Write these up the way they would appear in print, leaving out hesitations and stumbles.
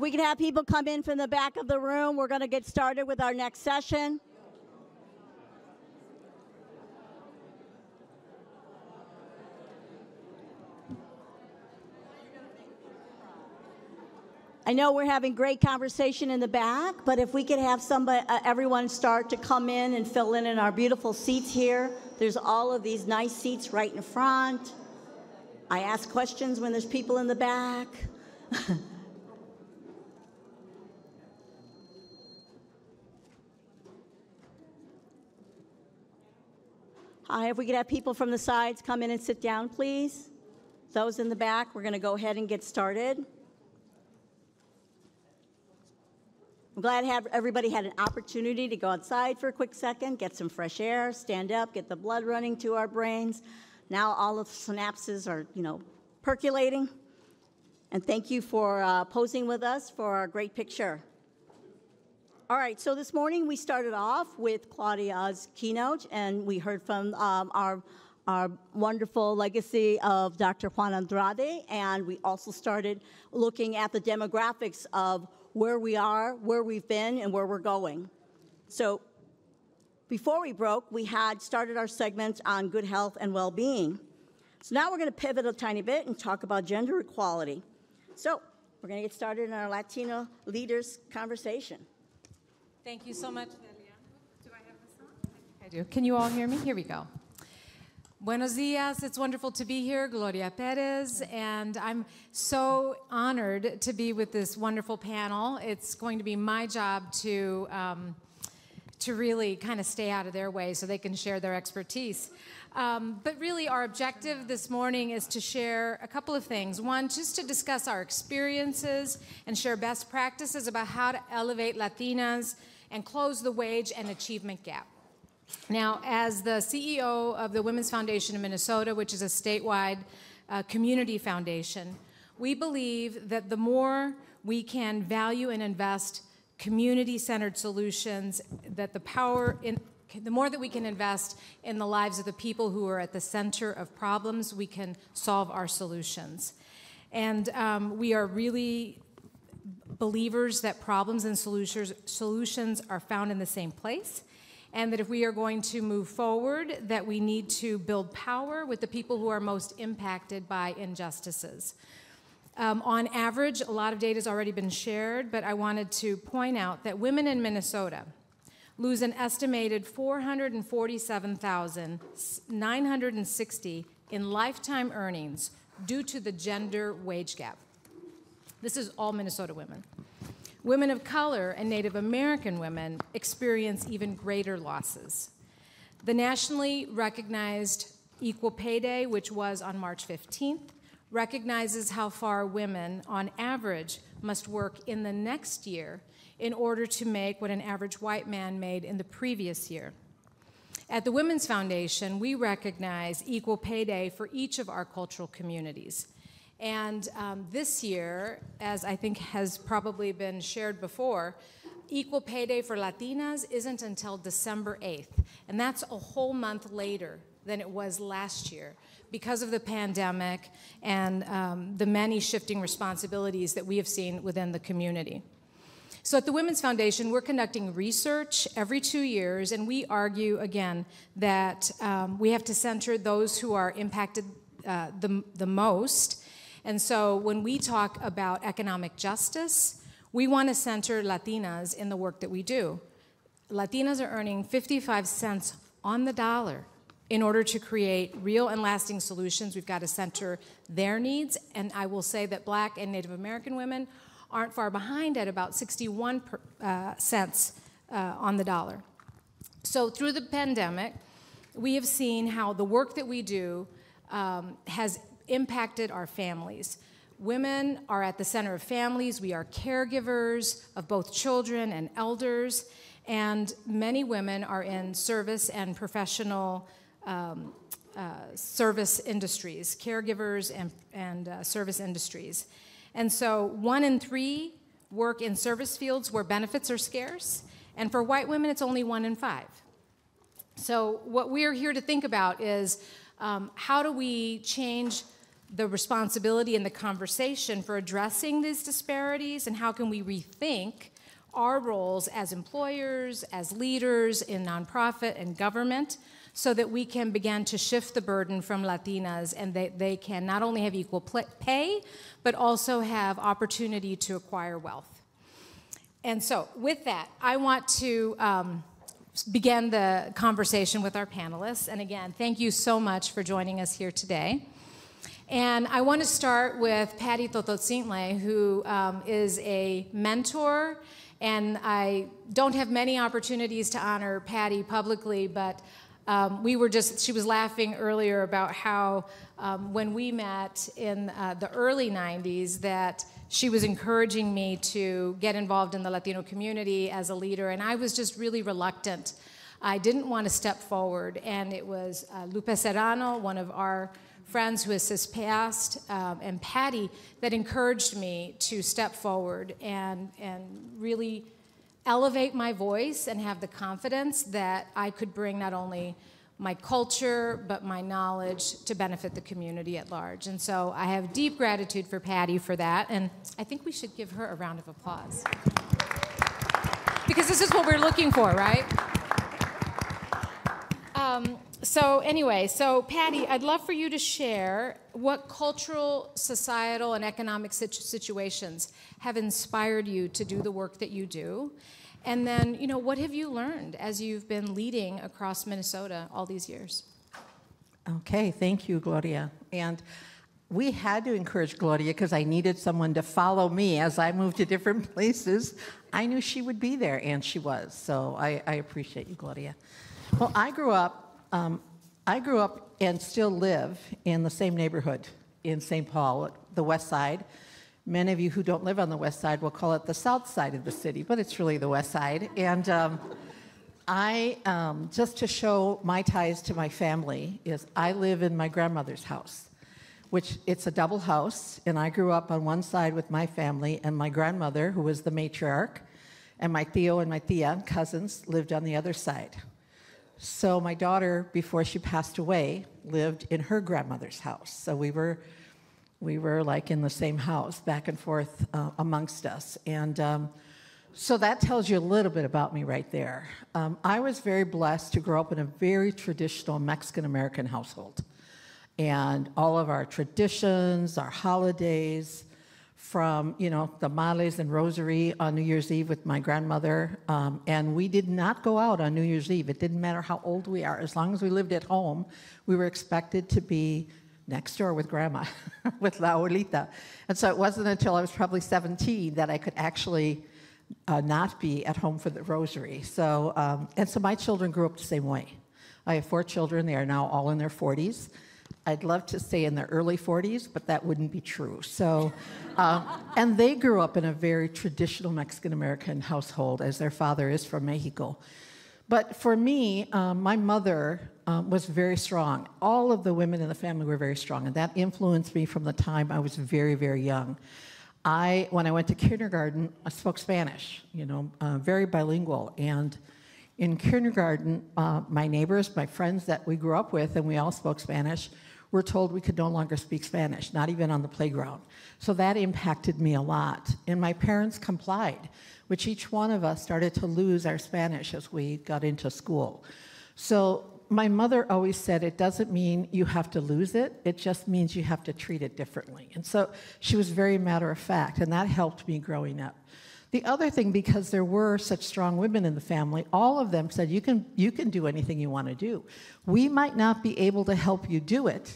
we can have people come in from the back of the room, we're going to get started with our next session. I know we're having great conversation in the back, but if we could have somebody, everyone start to come in and fill in our beautiful seats here. There's all of these nice seats right in front. I ask questions when there's people in the back. Hi, if we could have people from the sides come in and sit down, please. Those in the back, we're going to go ahead and get started. I'm glad everybody had an opportunity to go outside for a quick second, get some fresh air, stand up, get the blood running to our brains. Now all of the synapses are, percolating. And thank you for posing with us for our great picture. All right, so this morning we started off with Claudia's keynote, and we heard from our wonderful legacy of Dr. Juan Andrade, and we also started looking at the demographics of where we are, where we've been, and where we're going. So before we broke, we had started our segment on good health and well-being. So now we're going to pivot a tiny bit and talk about gender equality. So we're going to get started in our Latino Leaders conversation. Thank you so much, Delia. Do I have this on? I do. Can you all hear me? Here we go. Buenos dias. It's wonderful to be here, Gloria Perez, and I'm so honored to be with this wonderful panel. It's going to be my job to really kind of stay out of their way so they can share their expertise. But really, our objective this morning is to share a couple of things. One, just to discuss our experiences and share best practices about how to elevate Latinas and close the wage and achievement gap. Now, as the CEO of the Women's Foundation in Minnesota, which is a statewide community foundation, we believe that the more we can value and invest community-centered solutions, that the more that we can invest in the lives of the people who are at the center of problems, we can solve our solutions. And we are really believers that problems and solutions are found in the same place, and that if we are going to move forward, that we need to build power with the people who are most impacted by injustices. On average, a lot of data has already been shared, but I wanted to point out that women in Minnesota lose an estimated $447,960 in lifetime earnings due to the gender wage gap. This is all Minnesota women. Women of color and Native American women experience even greater losses. The nationally recognized Equal Pay Day, which was on March 15th, recognizes how far women, on average, must work in the next year in order to make what an average white man made in the previous year. At the Women's Foundation, we recognize Equal Pay Day for each of our cultural communities. And this year, as I think has probably been shared before, Equal Pay Day for Latinas isn't until December 8th. And that's a whole month later than it was last year because of the pandemic and the many shifting responsibilities that we have seen within the community. So at the Women's Foundation, we're conducting research every 2 years, and we argue, again, that we have to center those who are impacted the most. And so when we talk about economic justice, we want to center Latinas in the work that we do. Latinas are earning 55 cents on the dollar. In order to create real and lasting solutions, we've got to center their needs. And I will say that Black and Native American women aren't far behind at about 61 cents on the dollar. So through the pandemic, we have seen how the work that we do has impacted our families. Women are at the center of families. We are caregivers of both children and elders, and many women are in service and professional service industries, caregivers and service industries. And so 1 in 3 work in service fields where benefits are scarce, and for white women, it's only 1 in 5. So what we're here to think about is how do we change the responsibility and the conversation for addressing these disparities, and how can we rethink our roles as employers, as leaders in nonprofit and government, so that we can begin to shift the burden from Latinas, and they can not only have equal pay, but also have opportunity to acquire wealth. And so with that, I want to begin the conversation with our panelists. And again, thank you so much for joining us here today. And I want to start with Patty Tototzintle, who is a mentor. And I don't have many opportunities to honor Patty publicly, but she was laughing earlier about how when we met in the early 90s, that she was encouraging me to get involved in the Latino community as a leader, and I was just really reluctant. I didn't want to step forward, and it was Lupe Serrano, one of our friends who has since passed, and Patty, that encouraged me to step forward and really elevate my voice and have the confidence that I could bring not only my culture, but my knowledge to benefit the community at large. And so I have deep gratitude for Patty for that, and I think we should give her a round of applause. Because this is what we're looking for, right? So Patty, I'd love for you to share what cultural, societal, and economic situations have inspired you to do the work that you do. And then, what have you learned as you've been leading across Minnesota all these years? Okay, thank you, Gloria. And we had to encourage Gloria because I needed someone to follow me as I moved to different places. I knew she would be there, and she was. So I appreciate you, Gloria. Well, I grew up and still live in the same neighborhood in St. Paul, the West Side. Many of you who don't live on the West Side will call it the South Side of the city, but it's really the West Side. And just to show my ties to my family, is I live in my grandmother's house, which it's a double house, and I grew up on one side with my family, and my grandmother, who was the matriarch, and my tío and my tía, cousins, lived on the other side. So my daughter, before she passed away, lived in her grandmother's house. So we were like in the same house, back and forth amongst us. And so that tells you a little bit about me right there. I was very blessed to grow up in a very traditional Mexican-American household. And all of our traditions, our holidays, from, tamales and rosary on New Year's Eve with my grandmother. And we did not go out on New Year's Eve. It didn't matter how old we are. As long as we lived at home, we were expected to be next door with grandma, with la abuelita. And so it wasn't until I was probably 17 that I could actually not be at home for the rosary. So, and so my children grew up the same way. I have 4 children. They are now all in their 40s. I'd love to say in their early 40s, but that wouldn't be true. So, and they grew up in a very traditional Mexican-American household, as their father is from Mexico. But for me, my mother was very strong. All of the women in the family were very strong, and that influenced me from the time I was very, very young. When I went to kindergarten, I spoke Spanish, very bilingual. And in kindergarten, my neighbors, my friends that we grew up with, and we all spoke Spanish, were told we could no longer speak Spanish, not even on the playground. So that impacted me a lot. And my parents complied, which each one of us started to lose our Spanish as we got into school. So my mother always said, it doesn't mean you have to lose it, it just means you have to treat it differently. And so she was very matter of fact, and that helped me growing up. The other thing, because there were such strong women in the family, all of them said, you can do anything you want to do. We might not be able to help you do it.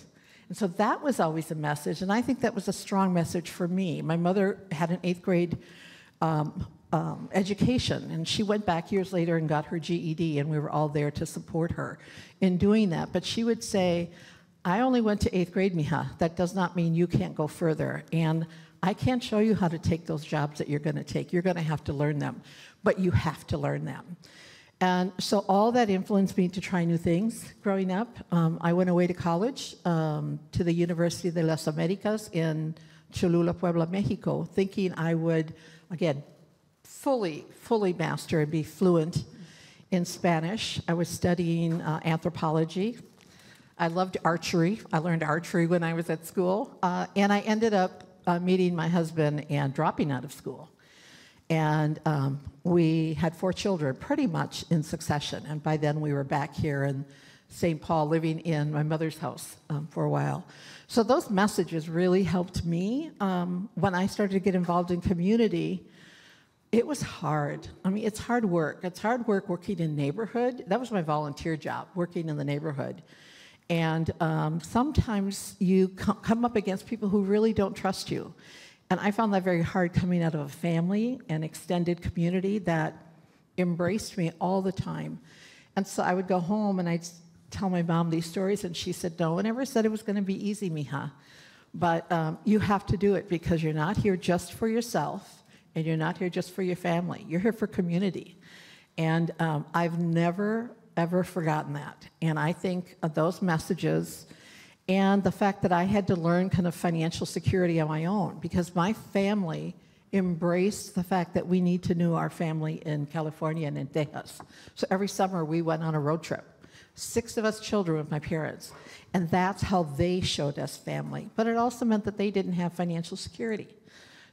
And so that was always a message, and I think that was a strong message for me. My mother had an 8th grade education, and she went back years later and got her GED, and we were all there to support her in doing that. But she would say, I only went to 8th grade, mija. That does not mean you can't go further. And I can't show you how to take those jobs that you're going to take. You're going to have to learn them, but you have to learn them. And so all that influenced me to try new things growing up. I went away to college, to the University de las Americas in Cholula, Puebla, Mexico, thinking I would, again, fully master and be fluent in Spanish. I was studying anthropology. I loved archery. I learned archery when I was at school. And I ended up meeting my husband and dropping out of school. And we had 4 children pretty much in succession. And by then we were back here in St. Paul living in my mother's house for a while. So those messages really helped me. When I started to get involved in community, it was hard. I mean, it's hard work. It's hard work working in neighborhood. That was my volunteer job, working in the neighborhood. And sometimes you come up against people who really don't trust you. And I found that very hard coming out of a family and extended community that embraced me all the time. And so I would go home and I'd tell my mom these stories, and she said, no one ever said it was going to be easy, mija. But you have to do it because you're not here just for yourself, and you're not here just for your family. You're here for community. And I've never, ever forgotten that. And I think those messages and the fact that I had to learn kind of financial security on my own, because my family embraced the fact that we need to know our family in California and in Texas. So every summer we went on a road trip. 6 of us children with my parents. And that's how they showed us family. But it also meant that they didn't have financial security.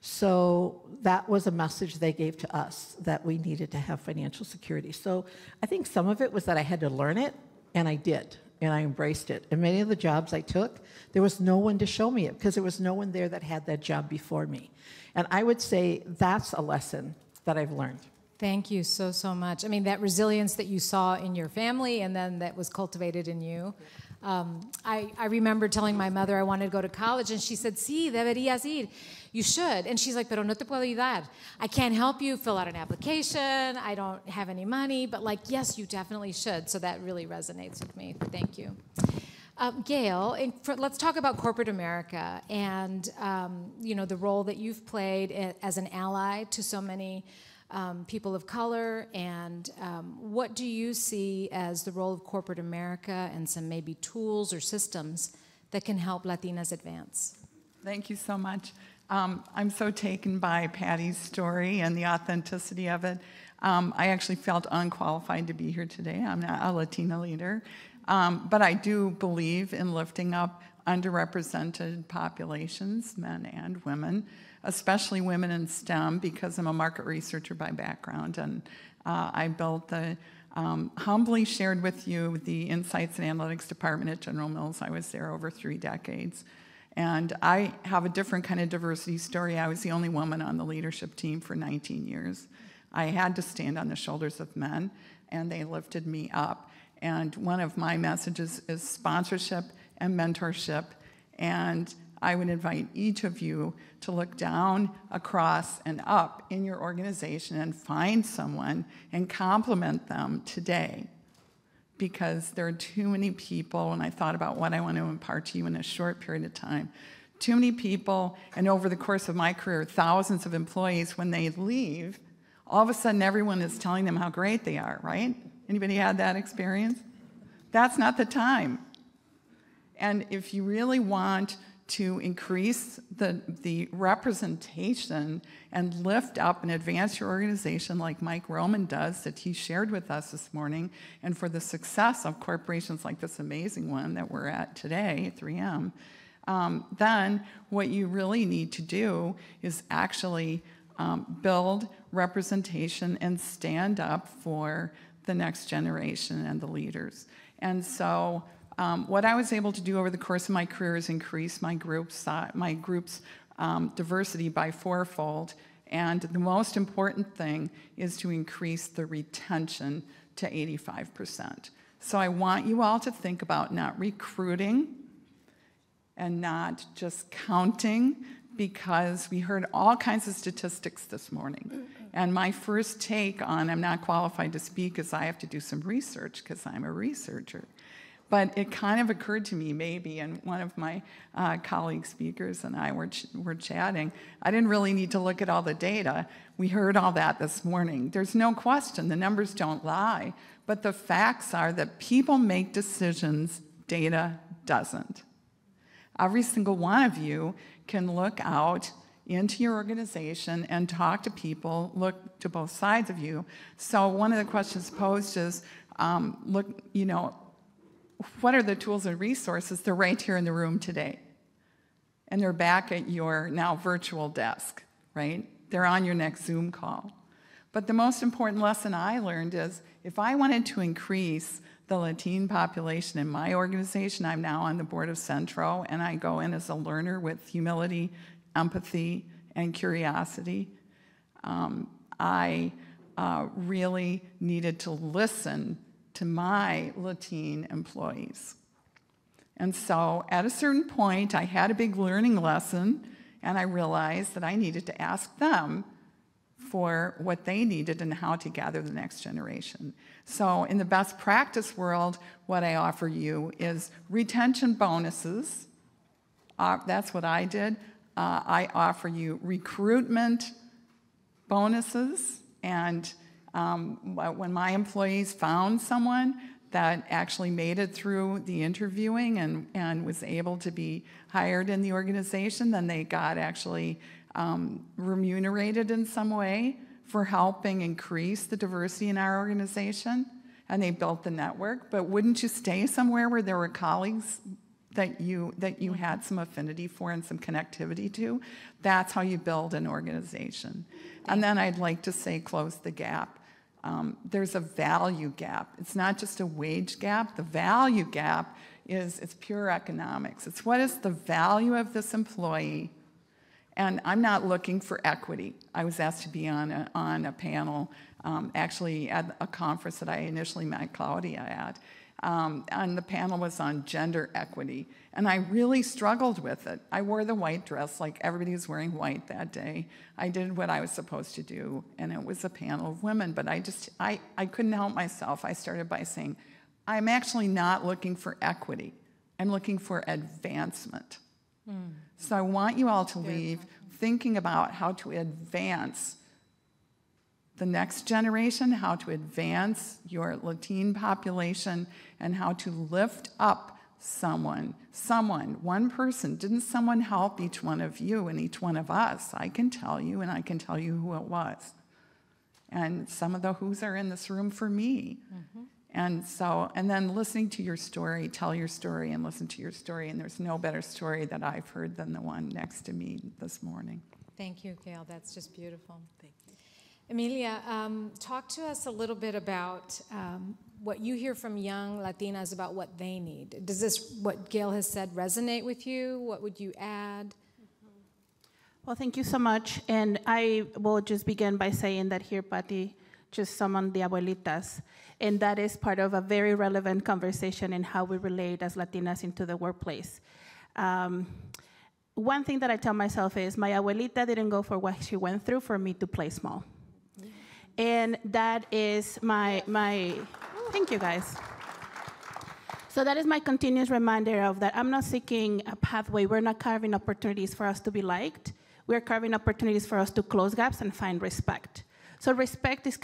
So that was a message they gave to us, that we needed to have financial security. So I think some of it was that I had to learn it, and I did, and I embraced it. And many of the jobs I took, there was no one to show me it, because there was no one there that had that job before me. And I would say that's a lesson that I've learned. Thank you so, so much. I mean, that resilience that you saw in your family and then that was cultivated in you. I remember telling my mother I wanted to go to college, and she said, sí, deberías ir. You should. And she's like, pero no te puedo ayudar. I can't help you fill out an application. I don't have any money. But like, yes, you definitely should. So that really resonates with me. Thank you. Gail, let's talk about corporate America and you know, the role that you've played as an ally to so many people of color, and what do you see as the role of corporate America and some maybe tools or systems that can help Latinas advance? Thank you so much. I'm so taken by Patty's story and the authenticity of it. I actually felt unqualified to be here today. I'm not a Latino leader, but I do believe in lifting up underrepresented populations, men and women, especially women in STEM, because I'm a market researcher by background, and I built the, humbly shared with you the Insights and Analytics Department at General Mills. I was there over 3 decades. And I have a different kind of diversity story. I was the only woman on the leadership team for 19 years. I had to stand on the shoulders of men, and they lifted me up. And one of my messages is sponsorship and mentorship, and I would invite each of you to look down, across, and up in your organization and find someone and compliment them today. Because there are too many people, and I thought about what I want to impart to you in a short period of time, too many people, and over the course of my career, thousands of employees, when they leave, all of a sudden everyone is telling them how great they are, right? Anybody had that experience? That's not the time. And if you really want to increase the representation and lift up and advance your organization like Mike Roman does, that he shared with us this morning, and for the success of corporations like this amazing one that we're at today, 3M, then what you really need to do is actually build representation and stand up for the next generation and the leaders. And so what I was able to do over the course of my career is increase my group's diversity by 4-fold. And the most important thing is to increase the retention to 85%. So I want you all to think about not recruiting and not just counting, because we heard all kinds of statistics this morning. And my first take on, I'm not qualified to speak because I have to do some research because I'm a researcher. But it kind of occurred to me maybe, and one of my colleague speakers and I were chatting, I didn't really need to look at all the data. We heard all that this morning. There's no question, the numbers don't lie, but the facts are that people make decisions, data doesn't. Every single one of you can look out into your organization and talk to people, look to both sides of you. So one of the questions posed is, look, you know, what are the tools and resources? They're right here in the room today. And they're back at your now virtual desk, right? They're on your next Zoom call. But the most important lesson I learned is if I wanted to increase the Latino population in my organization, I'm now on the board of Centro, and I go in as a learner with humility, empathy, and curiosity. I really needed to listen to my Latino employees. And so at a certain point, I had a big learning lesson, and I realized that I needed to ask them for what they needed and how to gather the next generation. So in the best practice world, what I offer you is retention bonuses. That's what I did. I offer you recruitment bonuses, and when my employees found someone that actually made it through the interviewing and was able to be hired in the organization, then they got actually remunerated in some way for helping increase the diversity in our organization, and they built the network. But wouldn't you stay somewhere where there were colleagues that you had some affinity for and some connectivity to? That's how you build an organization. And then I'd like to say close the gap. There's a value gap. It's not just a wage gap. The value gap it's pure economics. It's what is the value of this employee. And I'm not looking for equity. I was asked to be on a panel, actually at a conference that I initially met Claudia at. And the panel was on gender equity. And I really struggled with it. I wore the white dress, like everybody was wearing white that day. I did what I was supposed to do, and it was a panel of women. But I couldn't help myself. I started by saying, I'm actually not looking for equity. I'm looking for advancement. So I want you all to leave thinking about how to advance the next generation, how to advance your Latino population, and how to lift up someone, one person. Didn't someone help each one of you and each one of us? I can tell you, and I can tell you who it was. And some of the who's are in this room for me. And then listening to your story, tell your story and listen to your story, and there's no better story that I've heard than the one next to me this morning. Thank you, Gail. That's just beautiful. Thank you. Amelia, talk to us a little bit about what you hear from young Latinas about what they need. Does this, what Gail has said, resonate with you? What would you add? Well, thank you so much. And I will just begin by saying that here, Patty just summoned the abuelitas. And that is part of a very relevant conversation in how we relate as Latinas into the workplace. One thing that I tell myself is my abuelita didn't go for what she went through for me to play small. And that is my thank you guys. So that is my continuous reminder of that I'm not seeking a pathway. We're not carving opportunities for us to be liked. We're carving opportunities for us to close gaps and find respect. So respect is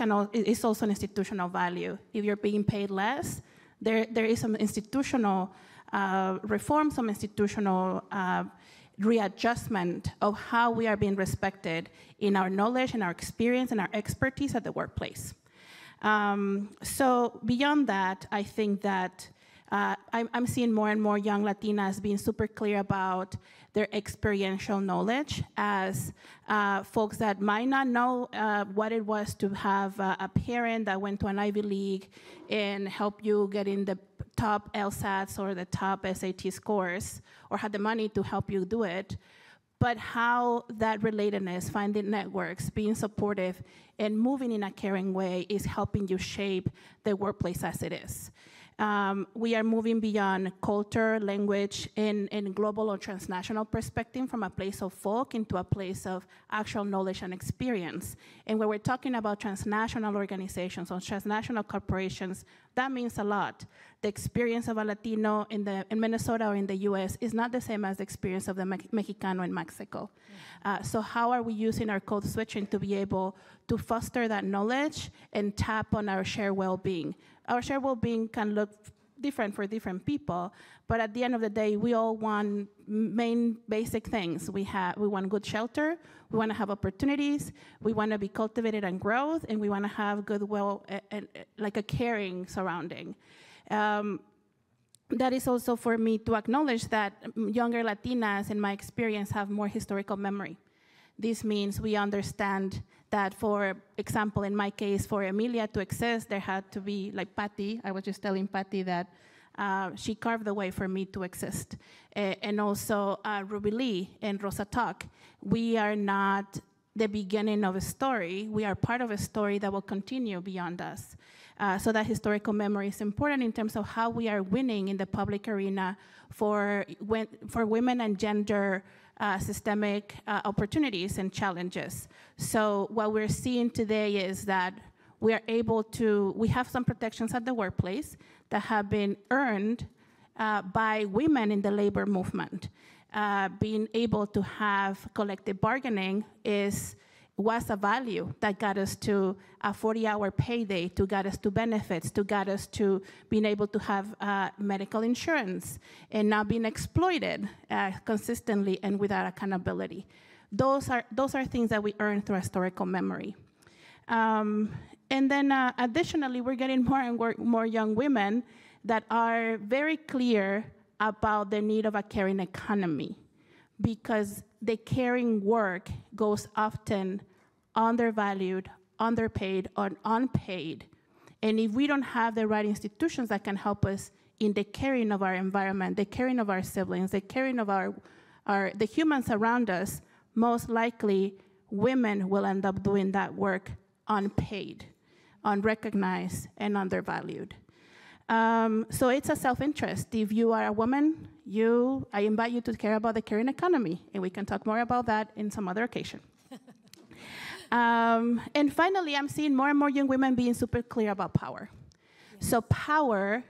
also an institutional value. If you're being paid less, there is some institutional reform, some institutional readjustment of how we are being respected in our knowledge and our experience and our expertise at the workplace. So beyond that, I think that I'm seeing more and more young Latinas being super clear about their experiential knowledge as folks that might not know what it was to have a parent that went to an Ivy League and help you get in the top LSATs or the top SAT scores or had the money to help you do it, but how that relatedness, finding networks, being supportive, and moving in a caring way is helping you shape the workplace as it is. We are moving beyond culture, language, and global or transnational perspective from a place of folk into a place of actual knowledge and experience. And when we're talking about transnational organizations or transnational corporations, that means a lot. The experience of a Latino in Minnesota or in the US is not the same as the experience of the Mexicano in Mexico. So how are we using our code switching to be able to foster that knowledge and tap on our shared well-being? Our shared well-being can look different for different people, but at the end of the day, we all want main basic things. We want good shelter, we want to have opportunities, we want to be cultivated and growth, and we want to have goodwill and like a caring surrounding. that is also for me to acknowledge that younger Latinas, in my experience, have more historical memory. This means we understand that, for example, in my case, for Emilia to exist, there had to be, like Patty, I was just telling Patty that she carved the way for me to exist. And also Ruby Lee and Rosa Talk, we are not the beginning of a story, we are part of a story that will continue beyond us. So that historical memory is important in terms of how we are winning in the public arena for women and gender systemic opportunities and challenges. So what we're seeing today is that we have some protections at the workplace that have been earned by women in the labor movement. Being able to have collective bargaining was a value that got us to a 40-hour payday, to get us to benefits, to get us to being able to have medical insurance and not being exploited consistently and without accountability. Those are things that we earn through historical memory. And then additionally, we're getting more and more young women that are very clear about the need of a caring economy, because the caring work goes often undervalued, underpaid, or unpaid. And if we don't have the right institutions that can help us in the caring of our environment, the caring of our siblings, the caring of the humans around us, most likely women will end up doing that work unpaid, unrecognized, and undervalued. So it's a self-interest. If you are a woman, I invite you to care about the caring economy, and we can talk more about that in some other occasion. And finally, I'm seeing more and more young women being super clear about power. Yeah. So power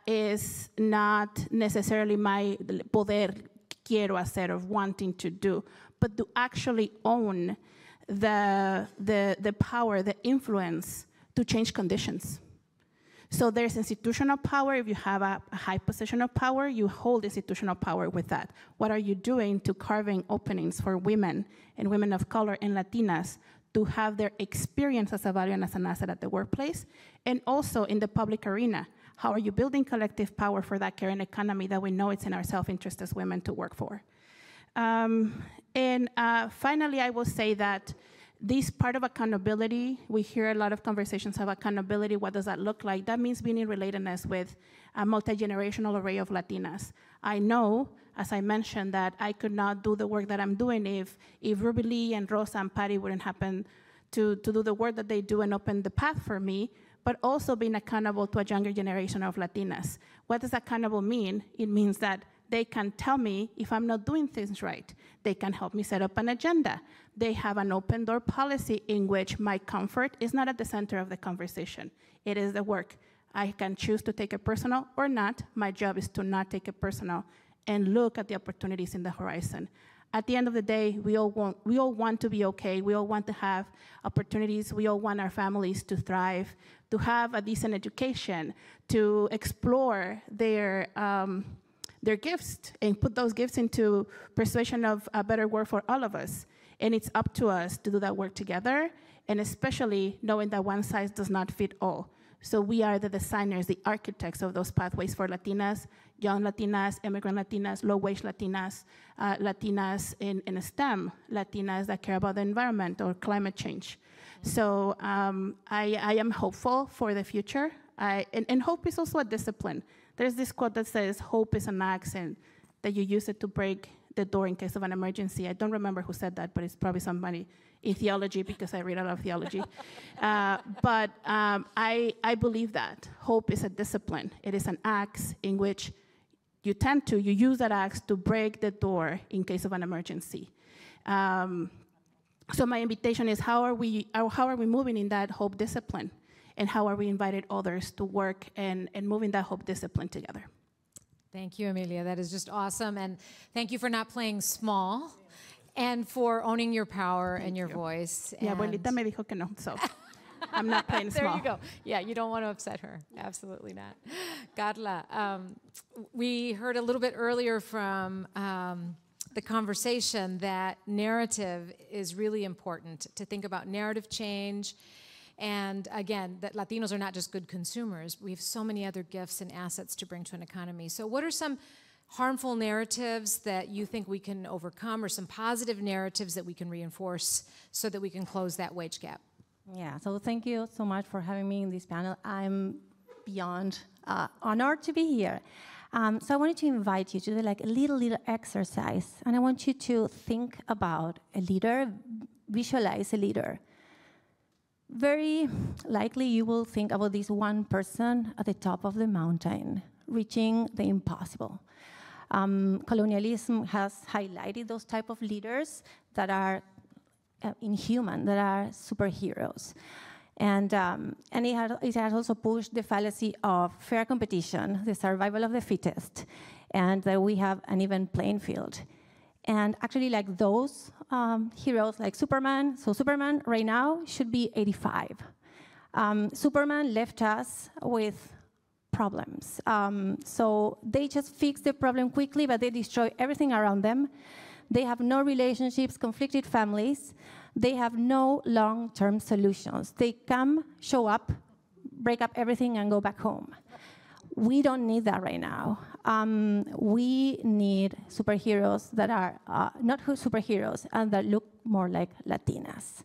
is not necessarily my poder, quiero hacer, of wanting to do, but to actually own the power, the influence to change conditions. So there's institutional power. If you have a high position of power, you hold institutional power with that. What are you doing to carving openings for women and women of color and Latinas to have their experience as a value and as an asset at the workplace? And also in the public arena, how are you building collective power for that caring economy that we know it's in our self-interest as women to work for? And finally, I will say that this part of accountability, we hear a lot of conversations of accountability. What does that look like? That means being in relatedness with a multi-generational array of Latinas. I know, as I mentioned, that I could not do the work that I'm doing if Ruby Lee and Rosa and Patty wouldn't happen to do the work that they do and open the path for me, but also being accountable to a younger generation of Latinas. What does accountable mean? It means that they can tell me if I'm not doing things right. They can help me set up an agenda. They have an open door policy in which my comfort is not at the center of the conversation. It is the work. I can choose to take it personal or not. My job is to not take it personal and look at the opportunities in the horizon. At the end of the day, we all want to be okay. We all want to have opportunities. We all want our families to thrive, to have a decent education, to explore their gifts and put those gifts into persuasion of a better world for all of us. And it's up to us to do that work together, and especially knowing that one size does not fit all. So we are the designers, the architects of those pathways for Latinas, young Latinas, immigrant Latinas, low-wage Latinas, Latinas in STEM, Latinas that care about the environment or climate change. So I am hopeful for the future, and hope is also a discipline. There's this quote that says, hope is an axe, and that you use it to break the door in case of an emergency. I don't remember who said that, but it's probably somebody in theology, because I read a lot of theology. But I believe that hope is a discipline. It is an axe in which you use that axe to break the door in case of an emergency. So my invitation is, how are we moving in that hope discipline? And how are we inviting others to work and moving that hope discipline together? Thank you, Emilia. That is just awesome. And thank you for not playing small and for owning your power and your voice. Yeah, abuelita me dijo que no, so I'm not playing small. There you go. Yeah, you don't want to upset her. Absolutely not. Carla, we heard a little bit earlier from the conversation that narrative is really important, to think about narrative change And again, that Latinos are not just good consumers. We have so many other gifts and assets to bring to an economy. So what are some harmful narratives that you think we can overcome, or some positive narratives that we can reinforce so that we can close that wage gap? Yeah, so thank you so much for having me in this panel. I'm beyond honored to be here. So I wanted to invite you to do like a little exercise, and I want you to think about a leader, visualize a leader. Very likely you will think about this one person at the top of the mountain, reaching the impossible. Colonialism has highlighted those type of leaders that are inhuman, that are superheroes. And it has also pushed the fallacy of fair competition, the survival of the fittest, and that we have an even playing field. And actually, like those heroes like Superman, so Superman right now should be 85. Superman left us with problems. So they just fix the problem quickly, but they destroy everything around them. They have no relationships, conflicted families. They have no long-term solutions. They come, show up, break up everything, and go back home. We don't need that right now. We need superheroes that are not superheroes and that look more like Latinas.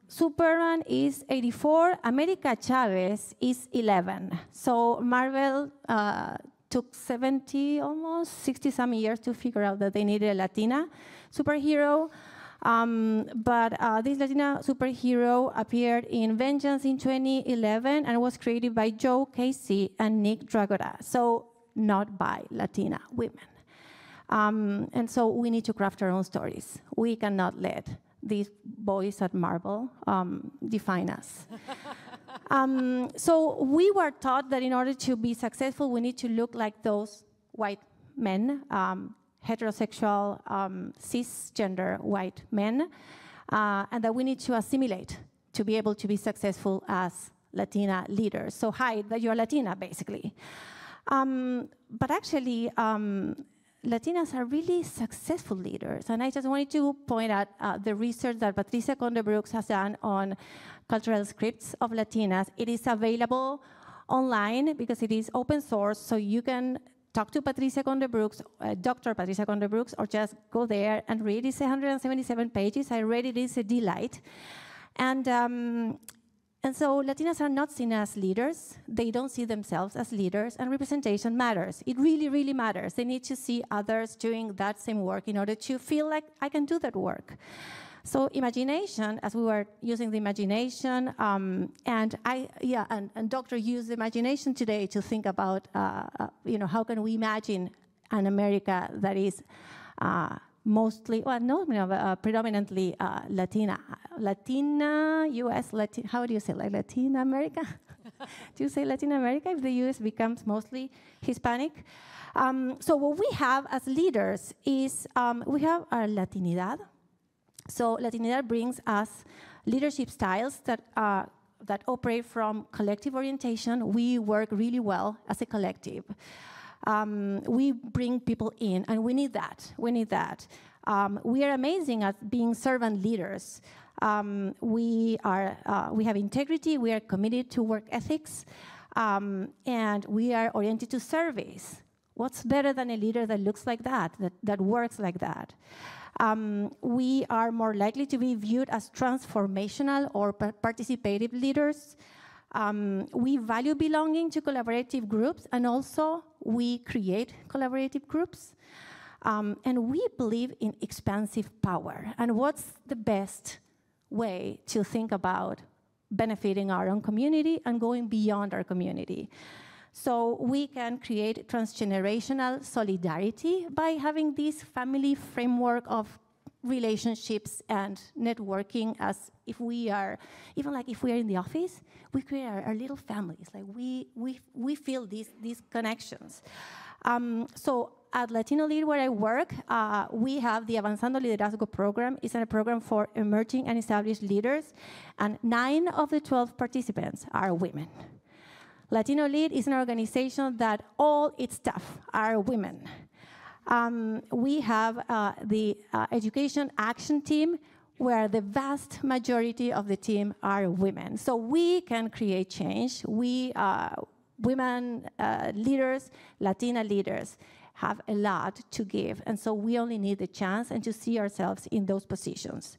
Superman is 84, America Chavez is 11. So Marvel took 70, almost 60-some years to figure out that they needed a Latina superhero. But this Latina superhero appeared in Vengeance in 2011 and was created by Joe Casey and Nick Dragora, so not by Latina women. And so we need to craft our own stories. We cannot let these boys at Marvel define us. So we were taught that in order to be successful, we need to look like those white men, heterosexual, cisgender white men, and that we need to assimilate to be able to be successful as Latina leaders. So hide that you're Latina, basically. But actually, Latinas are really successful leaders. And I just wanted to point out the research that Patricia Conde Brooks has done on cultural scripts of Latinas. It is available online because it is open source, so you can talk to Patricia Conde Brooks, Dr. Patricia Conde Brooks, or just go there and read. It's 177 pages. I read it. It's a delight. And so Latinas are not seen as leaders. They don't see themselves as leaders, and representation matters. It really, really matters. They need to see others doing that same work in order to feel like I can do that work. So imagination, as we were using the imagination, and Dr. used the imagination today to think about, how can we imagine an America that is mostly, predominantly Latina, U.S., how do you say, like Latin America? Do you say Latin America if the U.S. becomes mostly Hispanic? So what we have as leaders is we have our Latinidad. So Latinidad brings us leadership styles that operate from collective orientation. We work really well as a collective. We bring people in, and we need that. We need that. We are amazing at being servant leaders. We have integrity. We are committed to work ethics, and we are oriented to service. What's better than a leader that looks like that works like that? We are more likely to be viewed as transformational or participative leaders. We value belonging to collaborative groups, and also we create collaborative groups. And we believe in expansive power. And what's the best way to think about benefiting our own community and going beyond our community? So we can create transgenerational solidarity by having this family framework of relationships and networking, as if we are, even like if we are in the office, we create our little families. Like we feel these connections. So at Latino Lead, where I work, we have the Avanzano Liderazgo program. It's a program for emerging and established leaders, and 9 of the 12 participants are women. Latino Lead is an organization that all its staff are women. We have the education action team, where the vast majority of the team are women. So we can create change. We, women leaders, Latina leaders, have a lot to give. And so we only need the chance and to see ourselves in those positions.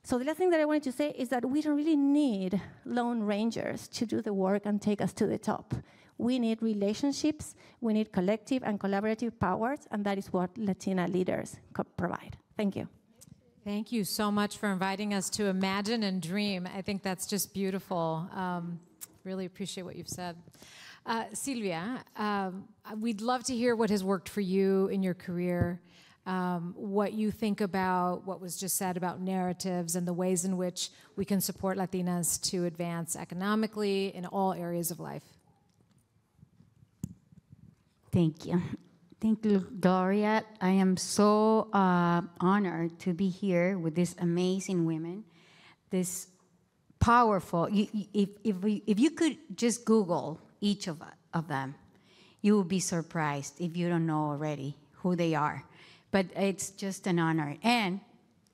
So the last thing that I wanted to say is that we don't really need lone rangers to do the work and take us to the top. We need relationships, we need collective and collaborative powers, and that is what Latina leaders provide. Thank you. Thank you so much for inviting us to imagine and dream. I think that's just beautiful. Really appreciate what you've said. Silvia, we'd love to hear what has worked for you in your career, what you think about what was just said about narratives and the ways in which we can support Latinas to advance economically in all areas of life. Thank you. Thank you, Gloria. I am so honored to be here with these amazing women, this powerful. If you could just Google each of them, you will be surprised if you don't know already who they are. But it's just an honor. And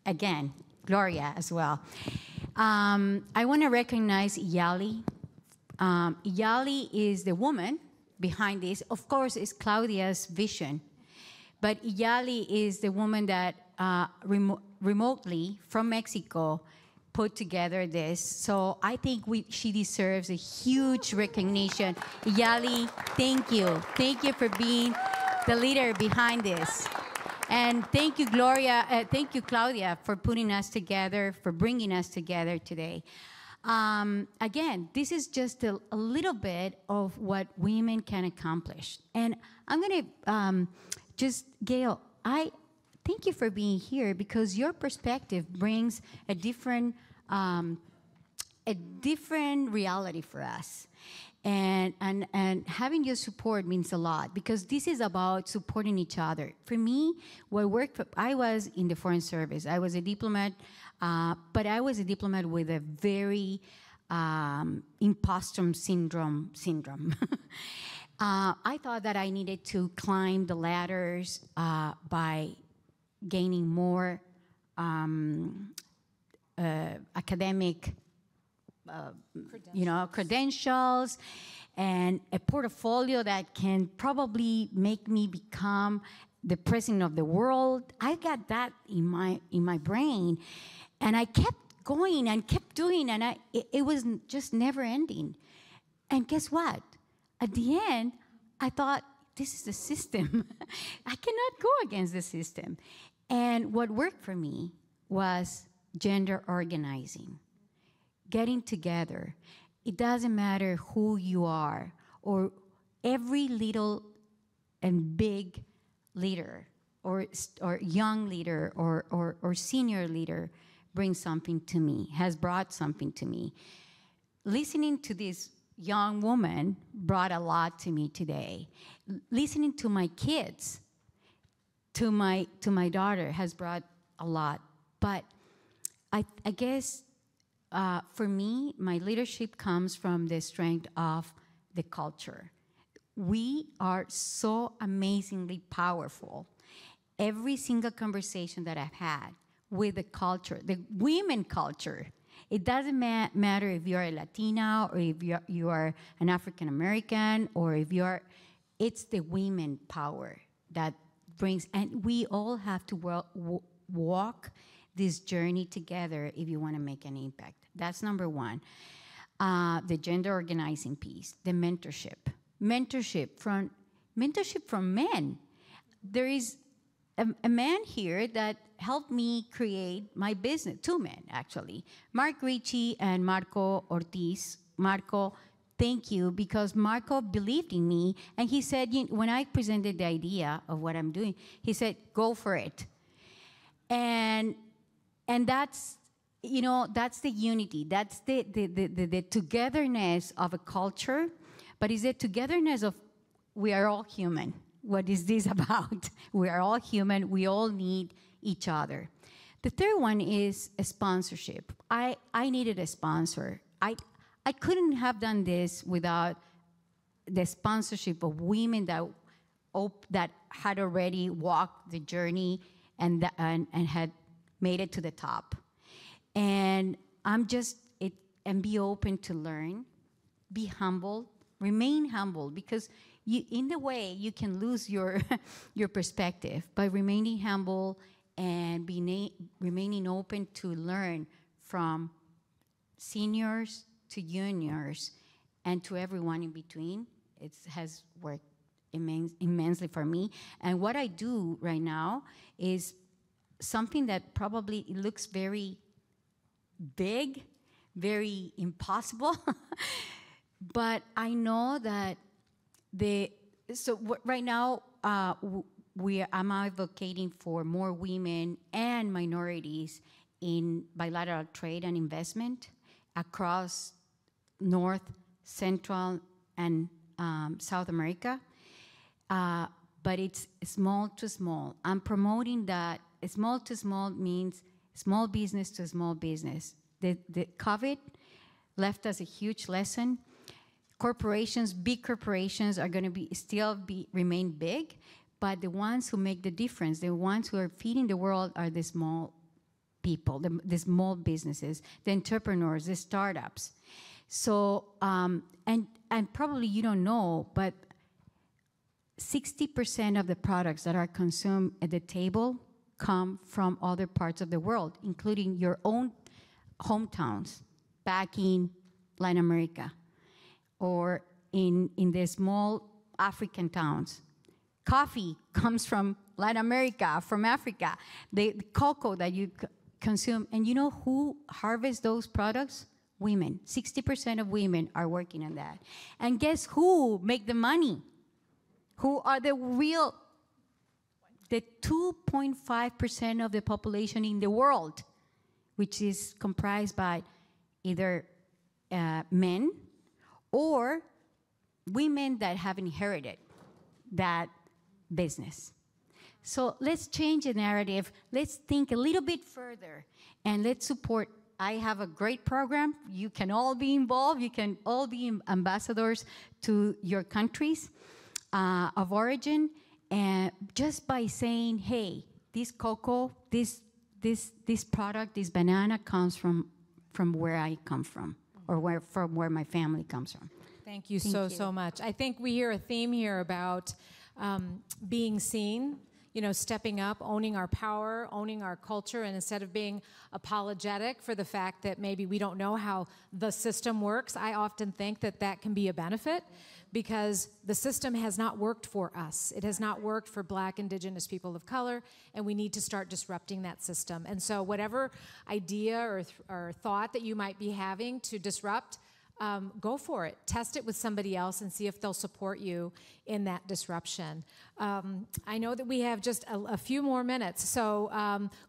again, Gloria as well. I want to recognize Yali. Yali is the woman behind this. Of course, it's Claudia's vision. But Yali is the woman that remotely from Mexico put together this. So I think she deserves a huge recognition. Yali, thank you. Thank you for being the leader behind this. And thank you, Gloria. Thank you, Claudia, for putting us together, for bringing us together today. Again, this is just a little bit of what women can accomplish. And I'm going to Gail, I thank you for being here because your perspective brings a different reality for us. And having your support means a lot because this is about supporting each other. For me, I was in the Foreign Service. I was a diplomat, but I was a diplomat with a very imposter syndrome. I thought that I needed to climb the ladders by gaining more academic credentials and a portfolio that can probably make me become the president of the world. I got that in my brain, and I kept going and kept doing, and it was just never ending. And guess what? At the end, I thought, this is the system. I cannot go against the system. And what worked for me was gender organizing. Getting together. It doesn't matter who you are, or every little and big leader, or young leader, or senior leader brings something to me, has brought something to me. Listening to this young woman brought a lot to me today. Listening to my kids, to my daughter, has brought a lot. But I guess for me, my leadership comes from the strength of the culture. We are so amazingly powerful. Every single conversation that I've had with the culture, the women culture, it doesn't matter if you're a Latina or if you are an African American or if it's the women power that brings, and we all have to walk this journey together if you want to make an impact. That's number one. The gender organizing piece, the mentorship. Mentorship from men. There is a man here that helped me create my business, two men actually, Mark Ricci and Marco Ortiz. Marco, thank you, because Marco believed in me, and he said, when I presented the idea of what I'm doing, he said, go for it. And that's, that's the unity, that's the togetherness of a culture, but it's the togetherness of we are all human. What is this about? We are all human, we all need each other. The third one is a sponsorship. I needed a sponsor. I couldn't have done this without the sponsorship of women that had already walked the journey and had made it to the top. And and be open to learn, be humble, remain humble, because in the way you can lose your your perspective by remaining humble and remaining open to learn from seniors to juniors and to everyone in between. It has worked immensely for me. And what I do right now is something that probably looks very big, very impossible, but I know that right now I'm advocating for more women and minorities in bilateral trade and investment across North, Central, and South America. But it's small to small. I'm promoting that small to small means small business to small business. The COVID left us a huge lesson. Corporations, big corporations, are going to remain big, but the ones who make the difference, the ones who are feeding the world, are the small people, the small businesses, the entrepreneurs, the startups. So, and probably you don't know, but 60% of the products that are consumed at the table come from other parts of the world, including your own hometowns back in Latin America or in the small African towns. Coffee comes from Latin America, from Africa. The cocoa that you consume. And you know who harvests those products? Women. 60% of women are working on that. And guess who make the money? Who are the 2.5% of the population in the world, which is comprised by either men or women that have inherited that business. So let's change the narrative. Let's think a little bit further, and let's support. I have a great program. You can all be involved. You can all be ambassadors to your countries of origin, and just by saying, hey, this cocoa, this product, this banana comes from where I come from, or from where my family comes from. Thank you so much. I think we hear a theme here about being seen, stepping up, owning our power, owning our culture, and instead of being apologetic for the fact that maybe we don't know how the system works, I often think that can be a benefit, because the system has not worked for us. It has not worked for Black, Indigenous people of color, and we need to start disrupting that system. And so whatever idea or thought that you might be having to disrupt, go for it. Test it with somebody else and see if they'll support you in that disruption. I know that we have just a few more minutes. So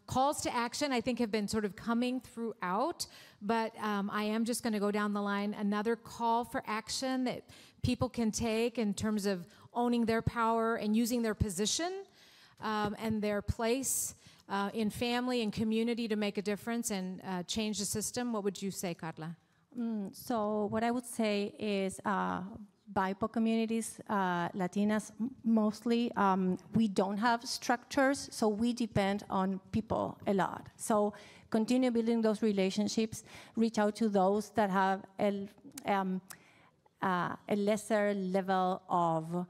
calls to action, I think, have been sort of coming throughout, but I am just going to go down the line. Another call for action that people can take in terms of owning their power and using their position and their place in family and community to make a difference and change the system. What would you say, Carla? So what I would say is BIPOC communities, Latinas mostly, we don't have structures, so we depend on people a lot. So continue building those relationships, reach out to those that have a lesser level of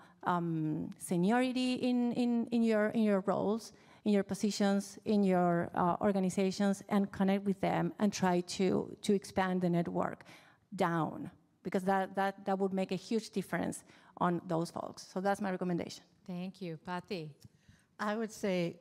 seniority in your roles, in your positions, in your organizations, and connect with them and try to expand the network down, because that would make a huge difference on those folks. So that's my recommendation. Thank you. Pati? I would say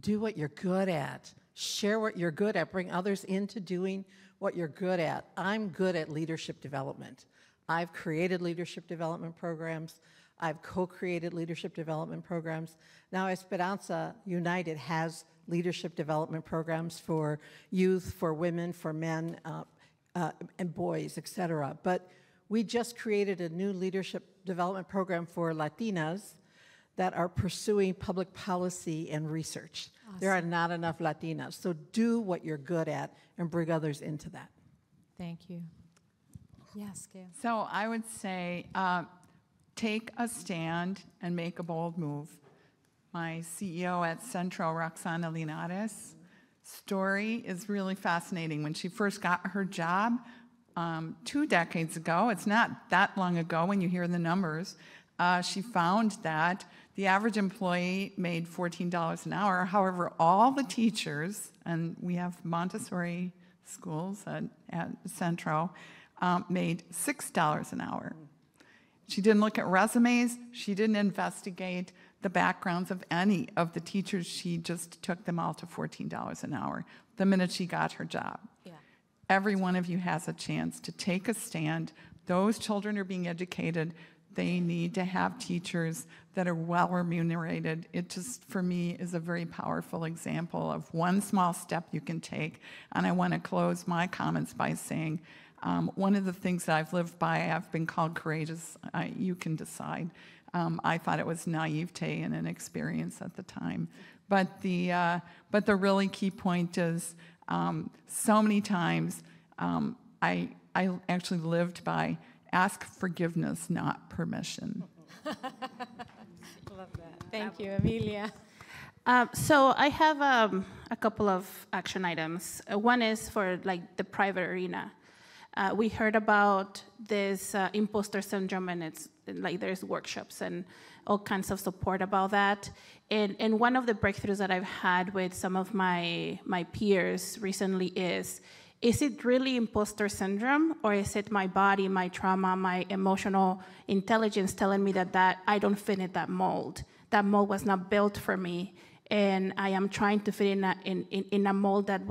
do what you're good at. Share what you're good at. Bring others into doing what you're good at. I'm good at leadership development. I've created leadership development programs. I've co-created leadership development programs. Now Esperanza United has leadership development programs for youth, for women, for men, and boys, et cetera. But we just created a new leadership development program for Latinas that are pursuing public policy and research. Awesome. There are not enough Latinas. So do what you're good at and bring others into that. Thank you. Yes, Gail. So I would say take a stand and make a bold move. My CEO at Centro, Roxana Linares, story is really fascinating. When she first got her job 2 decades ago, it's not that long ago when you hear the numbers, she found that the average employee made $14 an hour. However, all the teachers, and we have Montessori schools at Centro, made $6 an hour. She didn't look at resumes. She didn't investigate the backgrounds of any of the teachers. She just took them all to $14 an hour the minute she got her job. Yeah. Every one of you has a chance to take a stand. Those children are being educated. They need to have teachers that are well remunerated. It just, for me, is a very powerful example of one small step you can take. And I want to close my comments by saying, one of the things that I've lived by, I've been called courageous. You can decide. I thought it was naivete and inexperience at the time. But the really key point is, so many times I actually lived by ask forgiveness, not permission. Love that. Thank you, Amelia. So I have a couple of action items. One is for like the private arena. We heard about this imposter syndrome, and it's like there's workshops and all kinds of support about that. And one of the breakthroughs that I've had with some of my peers recently is it really imposter syndrome, or is it my body, my trauma, my emotional intelligence telling me that I don't fit in that mold? That mold was not built for me, and I am trying to fit in a mold that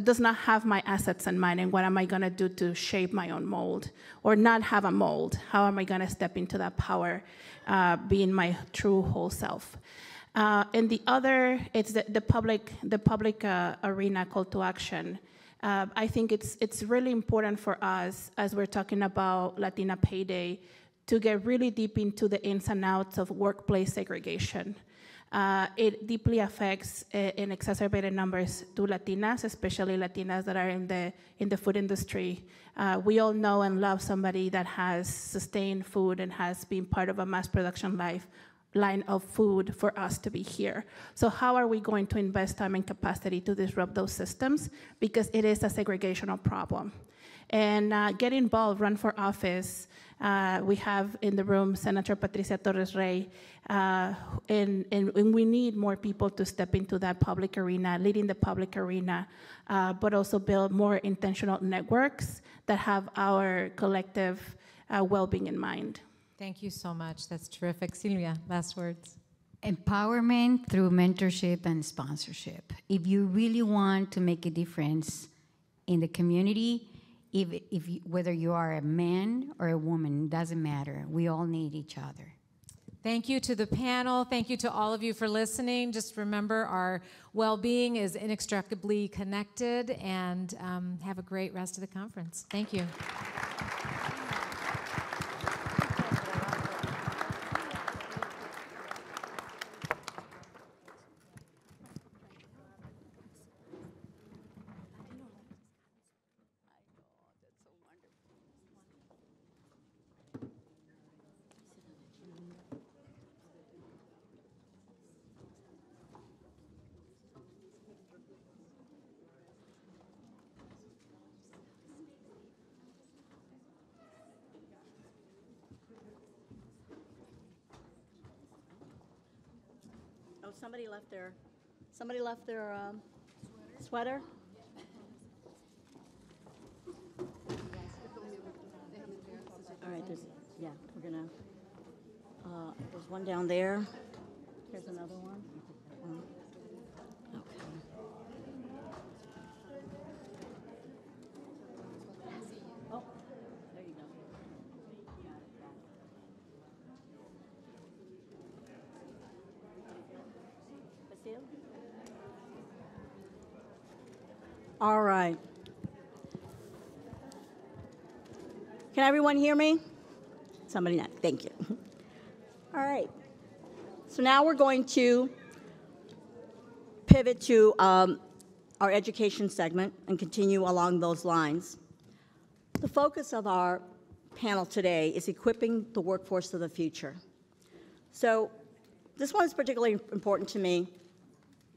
does not have my assets in mind, and what am I gonna do to shape my own mold, or not have a mold? How am I gonna step into that power, being my true whole self? And the other, it's the public arena call to action. I think it's really important for us, as we're talking about Latina Payday, to get really deep into the ins and outs of workplace segregation. It deeply affects in exacerbated numbers to Latinas, especially Latinas that are in the food industry. We all know and love somebody that has sustained food and has been part of a mass production line of food for us to be here. So how are we going to invest time and capacity to disrupt those systems? Because it is a segregational problem. And get involved, run for office. We have in the room Senator Patricia Torres Rey, and we need more people to step into that public arena, leading the public arena, but also build more intentional networks that have our collective well-being in mind. Thank you so much. That's terrific. Silvia, last words. Empowerment through mentorship and sponsorship. If you really want to make a difference in the community, whether you are a man or a woman, doesn't matter. We all need each other. Thank you to the panel. Thank you to all of you for listening. Just remember, our well-being is inextricably connected, and have a great rest of the conference. Thank you. Oh, somebody left their sweater? All right, we're gonna, there's one down there. Here's another one. Okay. Oh, there you go. All right. Can everyone hear me? Somebody not. Thank you. All right. So now we're going to pivot to our education segment and continue along those lines. The focus of our panel today is equipping the workforce of the future. So this one is particularly important to me.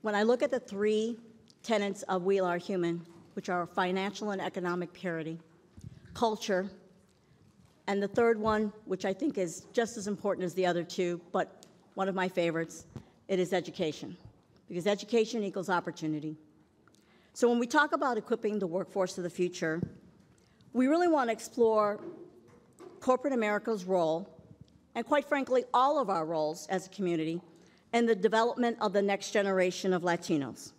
When I look at the three tenets of We Are Human, which are financial and economic parity, culture, and the third one, which I think is just as important as the other two, but one of my favorites, it is education, because education equals opportunity. So when we talk about equipping the workforce of the future, we really want to explore corporate America's role, and quite frankly, all of our roles as a community, in the development of the next generation of Latinos.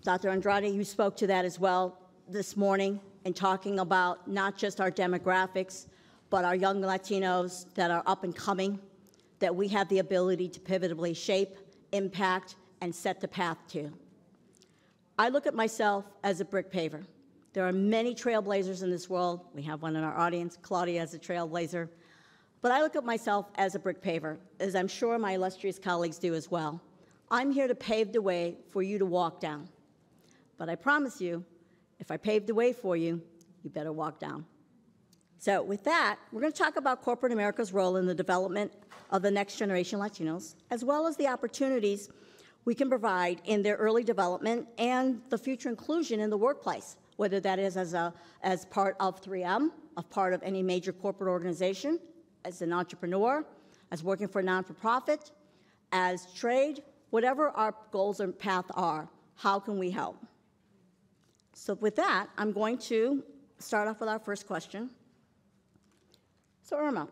Dr. Andrade, you spoke to that as well this morning in talking about not just our demographics, but our young Latinos that are up and coming, that we have the ability to pivotably shape, impact, and set the path to. I look at myself as a brick paver. There are many trailblazers in this world. We have one in our audience, Claudia as a trailblazer. But I look at myself as a brick paver, as I'm sure my illustrious colleagues do as well. I'm here to pave the way for you to walk down. But I promise you, if I pave the way for you, you better walk down. So with that, we're going to talk about corporate America's role in the development of the next generation Latinos, as well as the opportunities we can provide in their early development and the future inclusion in the workplace, whether that is as part of 3M, a part of any major corporate organization, as an entrepreneur, as working for a non-for-profit, as trade, whatever our goals and path are, how can we help? So with that, I'm going to start off with our first question. So Irma,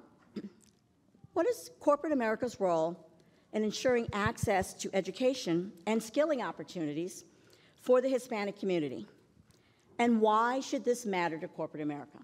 what is corporate America's role in ensuring access to education and skilling opportunities for the Hispanic community? And why should this matter to corporate America?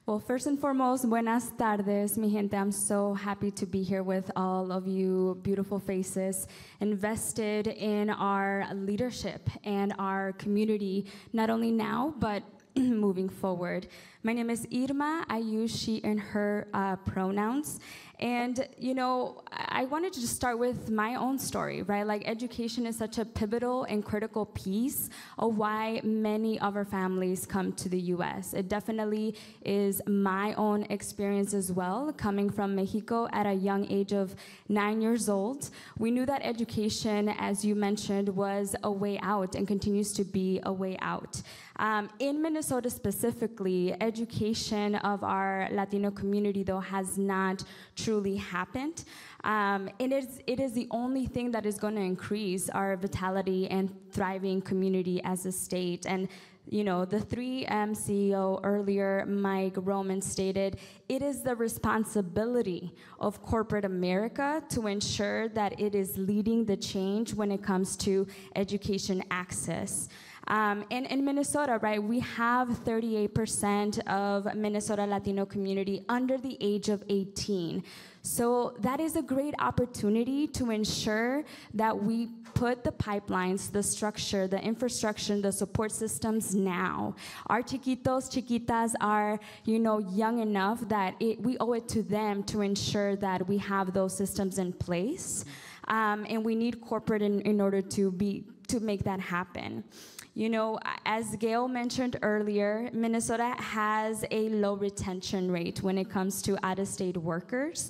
Well, first and foremost, buenas tardes, mi gente. I'm so happy to be here with all of you beautiful faces invested in our leadership and our community, not only now, but moving forward. My name is Irma. I use she and her pronouns. And, you know, I wanted to just start with my own story, right? Like, education is such a pivotal and critical piece of why many of our families come to the U.S. It definitely is my own experience as well, coming from Mexico at a young age of 9 years old. We knew that education, as you mentioned, was a way out and continues to be a way out. In Minnesota specifically, education of our Latino community, though, has not truly happened. And it is the only thing that is going to increase our vitality and thriving community as a state. And you know, the 3M CEO earlier, Mike Roman, stated, it is the responsibility of corporate America to ensure that it is leading the change when it comes to education access. And in Minnesota, right, we have 38% of Minnesota Latino community under the age of 18. So that is a great opportunity to ensure that we put the pipelines, the structure, the infrastructure, the support systems now. Our chiquitos, chiquitas are, you know, young enough that we owe it to them to ensure that we have those systems in place. And we need corporate in order to make that happen. You know, as Gail mentioned earlier, Minnesota has a low retention rate when it comes to out-of-state workers.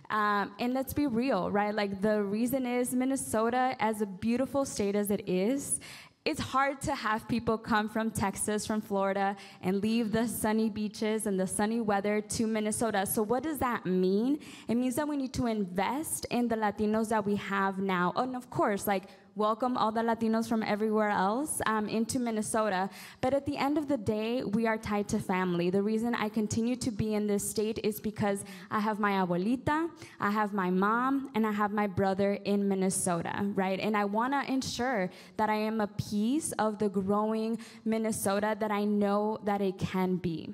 And let's be real, right? Like, the reason is Minnesota, as a beautiful state as it is, it's hard to have people come from Texas, from Florida, and leave the sunny beaches and the sunny weather to Minnesota. So what does that mean? It means that we need to invest in the Latinos that we have now. And of course, like, welcome all the Latinos from everywhere else into Minnesota. But at the end of the day, we are tied to family. The reason I continue to be in this state is because I have my abuelita, I have my mom, and I have my brother in Minnesota, right? And I want to ensure that I am a piece of the growing Minnesota that I know that it can be.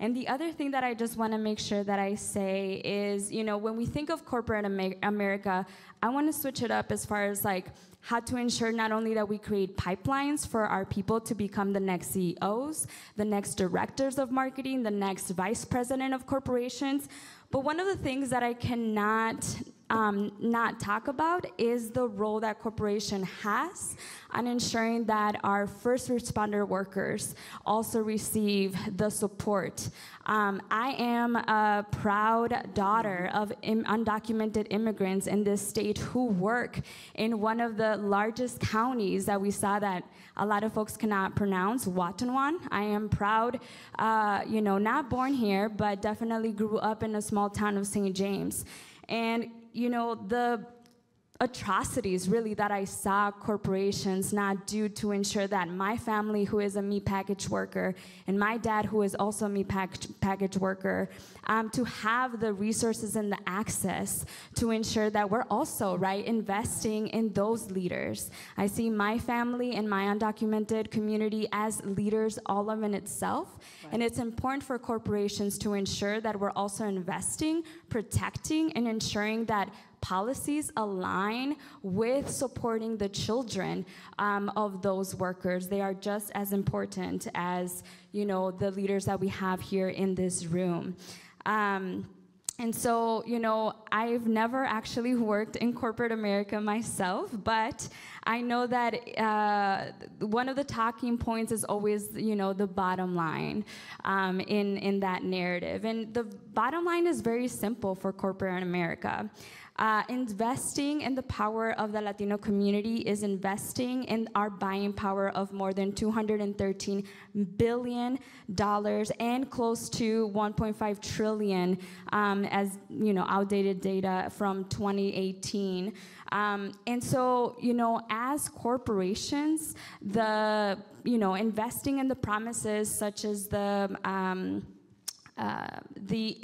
And the other thing that I just want to make sure that I say is, you know, when we think of corporate America, I want to switch it up as far as, like, how to ensure not only that we create pipelines for our people to become the next CEOs, the next directors of marketing, the next vice president of corporations, but one of the things that I cannot not talk about is the role that corporation has on ensuring that our first responder workers also receive the support. I am a proud daughter of undocumented immigrants in this state who work in one of the largest counties that we saw that a lot of folks cannot pronounce, Watonwan. I am proud, not born here, but definitely grew up in a small town of St. James. And, the atrocities really that I saw corporations not do to ensure that my family, who is a meat package worker, and my dad, who is also a meat package worker, to have the resources and the access to ensure that we're also, investing in those leaders. I see my family and my undocumented community as leaders all of in itself, and it's important for corporations to ensure that we're also investing, protecting, and ensuring that policies align with supporting the children of those workers. They are just as important as, the leaders that we have here in this room. And so, I've never actually worked in corporate America myself, but I know that one of the talking points is always, the bottom line in that narrative. And the bottom line is very simple for corporate America. Investing in the power of the Latino community is investing in our buying power of more than $213 billion and close to $1.5 trillion as outdated data from 2018. And so, as corporations, investing in the promises such as the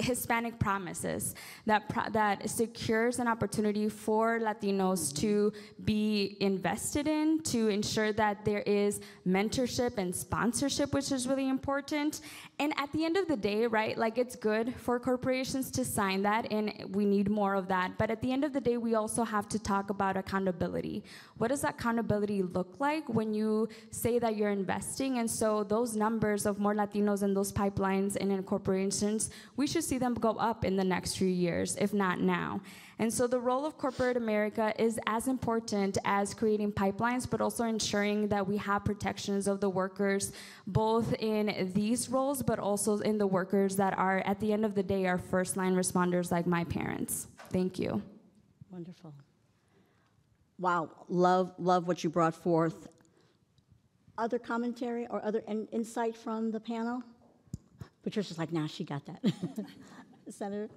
Hispanic promises that secures an opportunity for Latinos to be invested in, to ensure that there is mentorship and sponsorship, which is really important. And at the end of the day, it's good for corporations to sign that, and we need more of that. But at the end of the day, we also have to talk about accountability. What does accountability look like when you say that you're investing? And so those numbers of more Latinos in those pipelines and in corporations, we should see them go up in the next few years, if not now. And so the role of corporate America is as important as creating pipelines, but also ensuring that we have protections of the workers, both in these roles, but also in the workers that are, at the end of the day, our first line responders like my parents. Thank you. Wonderful. Wow, love what you brought forth. Other commentary or other insight from the panel? Patricia's like, nah, she got that. Senator?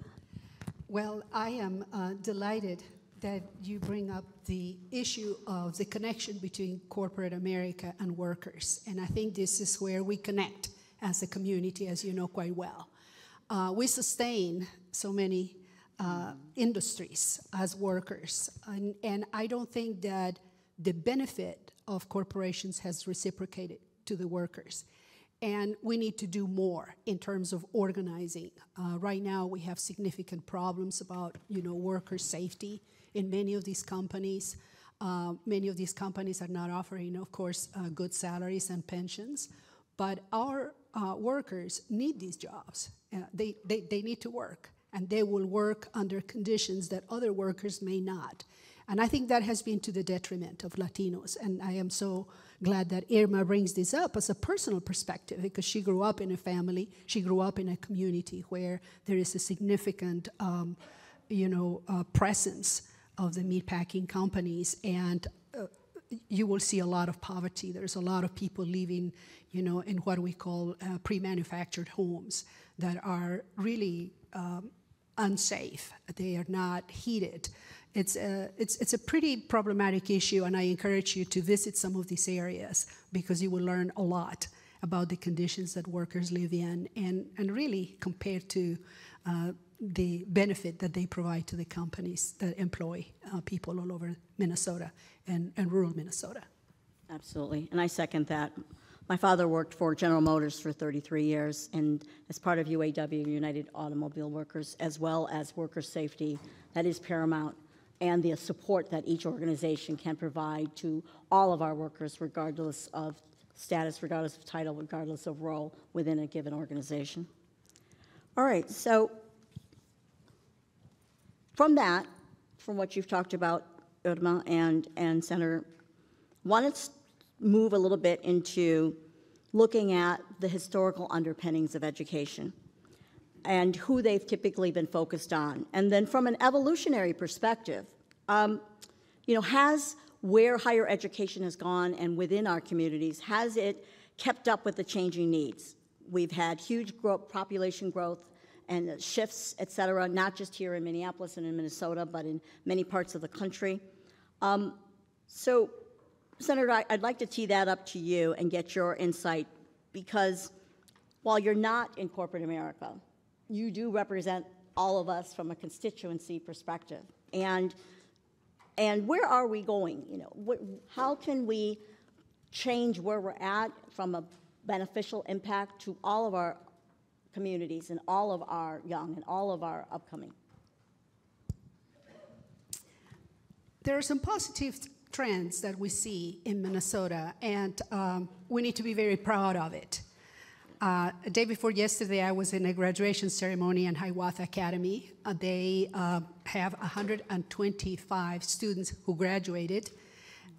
Well, I am delighted that you bring up the issue of the connection between corporate America and workers. And I think this is where we connect as a community, as you know quite well. We sustain so many industries as workers. And I don't think that the benefit of corporations has reciprocated to the workers. And we need to do more in terms of organizing. Right now, we have significant problems about, worker safety in many of these companies. Many of these companies are not offering, of course, good salaries and pensions. But our workers need these jobs. They need to work, and they will work under conditions that other workers may not. And I think that has been to the detriment of Latinos. And I am so glad that Irma brings this up as a personal perspective, because she grew up in a family, she grew up in a community where there is a significant, presence of the meatpacking companies, and you will see a lot of poverty. There's a lot of people living, in what we call pre-manufactured homes that are really unsafe. They are not heated. It's a pretty problematic issue, and I encourage you to visit some of these areas because you will learn a lot about the conditions that workers live in and really compare to the benefit that they provide to the companies that employ people all over Minnesota and rural Minnesota. Absolutely, and I second that. My father worked for General Motors for 33 years, and as part of UAW, United Automobile Workers, as well as worker safety, that is paramount, and the support that each organization can provide to all of our workers, regardless of status, regardless of title, regardless of role within a given organization. All right, so from that, from what you've talked about, Irma and Senator, want to move a little bit into looking at the historical underpinnings of education and who they've typically been focused on. And then from an evolutionary perspective, has where higher education has gone and within our communities, has it kept up with the changing needs? We've had huge population growth and shifts, et cetera, not just here in Minneapolis and in Minnesota, but in many parts of the country. So, Senator, I'd like to tee that up to you and get your insight, because while you're not in corporate America, you do represent all of us from a constituency perspective. And where are we going? How can we change where we're at from a beneficial impact to all of our communities and all of our young and all of our upcoming? There are some positive trends that we see in Minnesota, and we need to be very proud of it. A day before yesterday, I was in a graduation ceremony in Hiawatha Academy. They have 125 students who graduated.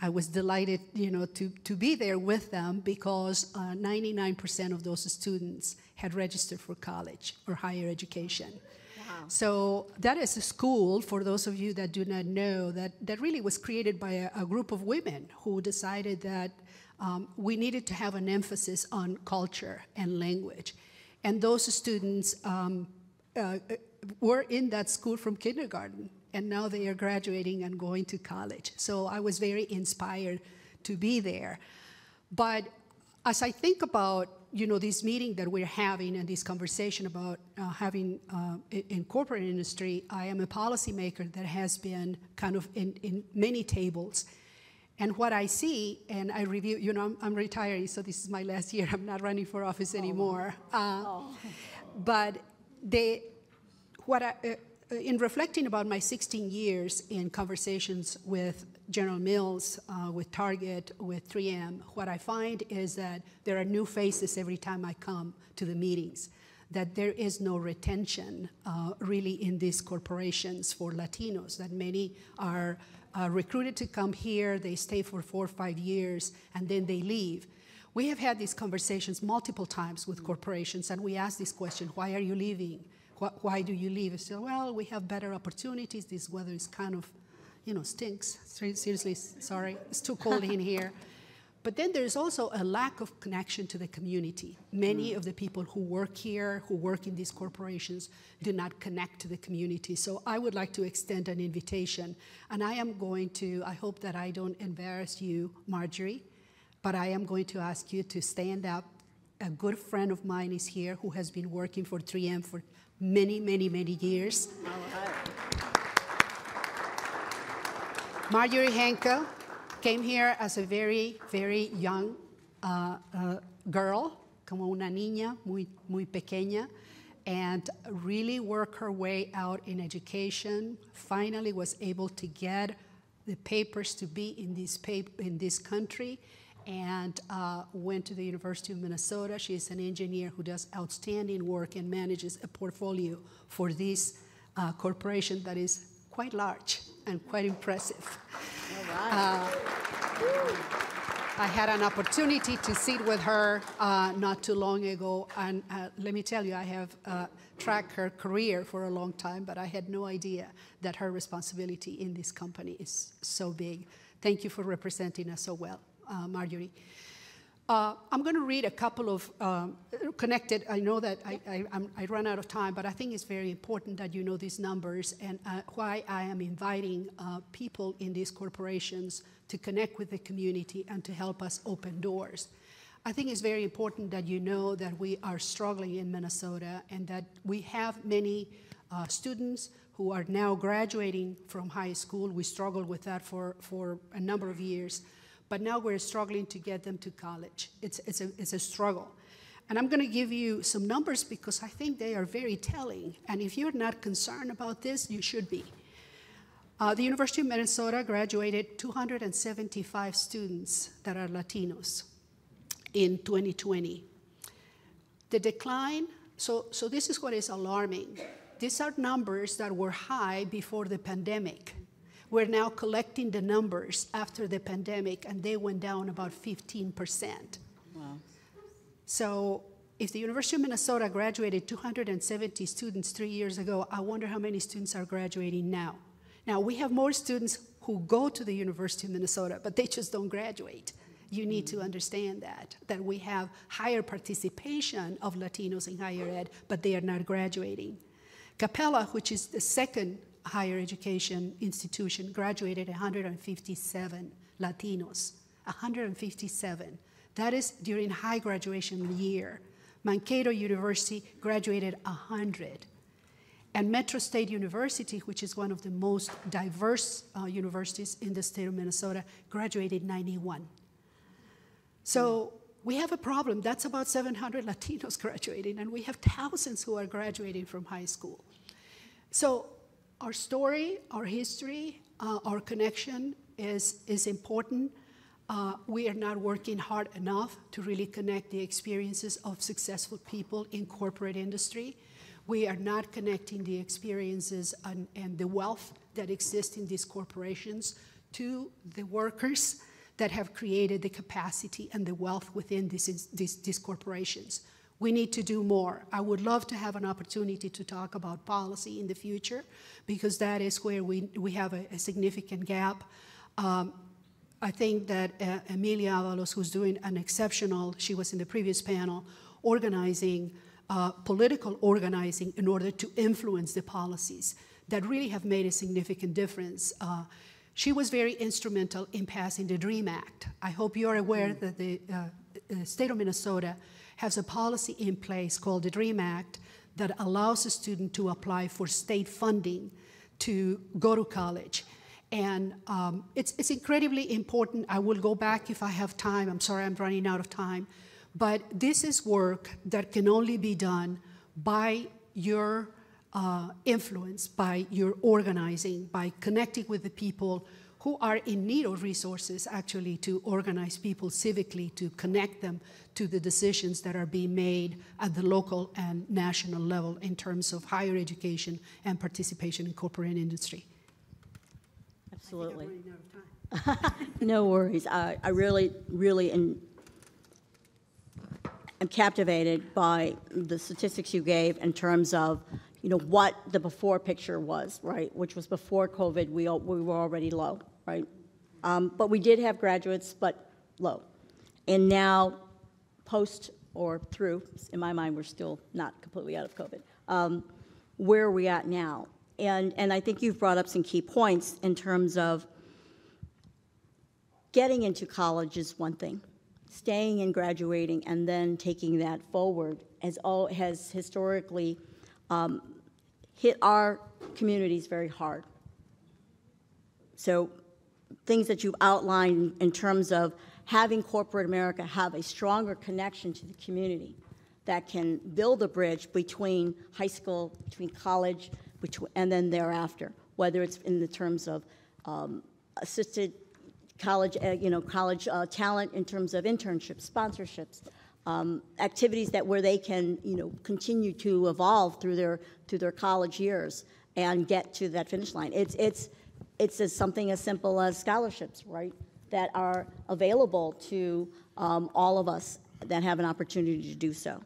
I was delighted, to be there with them, because 99% of those students had registered for college or higher education. Wow. So that is a school, for those of you that do not know, that really was created by a group of women who decided that we needed to have an emphasis on culture and language. And those students were in that school from kindergarten, and now they are graduating and going to college. So I was very inspired to be there. But as I think about, this meeting that we're having and this conversation about having in corporate industry, I am a policymaker that has been kind of in many tables. And what I see, and I review, I'm retiring, so this is my last year. I'm not running for office anymore. But in reflecting about my 16 years in conversations with General Mills, with Target, with 3M, what I find is that there are new faces every time I come to the meetings, that there is no retention really in these corporations for Latinos, that many are recruited to come here, they stay for 4 or 5 years, and then they leave. We have had these conversations multiple times with corporations, and we ask this question, why are you leaving? Why do you leave? I say, well, we have better opportunities. This weather is kind of, stinks. Seriously, sorry, it's too cold in here. But then there's also a lack of connection to the community. Many of the people who work here, who work in these corporations, do not connect to the community. So I would like to extend an invitation. And I hope that I don't embarrass you, Marjorie, but I am going to ask you to stand up. A good friend of mine is here who has been working for 3M for many, many, many years. All right. Marjorie Henke came here as a very, very young girl, como una niña muy, muy pequeña, and really worked her way out in education. Finally was able to get the papers to be in this country, and went to the University of Minnesota. She is an engineer who does outstanding work and manages a portfolio for this corporation that is quite large and quite impressive. All right. I had an opportunity to sit with her not too long ago, and let me tell you, I have tracked her career for a long time, but I had no idea that her responsibility in this company is so big. Thank you for representing us so well, Marjorie. I'm going to read a couple of connected. I know that I run out of time, but I think it's very important that you know these numbers and why I am inviting people in these corporations to connect with the community and to help us open doors. I think it's very important that you know that we are struggling in Minnesota and that we have many students who are now graduating from high school. We struggled with that for a number of years. But now we're struggling to get them to college. It's a struggle. And I'm going to give you some numbers because I think they are very telling. And if you're not concerned about this, you should be. The University of Minnesota graduated 275 students that are Latinos in 2020. The decline, so this is what is alarming. These are numbers that were high before the pandemic. We're now collecting the numbers after the pandemic, and they went down about 15%. Wow. So if the University of Minnesota graduated 270 students 3 years ago, I wonder how many students are graduating now. Now, we have more students who go to the University of Minnesota, but they just don't graduate. You need to understand that we have higher participation of Latinos in higher ed, but they are not graduating. Capella, which is the second higher education institution, graduated 157 Latinos, 157. That is during high graduation year. Mankato University graduated 100. And Metro State University, which is one of the most diverse universities in the state of Minnesota, graduated 91. So we have a problem. That's about 700 Latinos graduating, and we have thousands who are graduating from high school. So our story, our history, our connection is important. We are not working hard enough to really connect the experiences of successful people in corporate industry. We are not connecting the experiences and the wealth that exists in these corporations to the workers that have created the capacity and the wealth within these corporations. We need to do more. I would love to have an opportunity to talk about policy in the future, because that is where we have a significant gap. I think that Emilia Avalos, who's doing an exceptional, she was in the previous panel, organizing, political organizing in order to influence the policies that really have made a significant difference. She was very instrumental in passing the DREAM Act. I hope you're aware that the state of Minnesota has a policy in place called the DREAM Act that allows a student to apply for state funding to go to college. And it's incredibly important. I will go back if I have time. I'm sorry, I'm running out of time. But this is work that can only be done by your influence, by your organizing, by connecting with the people who are in need of resources, actually, to organize people civically, to connect them to the decisions that are being made at the local and national level in terms of higher education and participation in corporate industry. Absolutely. No worries. I really am captivated by the statistics you gave in terms of, you know, what the before picture was, right? Which was before COVID, we were already low, right? But we did have graduates, but low. And now, post or through, in my mind, we're still not completely out of COVID. Where are we at now? And I think you've brought up some key points in terms of getting into college is one thing. Staying and graduating and then taking that forward has historically hit our communities very hard. So things that you've outlined in terms of having corporate America have a stronger connection to the community that can build a bridge between high school, between college, and then thereafter, whether it's in the terms of assisted college, college talent in terms of internships, sponsorships, activities where they can, continue to evolve through their college years and get to that finish line. It's something as simple as scholarships, right, that are available to all of us that have an opportunity to do so.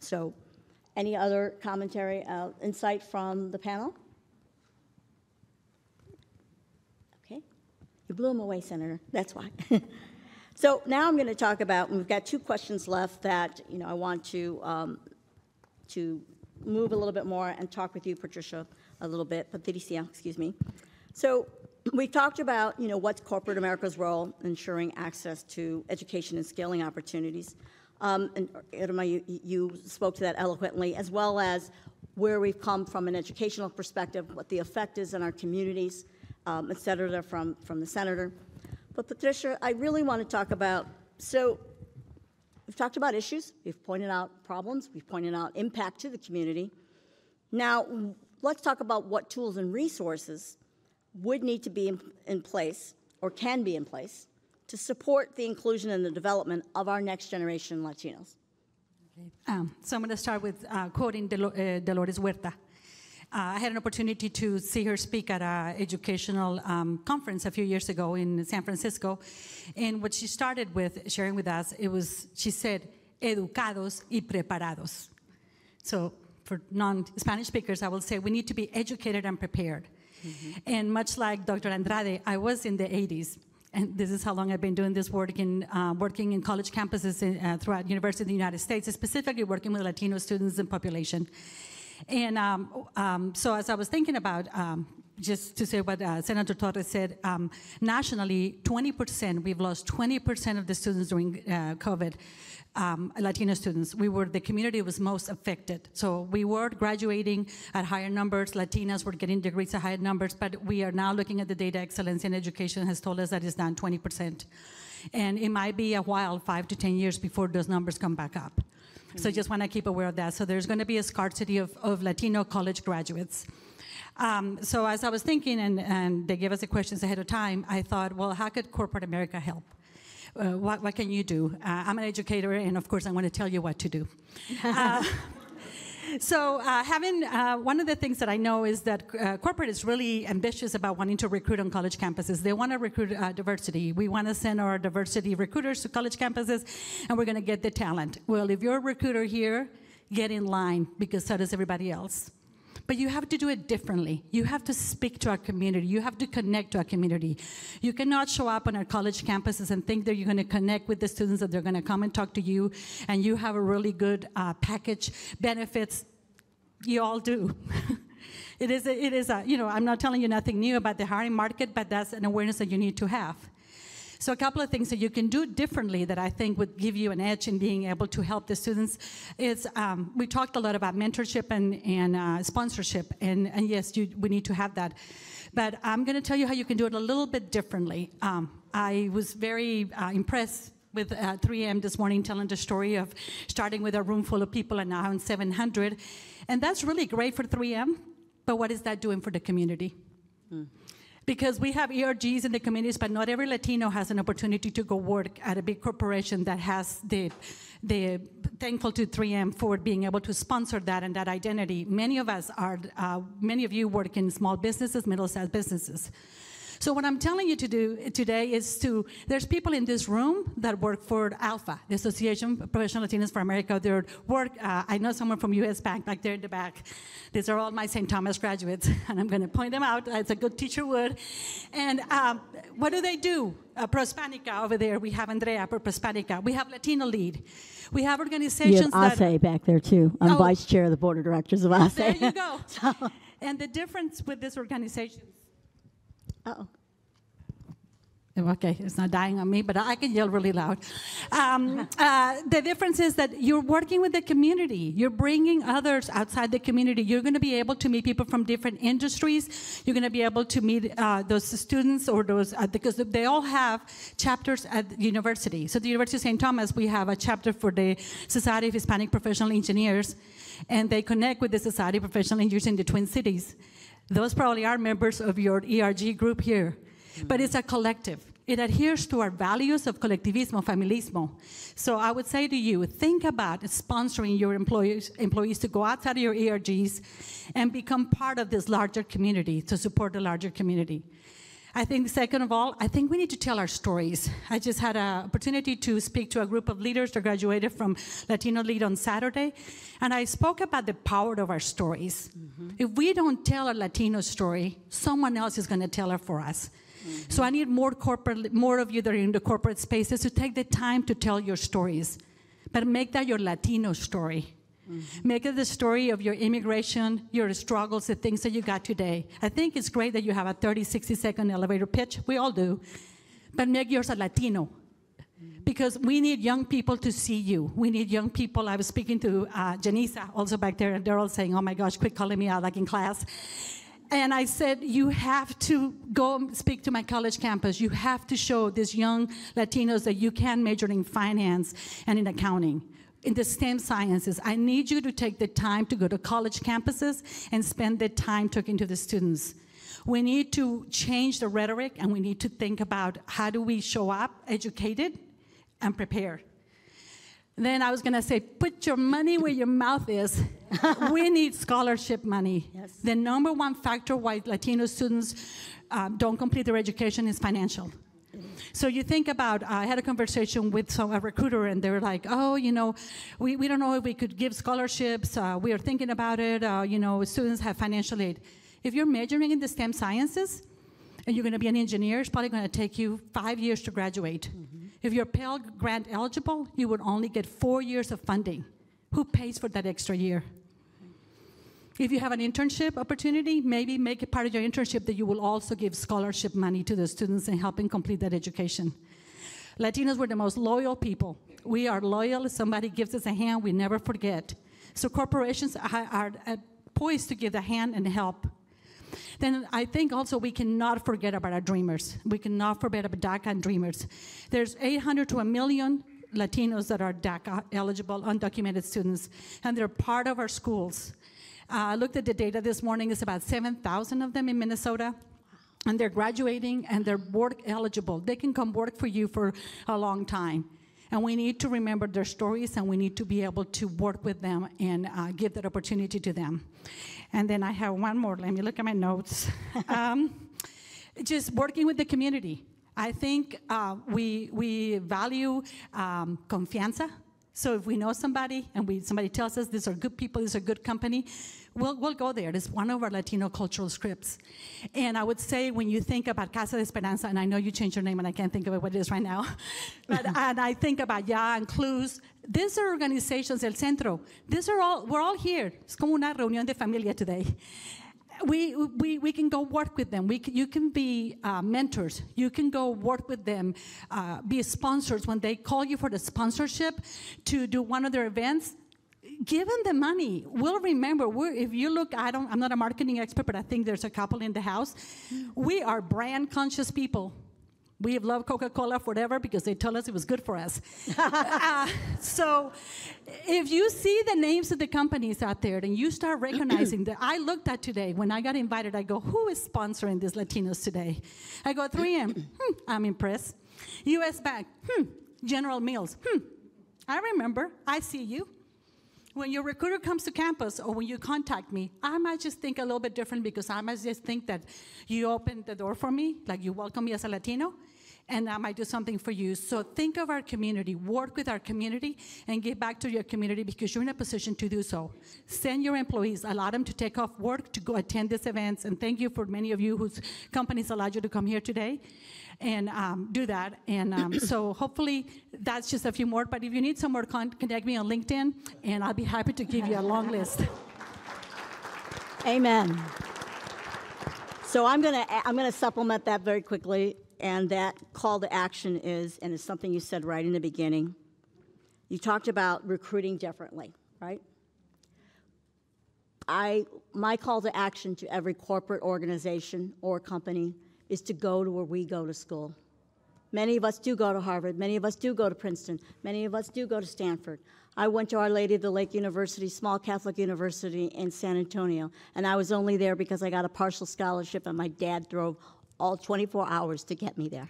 So, any other commentary, insight from the panel? Okay. You blew them away, Senator. That's why. So now I'm going to talk about, we've got two questions left that, I want to move a little bit more and talk with you, Patricia, a little bit. Patricia, excuse me. So we've talked about, what's corporate America's role in ensuring access to education and scaling opportunities. And Irma, you spoke to that eloquently, as well as where we've come from an educational perspective, what the effect is in our communities, et cetera, from the senator. But Patricia, I really want to talk about, so we've talked about issues, we've pointed out problems, we've pointed out impact to the community. Now, let's talk about what tools and resources would need to be in place, or can be in place, to support the inclusion and the development of our next generation Latinos. So I'm going to start with quoting Dolores Huerta. I had an opportunity to see her speak at an educational conference a few years ago in San Francisco. And what she started with, sharing with us, she said, educados y preparados. So for non-Spanish speakers, I will say we need to be educated and prepared. And much like Dr. Andrade, I was in the 80s. And this is how long I've been doing this work working in college campuses throughout universities in the United States, specifically working with Latino students and population. And so as I was thinking about, just to say what Senator Torres said, nationally, 20%, we've lost 20% of the students during COVID, Latino students. We were the community that was most affected. So we were graduating at higher numbers. Latinas were getting degrees at higher numbers, but we are now looking at the data excellence in education has told us that it's down 20%. And it might be a while, 5 to 10 years before those numbers come back up. So I just want to keep aware of that. So there's going to be a scarcity of Latino college graduates. So as I was thinking, and they gave us the questions ahead of time, I thought, well, how could corporate America help? What can you do? I'm an educator, and of course, I want to tell you what to do. One of the things that I know is that corporate is really ambitious about wanting to recruit on college campuses. They want to recruit diversity. We want to send our diversity recruiters to college campuses, and we're going to get the talent. Well, if you're a recruiter here, get in line, because so does everybody else. But you have to do it differently. You have to speak to our community. You have to connect to our community. You cannot show up on our college campuses and think that you're going to connect with the students, that they're going to come and talk to you, and you have a really good package, benefits. You all do. It is I'm not telling you nothing new about the hiring market, but that's an awareness that you need to have. So a couple of things that you can do differently that I think would give you an edge in being able to help the students is, we talked a lot about mentorship and sponsorship, and yes, we need to have that. But I'm going to tell you how you can do it a little bit differently. I was very impressed with 3M this morning, telling the story of starting with a room full of people and now in 700. And that's really great for 3M, but what is that doing for the community? Because we have ERGs in the communities, but not every Latino has an opportunity to go work at a big corporation that has the thankful to 3M for being able to sponsor that and that identity. Many of you work in small businesses, middle-sized businesses. So what I'm telling you to do today is there's people in this room that work for ALPHA, the Association of Professional Latinos for America. They work, I know someone from US Bank back there in the back. These are all my St. Thomas graduates, and I'm going to point them out as a good teacher would. And what do they do? Prospanica over there. We have Andrea for Prospanica. We have Latino Lead. We have organizations you have ASE back there, too. I'm vice chair of the board of directors of ASE. There you go. And the difference with this organization... Uh-oh. Okay, it's not dying on me, but I can yell really loud. The difference is that you're working with the community. You're bringing others outside the community. You're going to be able to meet people from different industries. You're going to be able to meet those students or those, because they all have chapters at the university. So the University of St. Thomas, we have a chapter for the Society of Hispanic Professional Engineers, and they connect with the Society of Professional Engineers in the Twin Cities. Those probably are members of your ERG group here. But it's a collective. It adheres to our values of collectivismo, familismo. So I would say to you, think about sponsoring your employees to go outside of your ERGs and become part of this larger community, to support the larger community. I think, second of all, I think we need to tell our stories. I just had an opportunity to speak to a group of leaders that graduated from Latino Lead on Saturday, and I spoke about the power of our stories. If we don't tell a Latino story, someone else is going to tell it for us. So I need more of you that are in the corporate spaces to take the time to tell your stories, but make that your Latino story. Make it the story of your immigration, your struggles, the things that you got today. I think it's great that you have a 30, 60-second elevator pitch. We all do. But make yours a Latino. Because we need young people to see you. We need young people. I was speaking to Janisa, also back there, and they're all saying, oh my gosh, quit calling me out like in class. And I said, you have to go speak to my college campus. You have to show these young Latinos that you can major in finance and in accounting, in the STEM sciences. I need you to take the time to go to college campuses and spend the time talking to the students. We need to change the rhetoric, and we need to think about how do we show up educated and prepared. Then I was going to say, put your money where your mouth is We need scholarship money. Yes. The number one factor why Latino students don't complete their education is financial. So you think about, I had a conversation with a recruiter, and they were like, oh, we don't know if we could give scholarships. We are thinking about it. Students have financial aid. If you're majoring in the STEM sciences, and you're going to be an engineer, it's probably going to take you 5 years to graduate. Mm-hmm. If you're Pell Grant eligible, you would only get 4 years of funding. Who pays for that extra year? If you have an internship opportunity, maybe make it part of your internship that you will also give scholarship money to the students and help them complete that education. Latinos were the most loyal people. We are loyal. If somebody gives us a hand, we never forget. So corporations are poised to give a hand and help. Then I think also we cannot forget about our dreamers. We cannot forget about DACA and dreamers. There's 800 to 1 million Latinos that are DACA eligible, undocumented students, and they're part of our schools. I looked at the data this morning. It's about 7,000 of them in Minnesota, and they're graduating and they're work eligible. They can come work for you for a long time. And we need to remember their stories, and we need to be able to work with them and give that opportunity to them. And then I have one more. Let me look at my notes. Just working with the community. I think we value confianza. So if we know somebody and somebody tells us these are good people, these are good company, we'll go there. It's one of our Latino cultural scripts. And I would say when you think about Casa de Esperanza, and I know you changed your name and I can't think of what it is right now, but and I think about Ya and Clues, these are organizations, El Centro, we're all here. Es como una reunión de familia today. We can go work with them. You can be mentors. You can go work with them, be sponsors. When they call you for the sponsorship to do one of their events, give them the money. We'll remember. If you look, I'm not a marketing expert, but I think there's a couple in the house. We are brand conscious people. We have loved Coca-Cola forever because they told us it was good for us. So if you see the names of the companies out there and you start recognizing that, I looked at today, when I got invited, I go, who is sponsoring these Latinos today? I go, 3M, I'm impressed. US Bank, General Mills, I remember, I see you. When your recruiter comes to campus or when you contact me, I might just think a little bit different because I might just think that you opened the door for me, like you welcome me as a Latino, and I might do something for you. So think of our community, work with our community, and give back to your community because you're in a position to do so. Send your employees, allow them to take off work to go attend these events, and thank you for many of you whose companies allowed you to come here today and do that. And so hopefully that's just a few more, but if you need some more, connect me on LinkedIn, and I'll be happy to give you a long list. Amen. So I'm gonna supplement that very quickly, and that call to action is, and it's something you said right in the beginning. You talked about recruiting differently, right? My call to action to every corporate organization or company is to go to where we go to school. Many of us do go to Harvard. Many of us do go to Princeton. Many of us do go to Stanford. I went to Our Lady of the Lake University, small Catholic university in San Antonio, and I was only there because I got a partial scholarship, and my dad drove all 24 hours to get me there.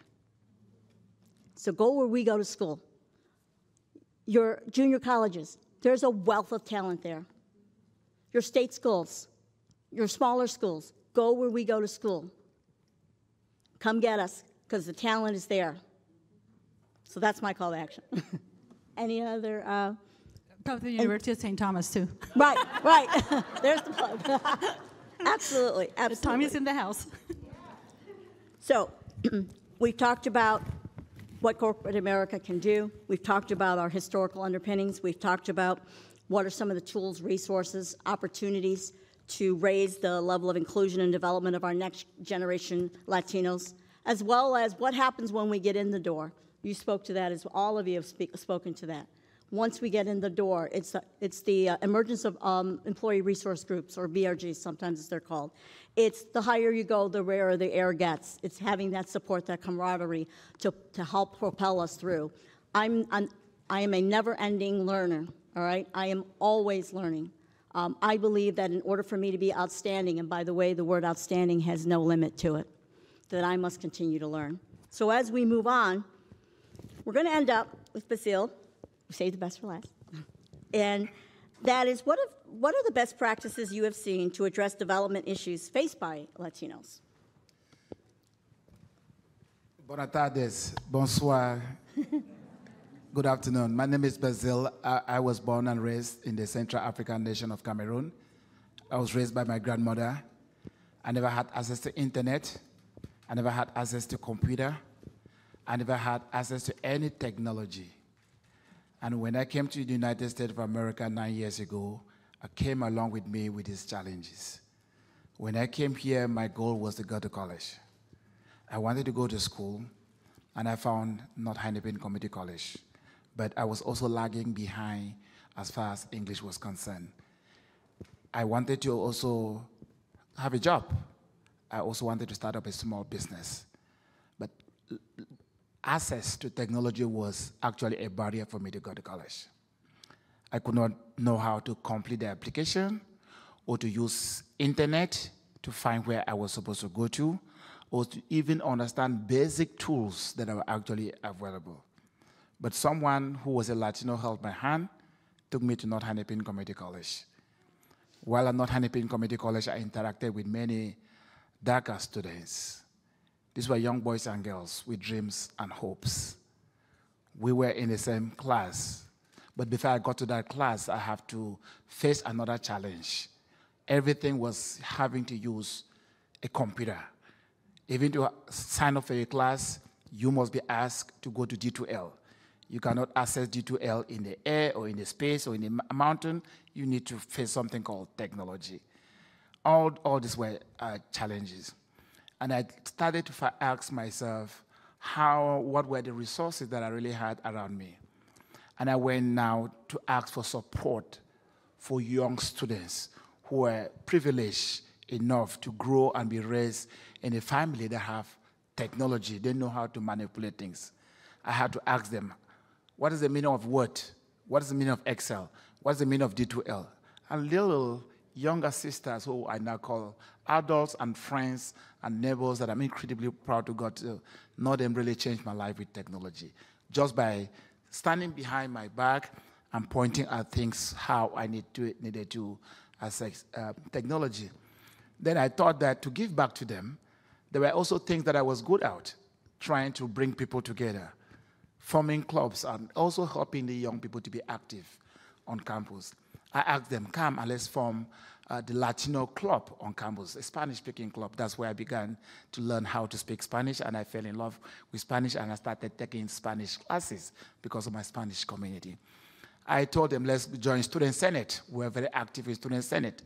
So go where we go to school. Your junior colleges, there's a wealth of talent there. Your state schools, your smaller schools, go where we go to school. Come get us, because the talent is there. So that's my call to action. Any other? Go to the University of St. Thomas, too. Right. There's the plug. Absolutely. Tommy's in the house. So we've talked about what corporate America can do. We've talked about our historical underpinnings. We've talked about what are some of the tools, resources, opportunities to raise the level of inclusion and development of our next generation Latinos, as well as what happens when we get in the door. You spoke to that, as all of you have spoken to that. Once we get in the door, it's the emergence of employee resource groups, or VRGs, sometimes as they're called. It's the higher you go, the rarer the air gets. It's having that support, that camaraderie to help propel us through. I am a never-ending learner, all right? I am always learning. I believe that in order for me to be outstanding, and by the way, the word outstanding has no limit to it, that I must continue to learn. So as we move on, we're going to end up with Basile. We saved the best for last. And that is, what what are the best practices you have seen to address development issues faced by Latinos? Buenas tardes, bonsoir, good afternoon. My name is Basil. I was born and raised in the Central African nation of Cameroon. I was raised by my grandmother. I never had access to internet. I never had access to computer. I never had access to any technology. And when I came to the United States of America 9 years ago, I came along with me with these challenges. When I came here, my goal was to go to college. I wanted to go to school, and I found not Hennepin Community College. But I was also lagging behind as far as English was concerned. I wanted to also have a job. I also wanted to start up a small business. But access to technology was actually a barrier for me to go to college. I could not know how to complete the application or to use internet to find where I was supposed to go to, or to even understand basic tools that are actually available. But someone who was a Latino held my hand, took me to North Hennepin Community College. While at North Hennepin Community College, I interacted with many DACA students. These were young boys and girls with dreams and hopes. We were in the same class, but before I got to that class, I have to face another challenge. Everything was having to use a computer. Even to sign up for a class, you must be asked to go to D2L. You cannot access D2L in the air or in the space or in the mountain. You need to face something called technology. All these were challenges. And I started to ask myself, what were the resources that I really had around me? And I went now to ask for support for young students who were privileged enough to grow and be raised in a family that have technology. They know how to manipulate things. I had to ask them, what is the meaning of Word? What is the meaning of Excel? What is the meaning of D2L? And little younger sisters who I now call adults and friends and neighbors that I'm incredibly proud to God to know them really changed my life with technology. Just by standing behind my back and pointing at things how I needed to access technology. Then I thought that to give back to them, there were also things that I was good at, trying to bring people together, forming clubs, and also helping the young people to be active on campus. I asked them, come and let's form the Latino club on campus, a Spanish-speaking club. That's where I began to learn how to speak Spanish, and I fell in love with Spanish, and I started taking Spanish classes because of my Spanish community. I told them, let's join Student Senate. We're very active in Student Senate.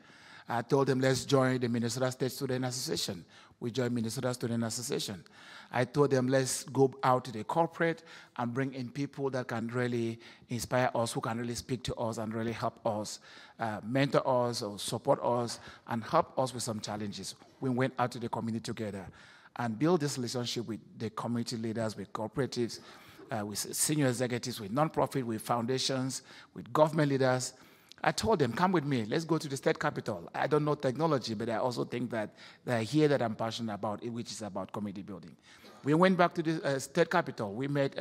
I told them, let's join the Minnesota State Student Association. We joined Minnesota Student Association. I told them, let's go out to the corporate and bring in people that can really inspire us, who can really speak to us and really help us, mentor us or support us and help us with some challenges. We went out to the community together and built this relationship with the community leaders, with cooperatives, with senior executives, with nonprofit, with foundations, with government leaders. I told them, come with me, let's go to the state capitol. I don't know technology, but I also think that here that I'm passionate about, which is about community building. We went back to the state capitol. We met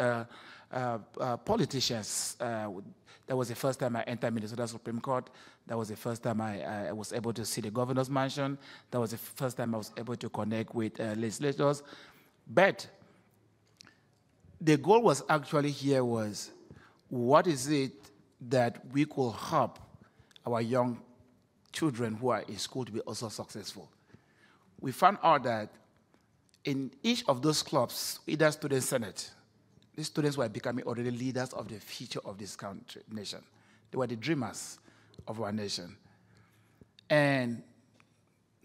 politicians. That was the first time I entered Minnesota Supreme Court. That was the first time I was able to see the governor's mansion. That was the first time I was able to connect with legislators. But the goal was actually here was, what is it that we could help our young children who are in school to be also successful? We found out that in each of those clubs, either Student Senate, these students were becoming already leaders of the future of this country, nation. They were the dreamers of our nation. And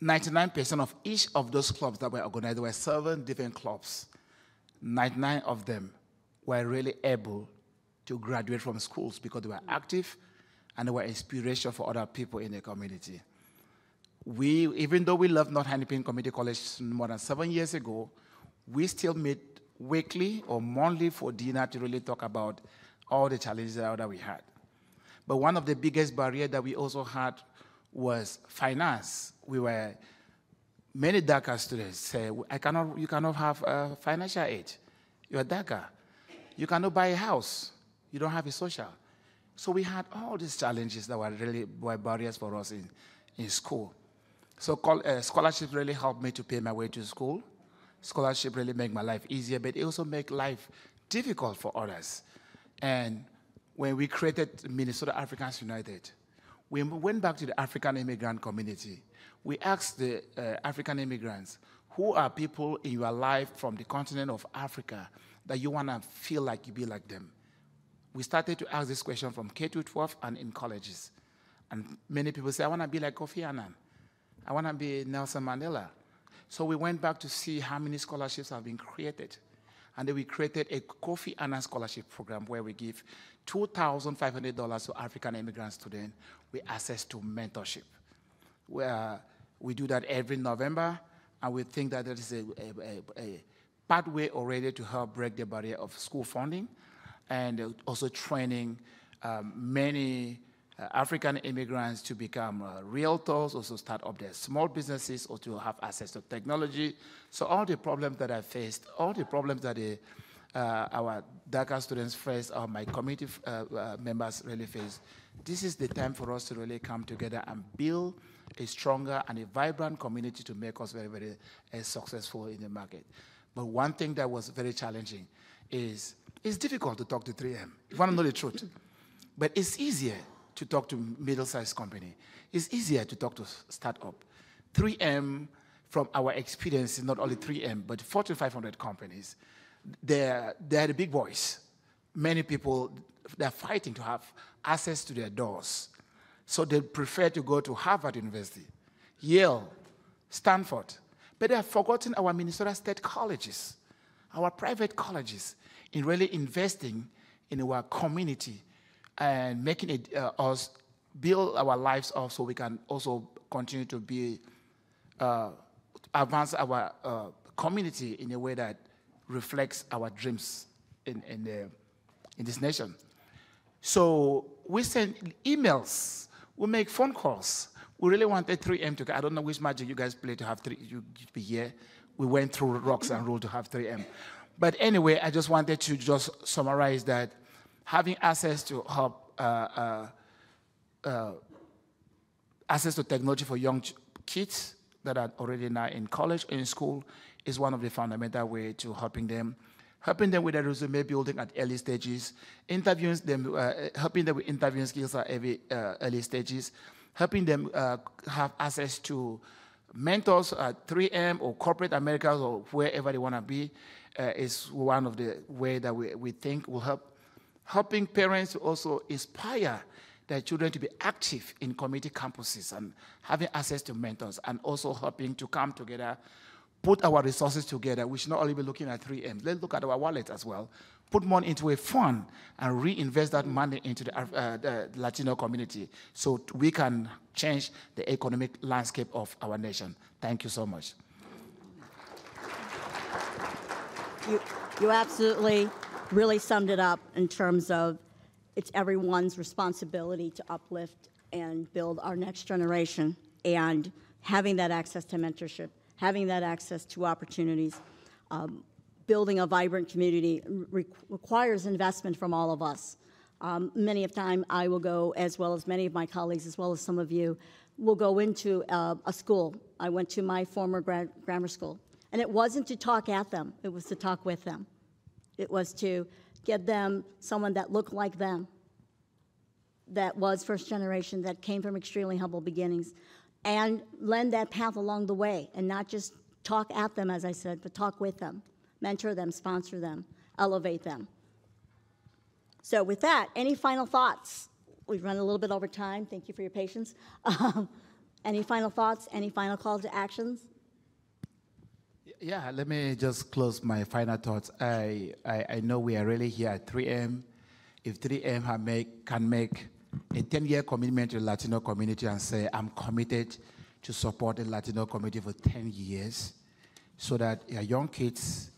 99% of each of those clubs that were organized, there were 7 different clubs. 99 of them were really able to graduate from schools because they were active and they were inspiration for other people in the community. Even though we left North Hennepin Community College more than 7 years ago, we still meet weekly or monthly for dinner to really talk about all the challenges that we had. But one of the biggest barriers that we also had was finance. Many DACA students say, you cannot have financial aid. You're DACA. You cannot buy a house. You don't have a social. So we had all these challenges that were barriers for us in school. So scholarships really helped me to pay my way to school. Scholarship really make my life easier, but it also make life difficult for others. And when we created Minnesota Africans United, we went back to the African immigrant community. We asked the African immigrants, who are people in your life from the continent of Africa that you want to feel like you be like them? We started to ask this question from K-12 and in colleges. And many people say, I want to be like Kofi Annan. I want to be Nelson Mandela. So we went back to see how many scholarships have been created. And then we created a Kofi Annan scholarship program where we give $2,500 to African immigrant students with access to mentorship. Where we do that every November, and we think that there is a pathway already to help break the barrier of school funding, and also training many African immigrants to become realtors, also start up their small businesses, or to have access to technology. So all the problems that I faced, all the problems that our DACA students face, or my community members really face, this is the time for us to really come together and build a stronger and a vibrant community to make us very, very successful in the market. But one thing that was very challenging is it's difficult to talk to 3M. You want to know the truth. But it's easier to talk to middle-sized company. It's easier to talk to startup. 3M, from our experience, is not only 3M, but Fortune 500 companies. They're the big boys. Many people, they're fighting to have access to their doors. So they prefer to go to Harvard University, Yale, Stanford. But they have forgotten our Minnesota State colleges, our private colleges, in really investing in our community and making it us build our lives up so we can also continue to be advance our community in a way that reflects our dreams in this nation. So we send emails, we make phone calls. We really wanted 3M to. I don't know which magic you guys play to have you be here. We went through rocks and roll to have 3M. But anyway, I just wanted to just summarize that having access to access to technology for young kids that are already now in college or in school is one of the fundamental ways to helping them with their resume building at early stages, interviewing them, helping them with interviewing skills at early stages, helping them have access to mentors at 3M or corporate America or wherever they want to be is one of the ways that we think will help. Helping parents also inspire their children to be active in community campuses and having access to mentors, and also helping to come together, put our resources together. We should not only be looking at 3M. Let's look at our wallet as well. Put money into a fund and reinvest that money into the Latino community so we can change the economic landscape of our nation. Thank you so much. You absolutely really summed it up in terms of it's everyone's responsibility to uplift and build our next generation, and having that access to mentorship, having that access to opportunities, building a vibrant community requires investment from all of us. Many of time I will go, as well as many of my colleagues, as well as some of you, will go into a school. I went to my former grammar school, and it wasn't to talk at them, it was to talk with them. It was to get them someone that looked like them, that was first generation, that came from extremely humble beginnings, and lend that path along the way, and not just talk at them, as I said, but talk with them, mentor them, sponsor them, elevate them. So with that, any final thoughts? We've run a little bit over time. Thank you for your patience. Any final thoughts? Any final calls to actions? Yeah, let me just close my final thoughts. I know we are really here at 3M. If 3M can make a 10-year commitment to the Latino community and say, I'm committed to support the Latino community for 10 years so that your young kids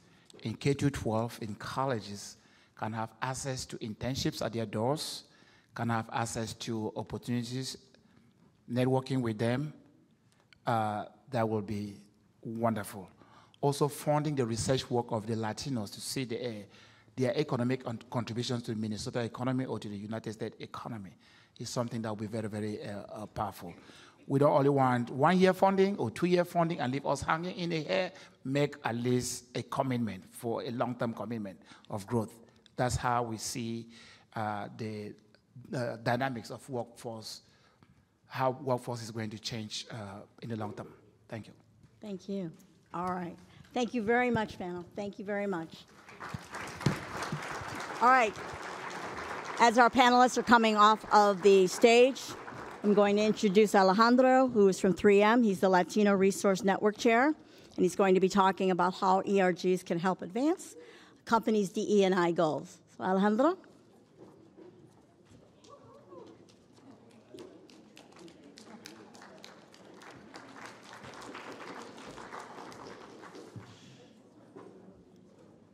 in K-12, in colleges, can have access to internships at their doors, can have access to opportunities, networking with them, that will be wonderful. Also funding the research work of the Latinos to see the their economic contributions to the Minnesota economy or to the United States economy is something that will be very, very powerful. We don't only want 1 year funding or 2 year funding and leave us hanging in the air. Make at least a commitment for a long-term commitment of growth. That's how we see the dynamics of workforce, how workforce is going to change in the long term. Thank you. Thank you. All right. Thank you very much, panel. Thank you very much. All right. As our panelists are coming off of the stage, I'm going to introduce Alejandro, who is from 3M. He's the Latino Resource Network Chair, and he's going to be talking about how ERGs can help advance companies' DE&I goals. So, Alejandro?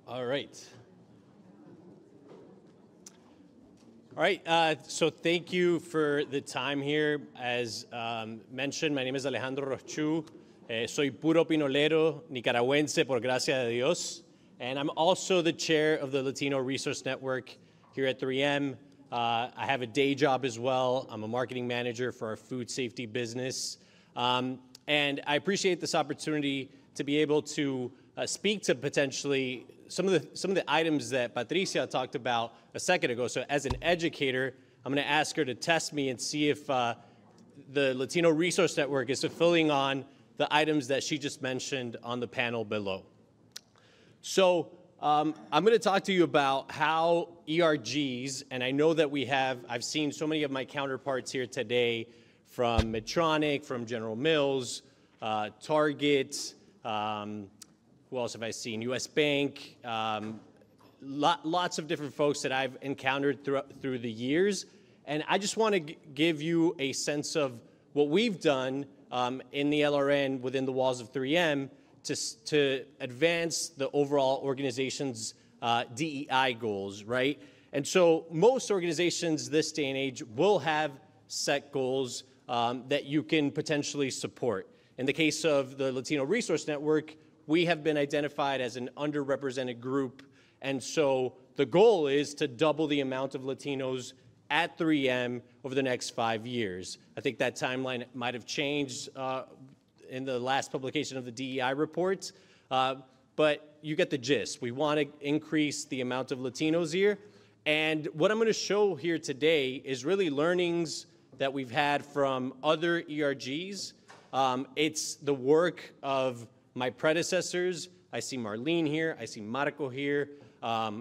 All right. All right, so thank you for the time here. As mentioned, my name is Alejandro Rochu. Soy puro pinolero, nicaragüense por gracia de Dios. And I'm also the chair of the Latino Resource Network here at 3M. I have a day job as well. I'm a marketing manager for our food safety business. And I appreciate this opportunity to be able to speak to potentially some of the items that Patricia talked about a second ago. So as an educator, I'm going to ask her to test me and see if the Latino Resource Network is fulfilling on the items that she just mentioned on the panel below. So I'm going to talk to you about how ERGs, and I know that I've seen so many of my counterparts here today from Medtronic, from General Mills, Target, who else have I seen? U.S. Bank, lots of different folks that I've encountered through the years. And I just want to give you a sense of what we've done in the LRN within the walls of 3M to advance the overall organization's DEI goals, right? And so most organizations this day and age will have set goals that you can potentially support. In the case of the Latino Resource Network, we have been identified as an underrepresented group, and so the goal is to double the amount of Latinos at 3M over the next 5 years. I think that timeline might have changed in the last publication of the DEI report, but you get the gist. We want to increase the amount of Latinos here, and what I'm going to show here today is really learnings that we've had from other ERGs. It's the work of my predecessors. I see Marlene here, I see Marco here,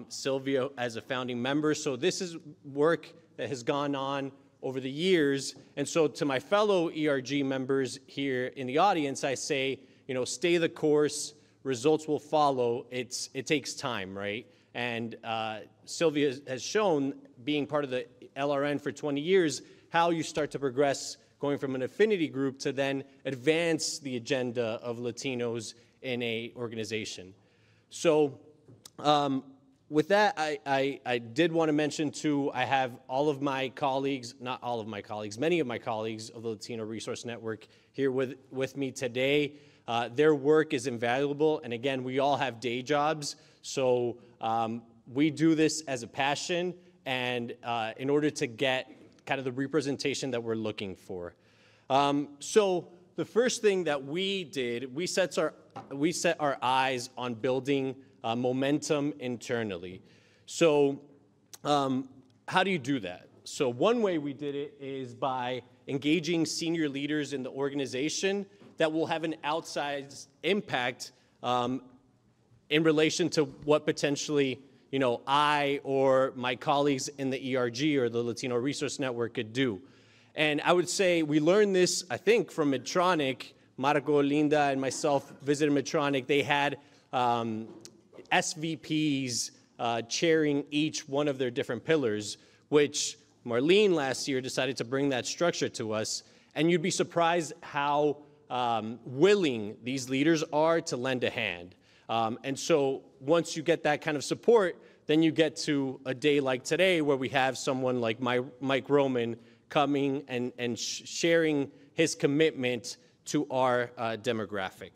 Sylvia as a founding member. So this is work that has gone on over the years. And so to my fellow ERG members here in the audience, I say, stay the course, results will follow. It takes time, right? And Sylvia has shown, being part of the LRN for 20 years, how you start to progress going from an affinity group to then advance the agenda of Latinos in a organization. So with that, I did want to mention too, I have all of my colleagues, not all of my colleagues, many of my colleagues of the Latino Resource Network here with me today. Their work is invaluable, and again, we all have day jobs, so we do this as a passion and in order to get kind of the representation that we're looking for. So the first thing that we did, we set our eyes on building momentum internally. So how do you do that? So one way we did it is by engaging senior leaders in the organization that will have an outsized impact in relation to what potentially I or my colleagues in the ERG or the Latino Resource Network could do. And I would say we learned this, I think, from Medtronic. Marco, Linda, and myself visited Medtronic. They had SVPs chairing each one of their different pillars, which Marlene last year decided to bring that structure to us. And you'd be surprised how willing these leaders are to lend a hand. And so once you get that kind of support, then you get to a day like today where we have someone like Mike Roman coming and sharing his commitment to our demographic.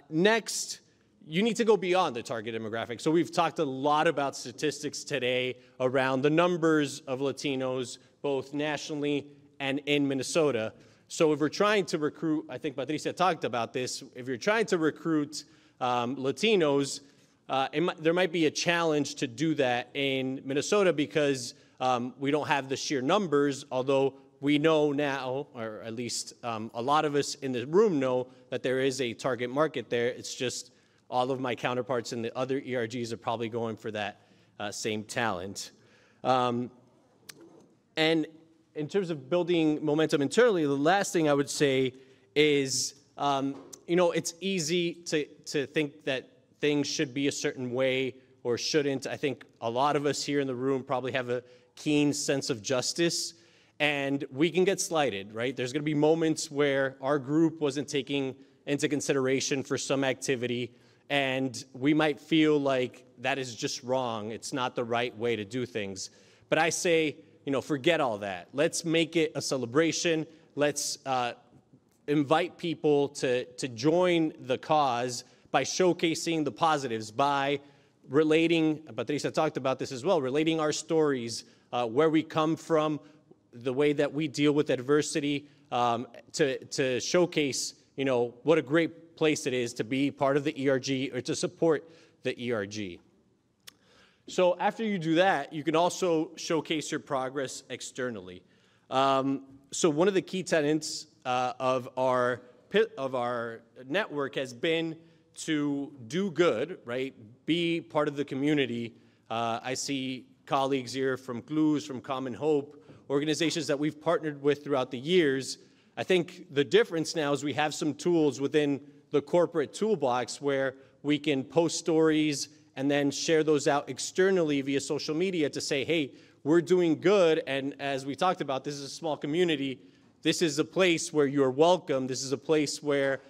Next, you need to go beyond the target demographic. So we've talked a lot about statistics today around the numbers of Latinos, both nationally and in Minnesota. So if we're trying to recruit, I think Patricia talked about this, if you're trying to recruit Latinos, there might be a challenge to do that in Minnesota because we don't have the sheer numbers, although we know now, or at least a lot of us in the room know, that there is a target market there. It's just all of my counterparts in the other ERGs are probably going for that same talent. And in terms of building momentum internally, the last thing I would say is, it's easy to think that things should be a certain way or shouldn't. I think a lot of us here in the room probably have a keen sense of justice, and we can get slighted, right? There's going to be moments where our group wasn't taking into consideration for some activity, and we might feel like that is just wrong. It's not the right way to do things. But I say, forget all that. Let's make it a celebration. Let's invite people to join the cause by showcasing the positives, by relating, Patricia talked about this as well, relating our stories, where we come from, the way that we deal with adversity, to showcase, what a great place it is to be part of the ERG or to support the ERG. So after you do that, you can also showcase your progress externally. So one of the key tenets of our network has been to do good, right? Be part of the community. I see colleagues here from CLUES, from Common Hope, organizations that we've partnered with throughout the years. I think the difference now is we have some tools within the corporate toolbox where we can post stories and then share those out externally via social media to say, hey, we're doing good, and as we talked about, this is a small community. This is a place where you're welcome. This is a place where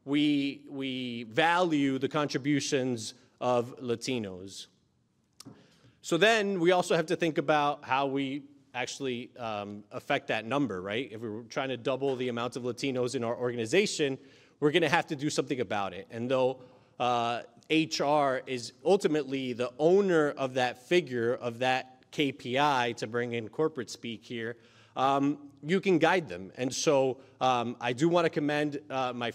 we value the contributions of Latinos. So then we also have to think about how we actually affect that number, right? If we're trying to double the amount of Latinos in our organization, we're going to have to do something about it. And though HR is ultimately the owner of that figure, of that KPI, to bring in corporate speak here, you can guide them. And so I do want to commend the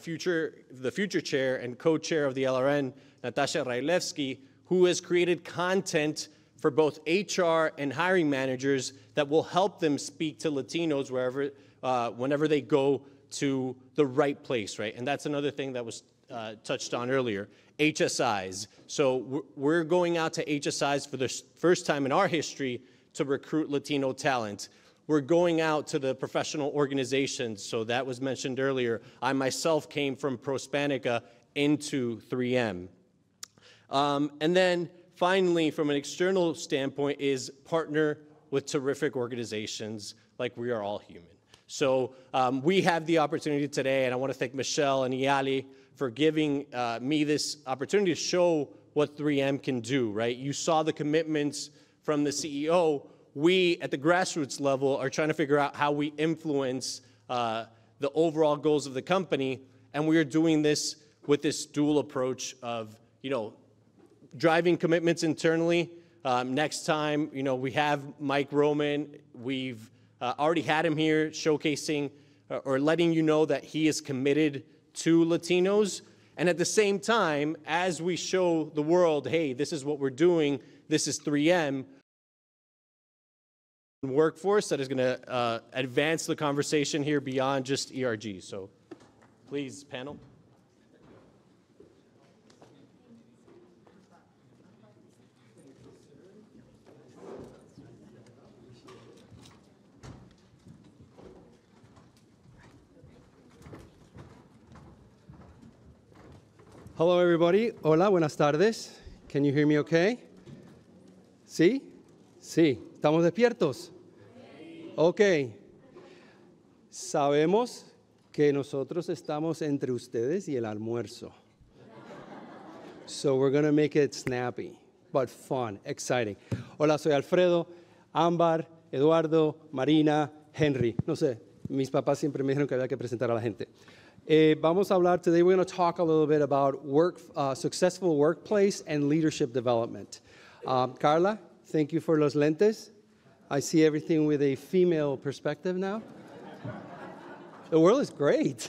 future chair and co-chair of the LRN, Natasha Railevsky, who has created content for both HR and hiring managers that will help them speak to Latinos whenever they go to the right place, right? And that's another thing that was touched on earlier, HSIs. So we're going out to HSIs for the first time in our history to recruit Latino talent. We're going out to the professional organizations. So that was mentioned earlier. I myself came from Prospanica into 3M. And then finally, from an external standpoint, is partner with terrific organizations like We Are All Human. So we have the opportunity today, and I want to thank Michelle and Iyali for giving me this opportunity to show what 3M can do, right? You saw the commitments from the CEO. We, at the grassroots level, are trying to figure out how we influence the overall goals of the company, and we are doing this with this dual approach of, driving commitments internally. Next time, we have Mike Roman. We've already had him here showcasing or letting you know that he is committed to Latinos. And at the same time, as we show the world, hey, this is what we're doing, this is 3M, workforce that is going to advance the conversation here beyond just ERG. So please, panel. Hello, everybody. Hola, buenas tardes. Can you hear me okay? ¿Sí? Sí. ¿Estamos despiertos? Ok. Sabemos que nosotros estamos entre ustedes y el almuerzo. So we're going to make it snappy, but fun, exciting. Hola, soy Alfredo, Ámbar, Eduardo, Marina, Henry. No sé, mis papás siempre me dijeron que había que presentar a la gente. Vamos a hablar today, we're going to talk a little bit about successful workplace and leadership development. Carla, thank you for los lentes. I see everything with a female perspective now. The world is great.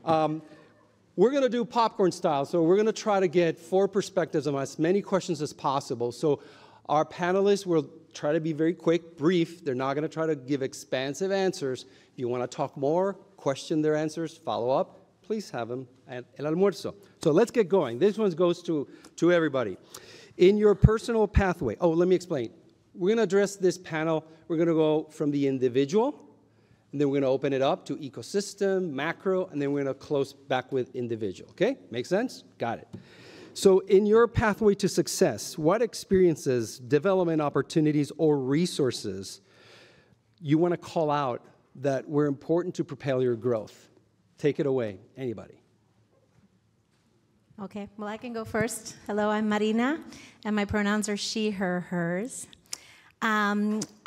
We're going to do popcorn style, so we're going to try to get 4 perspectives on as many questions as possible. So our panelists will try to be very quick, brief. They're not going to try to give expansive answers. If you want to talk more, question their answers, follow up, please have them at el almuerzo. So let's get going. This one goes to everybody. In your personal pathway, let me explain. We're going to address this panel. We're going to go from the individual, and then we're going to open it up to ecosystem, macro, and then we're going to close back with individual. Okay? Make sense? Got it. So in your pathway to success, what experiences, development opportunities, or resources you want to call out that were important to propel your growth? Take it away. Anybody? Okay, well, I can go first. Hello, I'm Marina, and my pronouns are she, her, hers.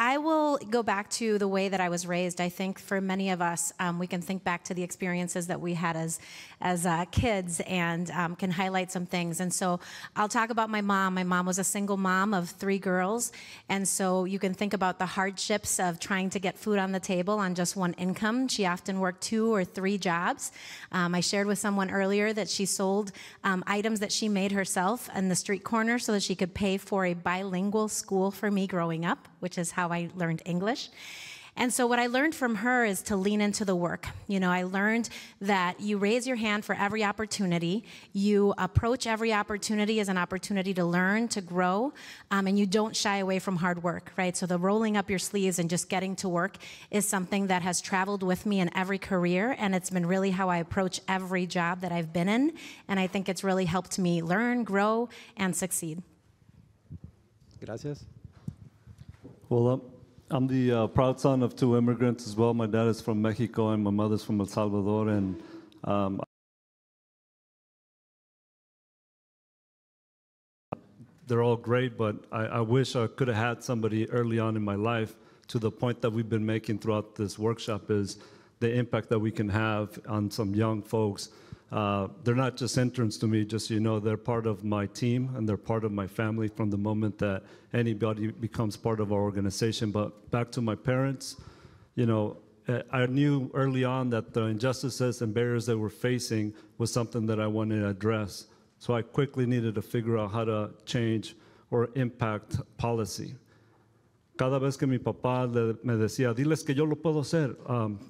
I will go back to the way that I was raised. I think for many of us, we can think back to the experiences that we had as kids and can highlight some things. And so I'll talk about my mom. My mom was a single mom of 3 girls. And so you can think about the hardships of trying to get food on the table on just one income. She often worked 2 or 3 jobs. I shared with someone earlier that she sold items that she made herself in the street corner so that she could pay for a bilingual school for me growing up, which is how I learned English. And so what I learned from her is to lean into the work. You know, I learned that you raise your hand for every opportunity. You approach every opportunity as an opportunity to learn, to grow, and you don't shy away from hard work, right? So the rolling up your sleeves and just getting to work is something that has traveled with me in every career, and it's been really how I approach every job that I've been in. And I think it's really helped me learn, grow, and succeed. Gracias. Well, I'm the proud son of 2 immigrants as well. My dad is from Mexico and my mother's from El Salvador. And they're all great, but I wish I could have had somebody early on in my life, to the point that we've been making throughout this workshop, is the impact that we can have on some young folks. They're not just interns to me, just so you know, they're part of my team and they're part of my family from the moment that anybody becomes part of our organization. But back to my parents, you know, I knew early on that the injustices and barriers that we're facing was something that I wanted to address. So I quickly needed to figure out how to change or impact policy. Cada vez que mi papá me decía, diles que yo lo puedo hacer.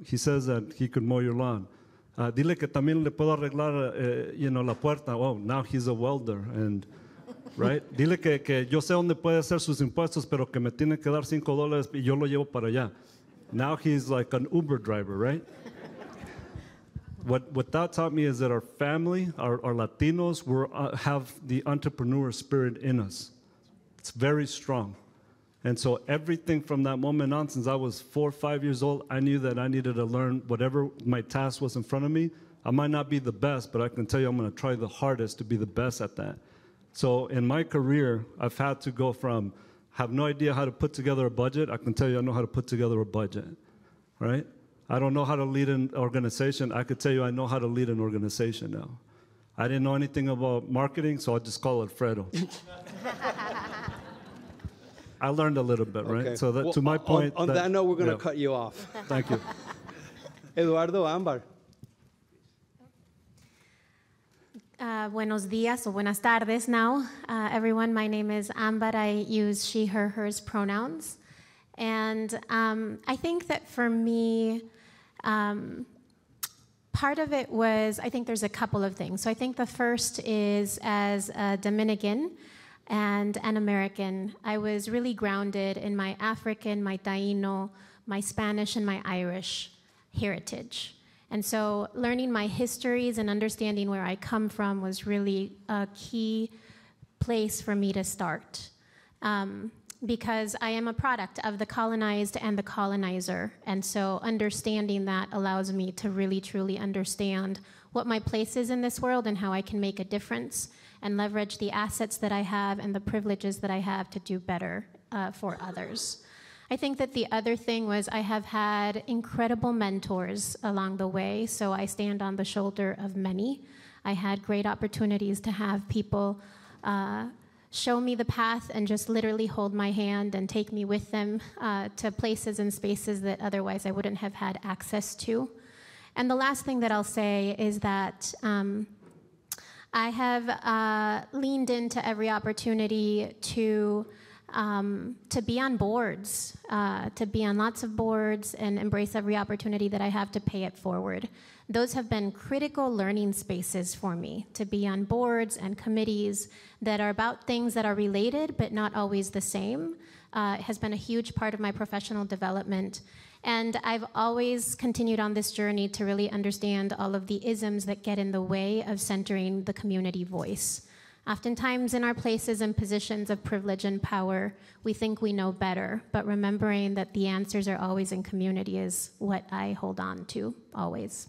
He says that he could mow your lawn. Dile que también le puedo arreglar, la puerta. Oh, now he's a welder, and right. Dile que yo sé dónde puede hacer sus impuestos, pero que me tiene que dar $5 y yo lo llevo para allá. Now he's like an Uber driver, right? What that taught me is that our family, our Latinos, have the entrepreneur spirit in us. It's very strong. And so everything from that moment on, since I was 4 or 5 years old, I knew that I needed to learn whatever my task was in front of me. I might not be the best, but I can tell you I'm going to try the hardest to be the best at that. So in my career, I've had to go from have no idea how to put together a budget. I can tell you I know how to put together a budget, right? I don't know how to lead an organization. I could tell you I know how to lead an organization now. I didn't know anything about marketing, so I'll just call it Fredo. I learned a little bit, right? Okay. So that, to my point. On that note, we're going to cut you off. Thank you. Eduardo, Ámbar. Buenos días o buenas tardes now, everyone. My name is Ámbar. I use she, her, hers pronouns. And I think that for me, part of it was, I think there's a couple of things. So I think the first is, as a Dominican and an American, I was really grounded in my African, my Taino, my Spanish, and my Irish heritage. And so learning my histories and understanding where I come from was really a key place for me to start. Because I am a product of the colonized and the colonizer. And so understanding that allows me to really, truly understand what my place is in this world and how I can make a difference and leverage the assets that I have and the privileges that I have to do better for others. I think that the other thing was I have had incredible mentors along the way, so I stand on the shoulder of many. I had great opportunities to have people show me the path and just literally hold my hand and take me with them to places and spaces that otherwise I wouldn't have had access to. And the last thing that I'll say is that I have leaned into every opportunity to be on boards, to be on lots of boards and embrace every opportunity that I have to pay it forward. Those have been critical learning spaces for me, to be on boards and committees that are about things that are related but not always the same. It has been a huge part of my professional development. And I've always continued on this journey to really understand all of the isms that get in the way of centering the community voice. Oftentimes in our places and positions of privilege and power, we think we know better, but remembering that the answers are always in community is what I hold on to, always.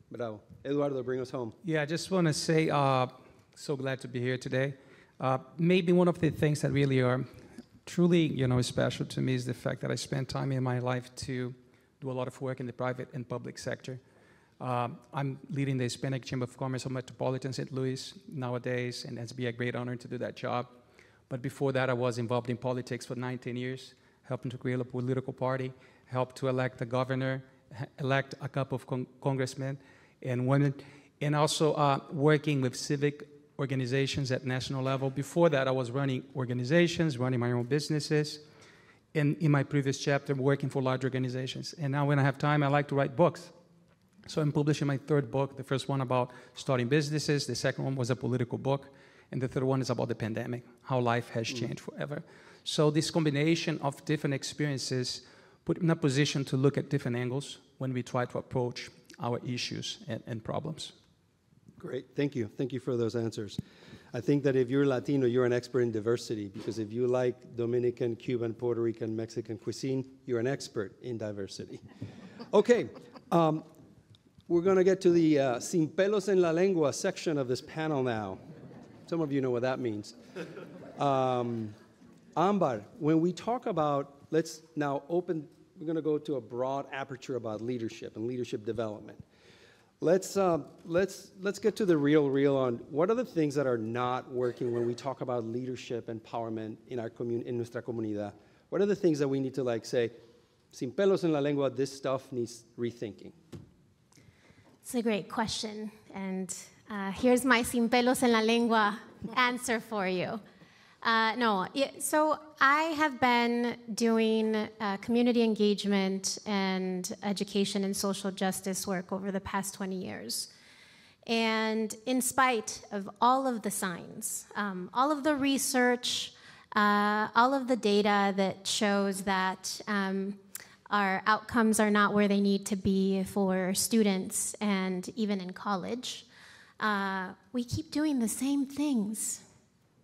Bravo. Eduardo, bring us home. Yeah, I just want to say, so glad to be here today. Maybe one of the things that really are truly, special to me is the fact that I spent time in my life to do a lot of work in the private and public sector. I'm leading the Hispanic Chamber of Commerce of Metropolitan St. Louis nowadays, and it's been a great honor to do that job. But before that, I was involved in politics for 19 years, helping to create a political party, helped to elect a governor, elect a couple of congressmen and women, and also working with civic organizations at national level. Before that, I was running organizations, running my own businesses, and in my previous chapter, working for large organizations. And now when I have time, I like to write books. So I'm publishing my third book, the first one about starting businesses, the second one was a political book, and the third one is about the pandemic, how life has changed forever. So this combination of different experiences put me in a position to look at different angles when we try to approach our issues and problems. Great, thank you. Thank you for those answers. I think that if you're Latino, you're an expert in diversity, because if you like Dominican, Cuban, Puerto Rican, Mexican cuisine, you're an expert in diversity. Okay. We're going to get to the sin pelos en la lengua section of this panel now. Some of you know what that means. Ambar, when we talk about, let's now open, we're going to go to a broad aperture about leadership and leadership development. Let's get to the real on what are the things that are not working when we talk about leadership empowerment in our in nuestra comunidad. What are the things that we need to say, sin pelos en la lengua, this stuff needs rethinking? It's a great question, and here's my sin pelos en la lengua answer for you. So I have been doing community engagement and education and social justice work over the past 20 years. And in spite of all of the signs, all of the research, all of the data that shows that our outcomes are not where they need to be for students and even in college, we keep doing the same things.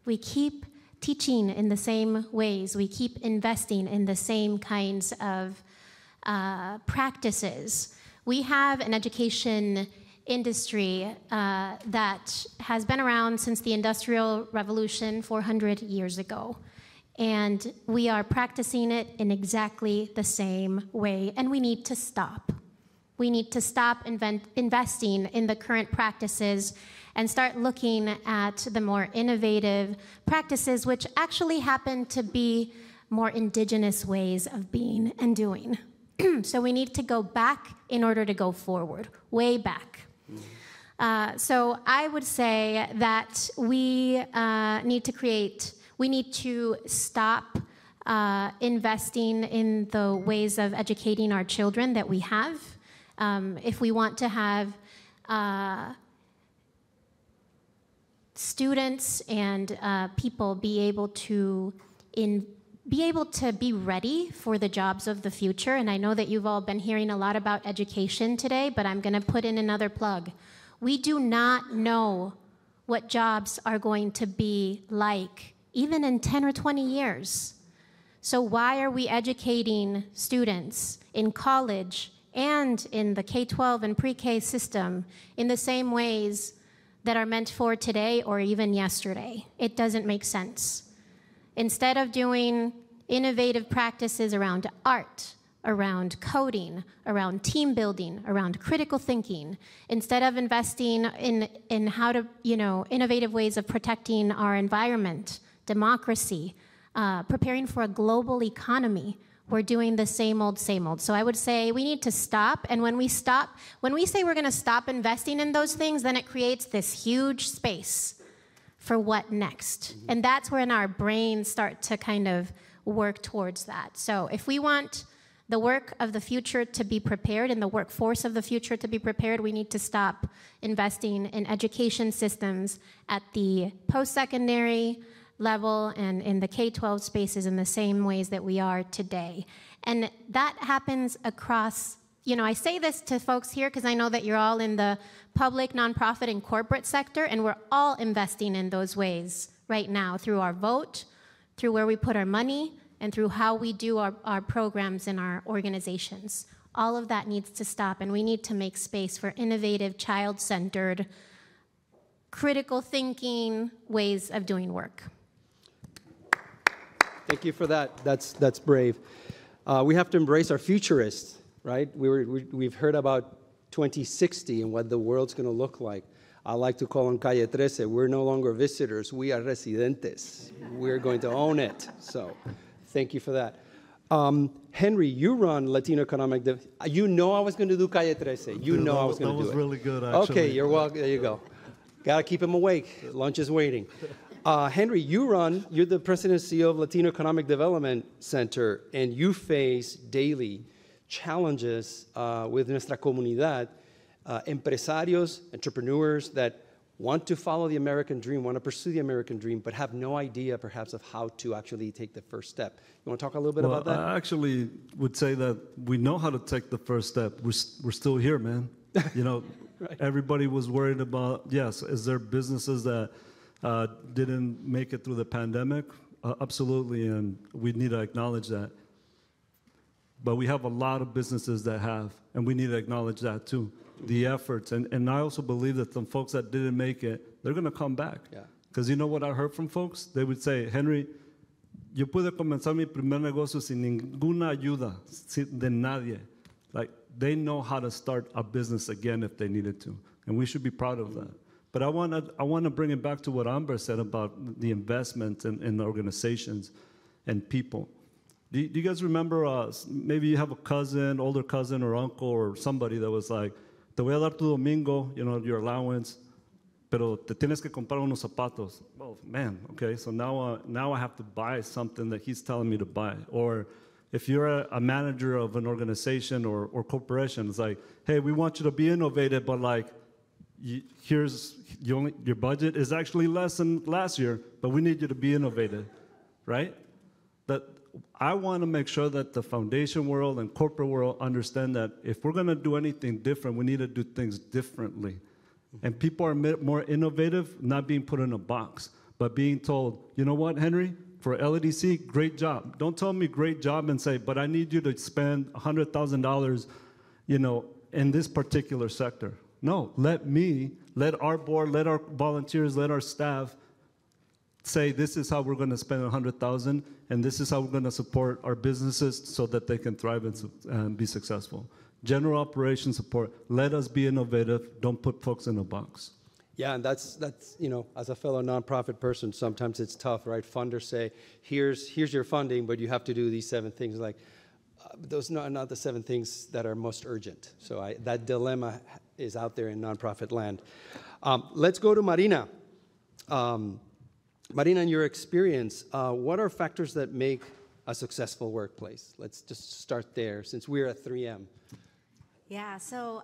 We keep teaching in the same ways. We keep investing in the same kinds of practices. We have an education industry that has been around since the Industrial Revolution 400 years ago. And we are practicing it in exactly the same way, and we need to stop. We need to stop investing in the current practices and start looking at the more innovative practices, which actually happen to be more indigenous ways of being and doing. So we need to go back in order to go forward, way back. So I would say that we need to stop investing in the ways of educating our children that we have. If we want to have students and people be able to be ready for the jobs of the future, and I know that you've all been hearing a lot about education today, but I'm going to put in another plug. We do not know what jobs are going to be like even in 10 or 20 years. So why are we educating students in college and in the K-12 and pre-K system in the same ways that are meant for today or even yesterday? It doesn't make sense. Instead of doing innovative practices around art, around coding, around team building, around critical thinking, instead of investing in how to, innovative ways of protecting our environment, democracy, preparing for a global economy, we're doing the same old, same old. So I would say we need to stop. And when we say we're going to stop investing in those things, then it creates this huge space for what next. And that's when our brains start to kind of work towards that. So if we want the work of the future to be prepared and the workforce of the future to be prepared, we need to stop investing in education systems at the post-secondary level and in the K-12 spaces in the same ways that we are today. And that happens across, I say this to folks here because I know that you're all in the public, nonprofit, and corporate sector, and we're all investing in those ways right now through our vote, through where we put our money, and through how we do our programs in our organizations. All of that needs to stop, and we need to make space for innovative, child-centered, critical thinking ways of doing work. Thank you for that. That's brave. We have to embrace our futurists, right? We've heard about 2060 and what the world's going to look like. I like to call on Calle 13. We're no longer visitors. We are residentes. We're going to own it. So thank you for that. Henry, you run Latino Economic Development. You know I was going to do Calle 13. You know I was going to do it. That was really good, actually. Okay, you're welcome. There you go. Got to keep him awake. Lunch is waiting. Henry, you're the president and CEO of Latino Economic Development Center, and you face daily challenges with nuestra comunidad, empresarios, entrepreneurs that want to follow the American dream, want to pursue the American dream, but have no idea perhaps of how to actually take the first step. You want to talk a little bit about that? I actually would say that we know how to take the first step. We're still here, man. Right. Everybody was worried about, yes, is there businesses that didn't make it through the pandemic? Absolutely, and we need to acknowledge that. But we have a lot of businesses that have, and we need to acknowledge that too, the efforts. And I also believe that some folks that didn't make it, they're going to come back. Because you know what I heard from folks? They would say, Henry, yo pude comenzar mi primer negocio sin ninguna ayuda de nadie. Like, they know how to start a business again if they needed to, and we should be proud of that. But I want to bring it back to what Amber said about the investment in organizations and people. Do you guys remember, maybe you have a cousin, older cousin or uncle or somebody that was like, te voy a dar tu domingo, your allowance, pero te tienes que comprar unos zapatos. Well, man, okay, so now I have to buy something that he's telling me to buy. Or if you're a manager of an organization or corporation, it's like, hey, we want you to be innovative, but like, your budget is actually less than last year, but we need you to be innovative, right? That I want to make sure that the foundation world and corporate world understand that if we're going to do anything different, we need to do things differently. And people are more innovative, not being put in a box, but being told, you know what, Henry, for LADC, great job. Don't tell me great job and say, but I need you to spend $100,000, in this particular sector. No, let our board, let our volunteers, let our staff say this is how we're going to spend $100,000, and this is how we're going to support our businesses so that they can thrive and be successful. General operations support. Let us be innovative. Don't put folks in a box. Yeah, and that's as a fellow nonprofit person, sometimes it's tough, right? Funders say, here's your funding, but you have to do these 7 things. Like, those are not the 7 things that are most urgent. So that dilemma is out there in nonprofit land. Let's go to Marina. Marina, in your experience, what are factors that make a successful workplace? Let's just start there, since we're at 3M. Yeah, so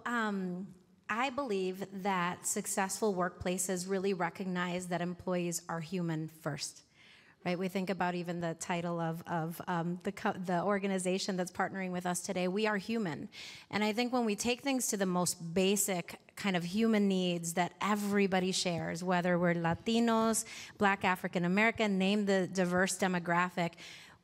I believe that successful workplaces really recognize that employees are human first. Right, we think about even the title of the organization that's partnering with us today. We are human. And I think when we take things to the most basic kind of human needs that everybody shares, whether we're Latinos, Black, African American, name the diverse demographic,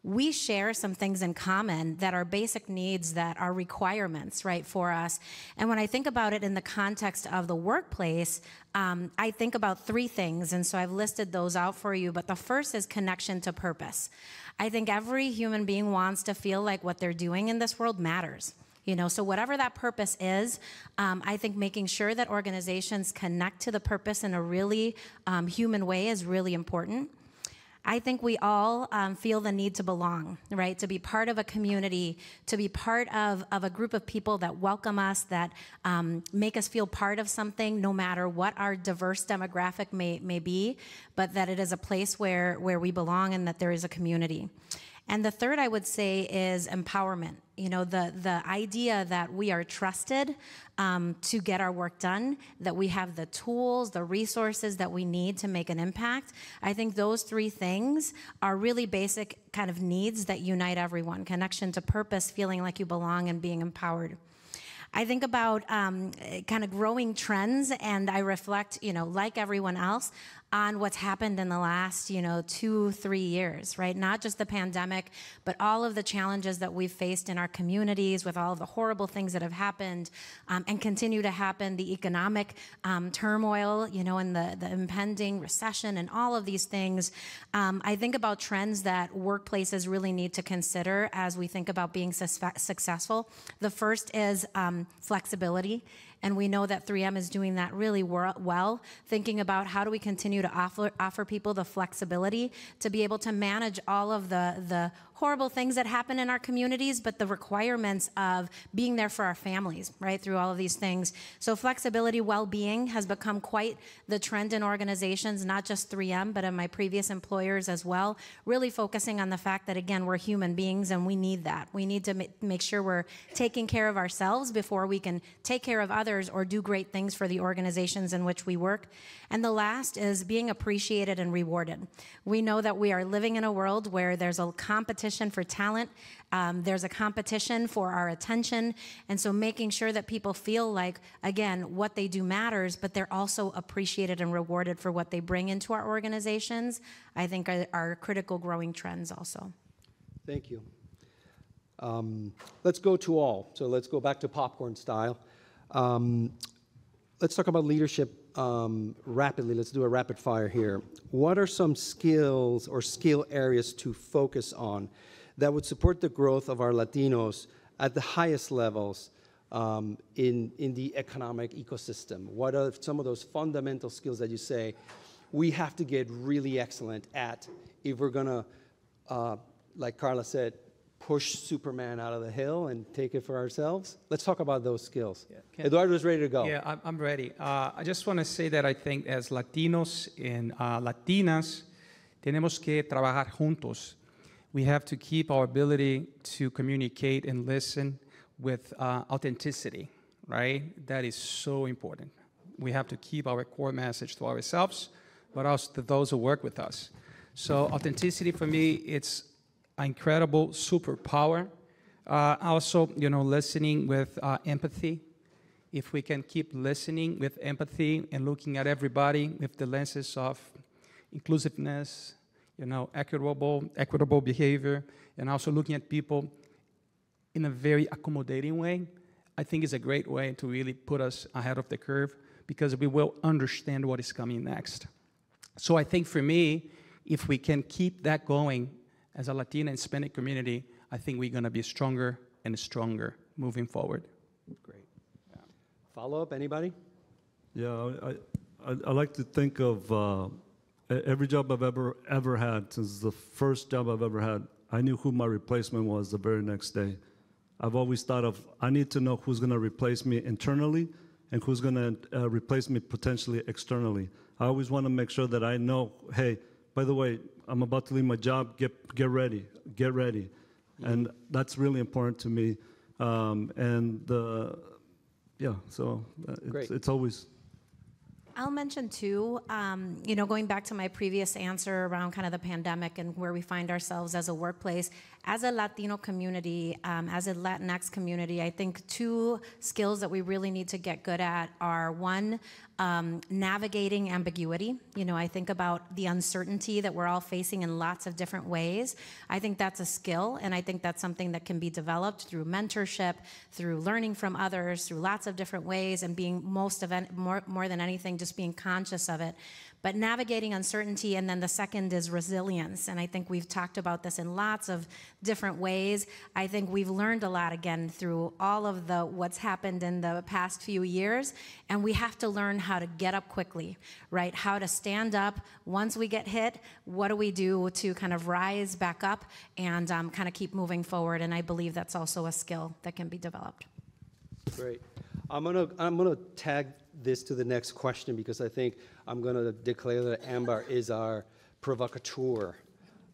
we share some things in common that are basic needs that are requirements, right, for us. And when I think about it in the context of the workplace, I think about three things, and so I've listed those out for you, but the first is connection to purpose. I think every human being wants to feel like what they're doing in this world matters. You know, so whatever that purpose is, I think making sure that organizations connect to the purpose in a really human way is really important. I think we all feel the need to belong, right? To be part of a community, to be part of a group of people that welcome us, that make us feel part of something, no matter what our diverse demographic may be, but that it is a place where we belong and that there is a community. And the third, I would say, is empowerment. You know, the idea that we are trusted to get our work done, that we have the tools, the resources that we need to make an impact. I think those three things are really basic kind of needs that unite everyone: connection to purpose, feeling like you belong, and being empowered. I think about kind of growing trends, and I reflect, you know, like everyone else, on what's happened in the last, 2-3 years, right? Not just the pandemic, but all of the challenges that we've faced in our communities with all of the horrible things that have happened and continue to happen, the economic turmoil, and the impending recession and all of these things. I think about trends that workplaces really need to consider as we think about being successful. The first is flexibility. And we know that 3M is doing that really well, thinking about how do we continue to offer people the flexibility to be able to manage all of the horrible things that happen in our communities, but the requirements of being there for our families, right, through all of these things. So flexibility, well-being has become quite the trend in organizations, not just 3M, but in my previous employers as well, really focusing on the fact that, again, we're human beings and we need that. We need to make sure we're taking care of ourselves before we can take care of others or do great things for the organizations in which we work. And the last is being appreciated and rewarded. We know that we are living in a world where there's a competition for talent, there's a competition for our attention, and so making sure that people feel like, again, what they do matters, but they're also appreciated and rewarded for what they bring into our organizations, I think are critical growing trends also. Thank you. Let's go to all. So let's go back to popcorn style. Let's talk about leadership rapidly. Let's do a rapid fire here. What are some skills or skill areas to focus on that would support the growth of our Latinos at the highest levels in the economic ecosystem? What are some of those fundamental skills that you say we have to get really excellent at if we're going to, like Carla said, push Superman out of the hill and take it for ourselves? Let's talk about those skills. Yeah. Eduardo's ready to go. Yeah, I'm ready. I just want to say that I think as Latinos and Latinas, tenemos que trabajar juntos. We have to keep our ability to communicate and listen with authenticity, right? That is so important. We have to keep our core message to ourselves, but also to those who work with us. So authenticity for me, it's incredible superpower. Also, listening with empathy. If we can keep listening with empathy and looking at everybody with the lenses of inclusiveness, equitable behavior, and also looking at people in a very accommodating way, I think is a great way to really put us ahead of the curve because we will understand what is coming next. So I think for me, if we can keep that going, as a Latina and Hispanic community, I think we're going to be stronger and stronger moving forward. Great. Yeah. Follow-up, anybody? Yeah, I like to think of every job I've ever had. Since the first job I've ever had, I knew who my replacement was the very next day. I've always thought of, I need to know who's going to replace me internally and who's going to replace me potentially externally. I always want to make sure that I know, hey, by the way, I'm about to leave my job, get ready. Mm-hmm. And that's really important to me. It's always. I'll mention too, going back to my previous answer around kind of the pandemic and where we find ourselves as a workplace, as a Latino community, as a Latinx community, I think two skills that we really need to get good at are one, navigating ambiguity. You know, I think about the uncertainty that we're all facing in lots of different ways. I think that's a skill, and I think that's something that can be developed through mentorship, through learning from others, through lots of different ways, and being more than anything, just being conscious of it. But navigating uncertainty, and then the second is resilience. And I think we've talked about this in lots of different ways. I think we've learned a lot, again, through all of what's happened in the past few years. And we have to learn how to get up quickly, right? How to stand up once we get hit. What do we do to kind of rise back up and kind of keep moving forward? And I believe that's also a skill that can be developed. Great. I'm gonna tag this to the next question because I think I'm gonna declare that Amber is our provocateur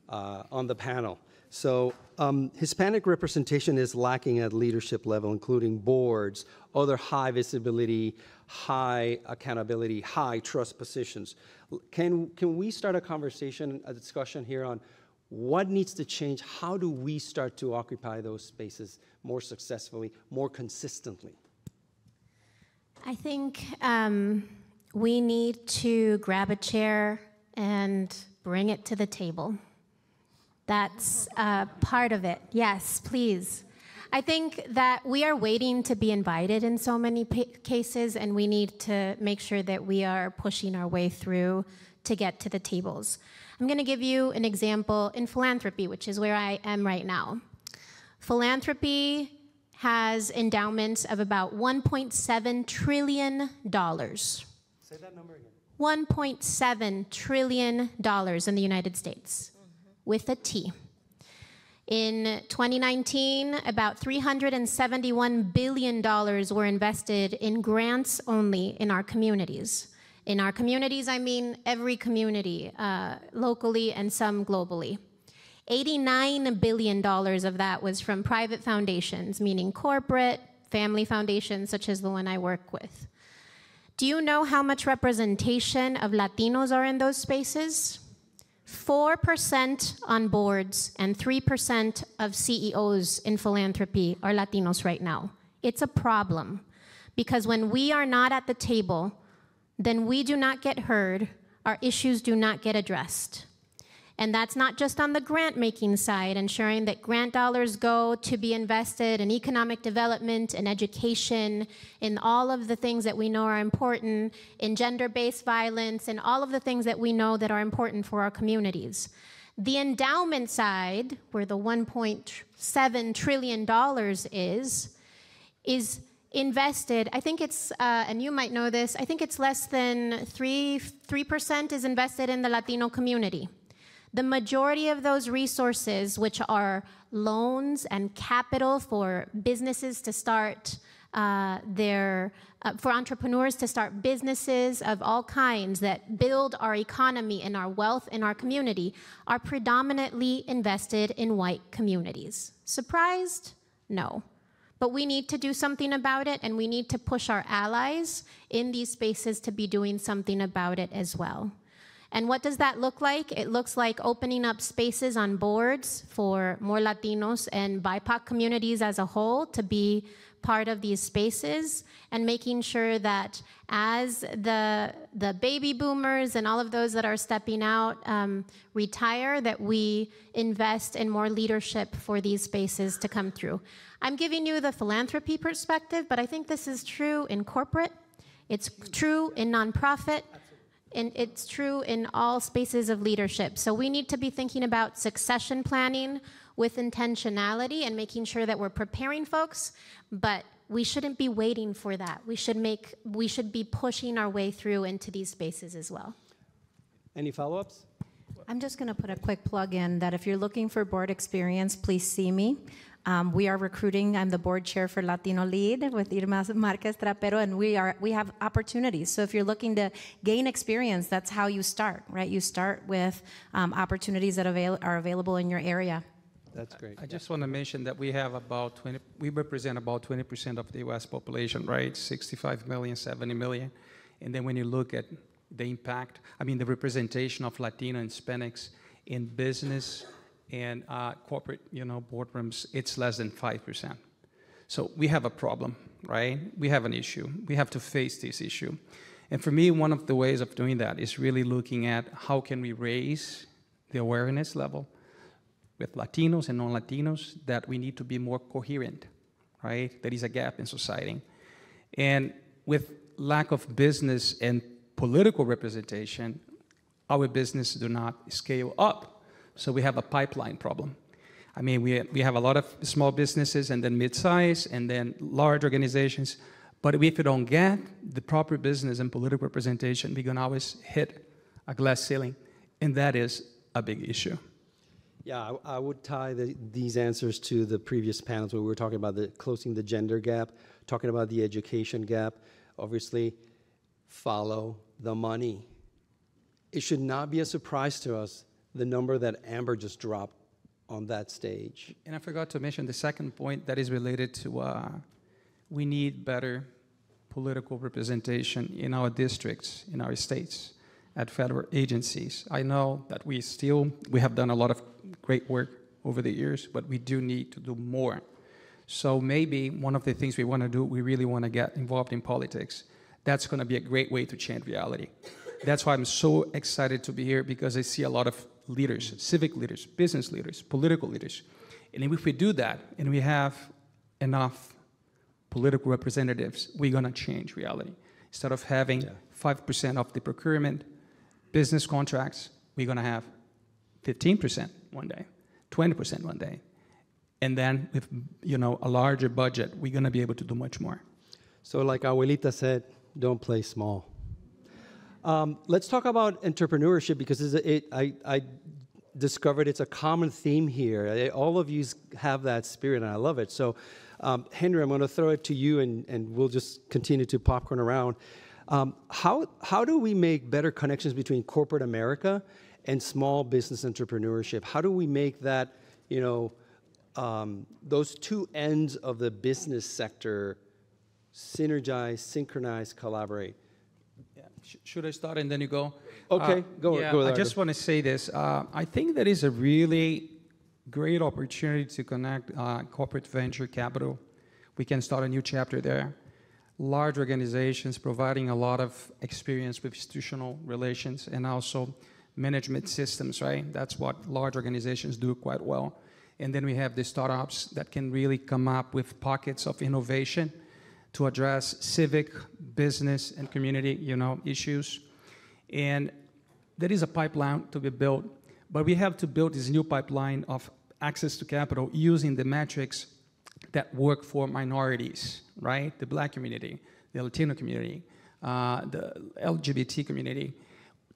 on the panel. So Hispanic representation is lacking at leadership level, including boards, other high visibility, high accountability, high trust positions. Can we start a conversation, a discussion here on what needs to change? How do we start to occupy those spaces more successfully, more consistently? I think we need to grab a chair and bring it to the table. That's part of it. Yes, please. I think that we are waiting to be invited in so many cases, and we need to make sure that we are pushing our way through to get to the tables. I'm going to give you an example in philanthropy, which is where I am right now. Philanthropy has endowments of about $1.7 trillion. Say that number again. $1.7 trillion in the United States, with a T. In 2019, about $371 billion were invested in grants only in our communities. In our communities, I mean every community, locally and some globally. $89 billion of that was from private foundations, meaning corporate, family foundations, such as the one I work with. Do you know how much representation of Latinos are in those spaces? 4% on boards and 3% of CEOs in philanthropy are Latinos right now. It's a problem, because when we are not at the table, then we do not get heard, our issues do not get addressed. And that's not just on the grant-making side, ensuring that grant dollars go to be invested in economic development and education, in all of the things that we know are important, in gender-based violence, and all of the things that we know that are important for our communities. The endowment side, where the $1.7 trillion is invested, I think it's, and you might know this, I think it's less than 3% is invested in the Latino community. The majority of those resources, which are loans and capital for businesses to start for entrepreneurs to start businesses of all kinds that build our economy and our wealth in our community, are predominantly invested in white communities. Surprised? No. But we need to do something about it, and we need to push our allies in these spaces to be doing something about it as well. And what does that look like? It looks like opening up spaces on boards for more Latinos and BIPOC communities as a whole to be part of these spaces, and making sure that as the baby boomers and all of those that are stepping out retire, that we invest in more leadership for these spaces to come through. I'm giving you the philanthropy perspective, but I think this is true in corporate, it's true in nonprofit, and it's true in all spaces of leadership. So we need to be thinking about succession planning with intentionality and making sure that we're preparing folks, but we shouldn't be waiting for that. We should be pushing our way through into these spaces as well. Any follow-ups? I'm just going to put a quick plug in that if you're looking for board experience, please see me. We are recruiting. I'm the board chair for Latino Lead with Irma Marquez Trapero, and we have opportunities. So if you're looking to gain experience, that's how you start, right? You start with opportunities that are available in your area. That's great. I just want to mention that we have about we represent about 20% of the U.S. population, right? 65 million, 70 million. And then when you look at the impact, I mean, the representation of Latino and Hispanics in business and corporate, boardrooms, it's less than 5%. So we have a problem, right? We have an issue. We have to face this issue. And for me, one of the ways of doing that is really looking at how can we raise the awareness level with Latinos and non-Latinos that we need to be more coherent, right? There is a gap in society. And with lack of business and political representation, our business do not scale up. So we have a pipeline problem. I mean, we have a lot of small businesses and then mid-size and then large organizations. But if we don't get the proper business and political representation, we're going to always hit a glass ceiling. And that is a big issue. Yeah, I would tie these answers to the previous panels where we were talking about closing the gender gap, talking about the education gap. Obviously, follow the money. It should not be a surprise to us, the number that Amber just dropped on that stage. And I forgot to mention the second point that is related to we need better political representation in our districts, in our states, at federal agencies. I know that we have done a lot of great work over the years, but we do need to do more. So maybe one of the things we want to do, we really want to get involved in politics. That's going to be a great way to change reality. That's why I'm so excited to be here, because I see a lot of leaders, civic leaders, business leaders, political leaders. And if we do that, and we have enough political representatives, we're going to change reality. Instead of having 5% of the procurement business contracts, we're going to have 15% one day, 20% one day. And then with a larger budget, we're going to be able to do much more. So like Abuelita said, don't play small. Let's talk about entrepreneurship, because I discovered it's a common theme here. All of you have that spirit, and I love it. So, Henry, I'm going to throw it to you, and we'll just continue to popcorn around. How do we make better connections between corporate America and small business entrepreneurship? How do we make that, those two ends of the business sector synergize, synchronize, collaborate? Yeah. Should I start and then you go? Okay, go. I just want to say this. I think that is a really great opportunity to connect corporate venture capital. We can start a new chapter there. Large organizations providing a lot of experience with institutional relations and also management systems, right? That's what large organizations do quite well. And then we have the startups that can really come up with pockets of innovation to address civic, business, and community, issues. And there is a pipeline to be built, but we have to build this new pipeline of access to capital using the metrics that work for minorities, right? The Black community, the Latino community, the LGBT community,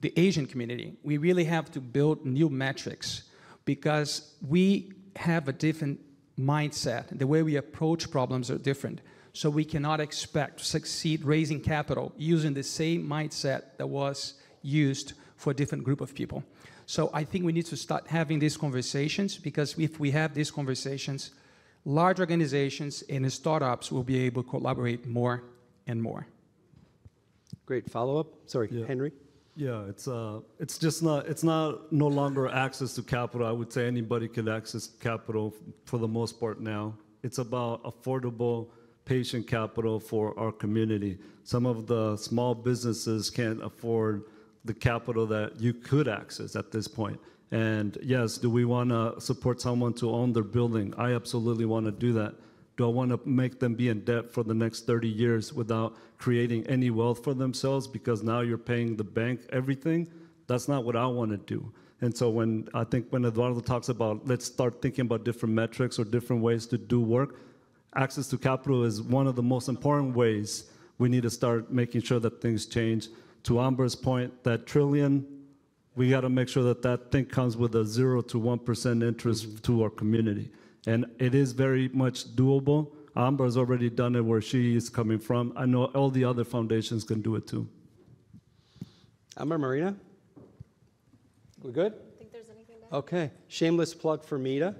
the Asian community. We really have to build new metrics because we have a different mindset. The way we approach problems are different. So we cannot expect to succeed raising capital using the same mindset that was used for a different group of people. So I think we need to start having these conversations, because if we have these conversations, large organizations and startups will be able to collaborate more and more. Great follow-up. Sorry, Henry. Yeah, it's just no longer access to capital. I would say anybody can access capital for the most part now. It's about affordable, patient capital for our community. Some of the small businesses can't afford the capital that you could access at this point. And yes, do we want to support someone to own their building? I absolutely want to do that. Do I want to make them be in debt for the next 30 years without creating any wealth for themselves because now you're paying the bank everything? That's not what I want to do. And so when Eduardo talks about let's start thinking about different metrics or different ways to do work, access to capital is one of the most important ways we need to start making sure that things change. To Amber's point, that trillion, we got to make sure that that thing comes with a 0 to 1% interest to our community. And it is very much doable. Amber's already done it where she is coming from. I know all the other foundations can do it too. Amber, Marina? We good? Think there's anything to add? Okay. Shameless plug for META.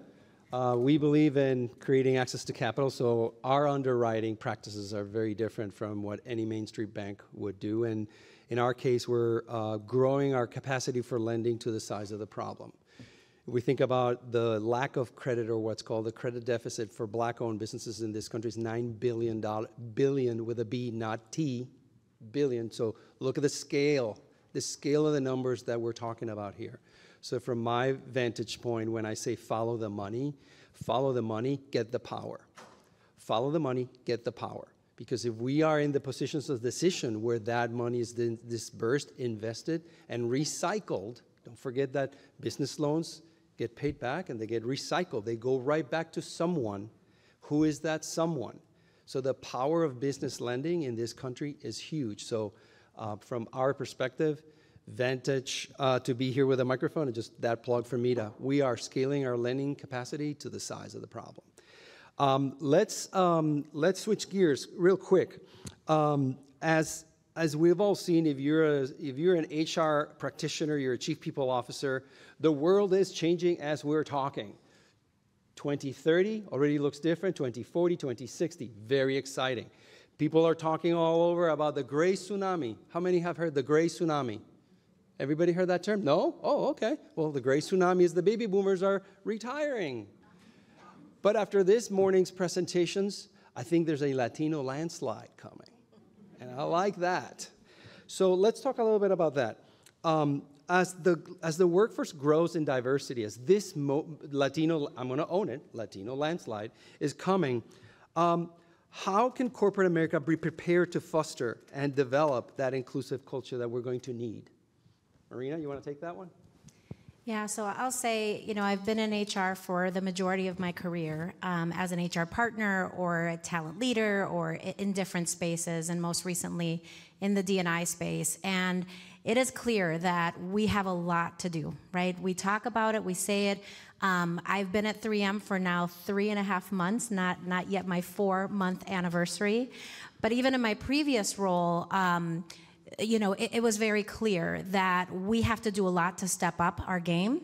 We believe in creating access to capital, so our underwriting practices are very different from what any Main Street bank would do. And in our case, we're growing our capacity for lending to the size of the problem. If we think about the lack of credit, or what's called the credit deficit for Black-owned businesses in this country, is $9 billion with a B, not T, billion. So look at the scale of the numbers that we're talking about here. So from my vantage point, when I say follow the money, get the power. Follow the money, get the power. Because if we are in the positions of decision where that money is then disbursed, invested, and recycled, don't forget that business loans get paid back and they get recycled. They go right back to someone. Who is that someone? So the power of business lending in this country is huge. So from our perspective, vantage to be here with a microphone, and just that plug for Mita. We are scaling our lending capacity to the size of the problem. Let's switch gears real quick. As we've all seen, if you're an HR practitioner, you're a chief people officer, the world is changing as we're talking. 2030 already looks different. 2040, 2060, very exciting. People are talking all over about the Grey Tsunami. How many have heard the Grey Tsunami? Everybody heard that term? No? Oh, okay. Well, the Grey Tsunami is the baby boomers are retiring. But after this morning's presentations, I think there's a Latino landslide coming. And I like that. So let's talk a little bit about that. As the workforce grows in diversity, as this Latino, I'm going to own it, Latino landslide is coming, how can corporate America be prepared to foster and develop that inclusive culture that we're going to need? Marina, you want to take that one? Yeah, so I'll say, I've been in HR for the majority of my career as an HR partner or a talent leader or in different spaces, and most recently in the D&I space. And it is clear that we have a lot to do, right? We talk about it, we say it. I've been at 3M for now 3.5 months, not yet my 4-month anniversary. But even in my previous role, it was very clear that we have to do a lot to step up our game.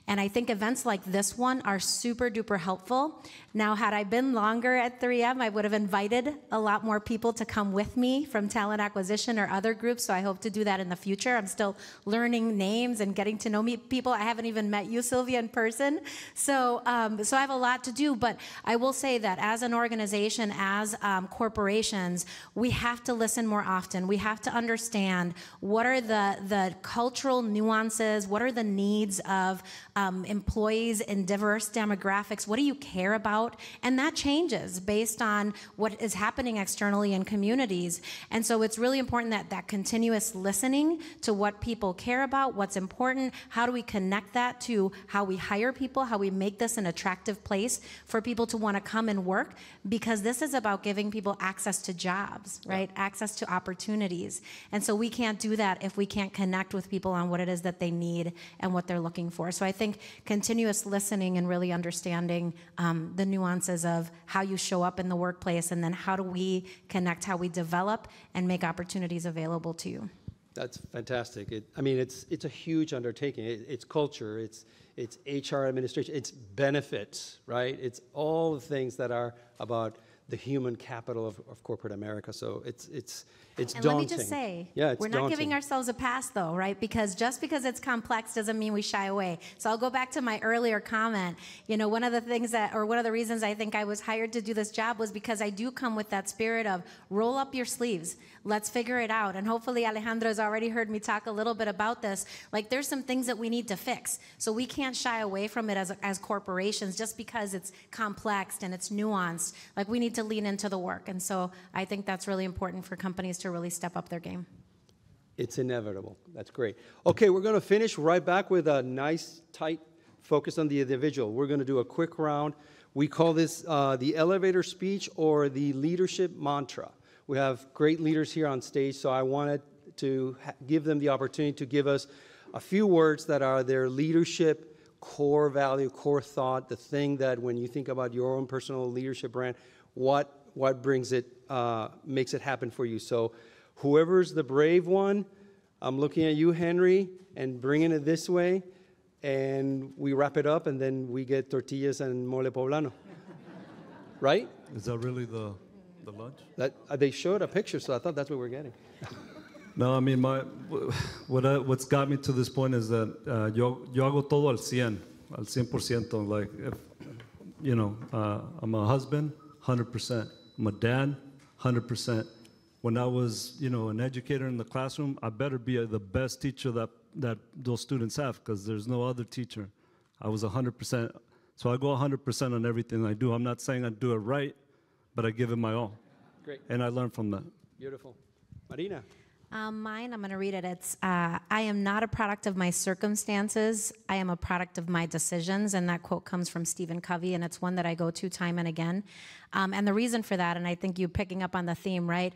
And I think events like this one are super duper helpful. Now, had I been longer at 3M, I would have invited a lot more people to come with me from talent acquisition or other groups, so I hope to do that in the future. I'm still learning names and getting to know people. I haven't even met you, Sylvia, in person. So I have a lot to do, but I will say that as an organization, as corporations, we have to listen more often. We have to understand what are the cultural nuances, what are the needs of employees in diverse demographics. What do you care about? And that changes based on what is happening externally in communities. And so it's really important that continuous listening to what people care about, what's important, how do we connect that to how we hire people, how we make this an attractive place for people to want to come and work, because this is about giving people access to jobs, right? Yeah. Access to opportunities. And so we can't do that if we can't connect with people on what it is that they need and what they're looking for. So I think continuous listening and really understanding the nuances of how you show up in the workplace, and then how do we connect how we develop and make opportunities available to you. That's fantastic. It's a huge undertaking. It's culture, it's HR administration, it's benefits, right? It's all the things that are about the human capital of corporate America. So it's daunting. And let me just say, we're not giving ourselves a pass, though, right? Because just because it's complex doesn't mean we shy away. So I'll go back to my earlier comment. One of the reasons I think I was hired to do this job was because I do come with that spirit of roll up your sleeves. Let's figure it out. And hopefully Alejandro has already heard me talk a little bit about this. Like, there's some things that we need to fix. So we can't shy away from it as corporations just because it's complex and it's nuanced. Like, we need to lean into the work. And so I think that's really important for companies to really step up their game. It's inevitable. That's great. Okay, we're going to finish right back with a nice, tight focus on the individual. We're going to do a quick round. We call this the elevator speech or the leadership mantra. We have great leaders here on stage, so I wanted to give them the opportunity to give us a few words that are their leadership core value, core thought, the thing that when you think about your own personal leadership brand, what brings it, makes it happen for you. So whoever's the brave one, I'm looking at you, Henry, and bringing it this way, and we wrap it up, and then we get tortillas and mole poblano. Right? Is that really the lunch? They showed a picture, so I thought that's what we're getting. No, I mean, what's got me to this point is that yo hago todo al 100%. Like, if, I'm a husband, 100%. I'm a dad, 100%. when I was, an educator in the classroom, I better be the best teacher that those students have, because there's no other teacher. I was 100%. So I go 100% on everything I do. I'm not saying I do it right, but I give it my all. Great. And I learn from that. Beautiful. Marina. Mine, I'm going to read it. It's, I am not a product of my circumstances. I am a product of my decisions. And that quote comes from Stephen Covey, and it's one that I go to time and again. And the reason for that, and I think you picking up on the theme, right?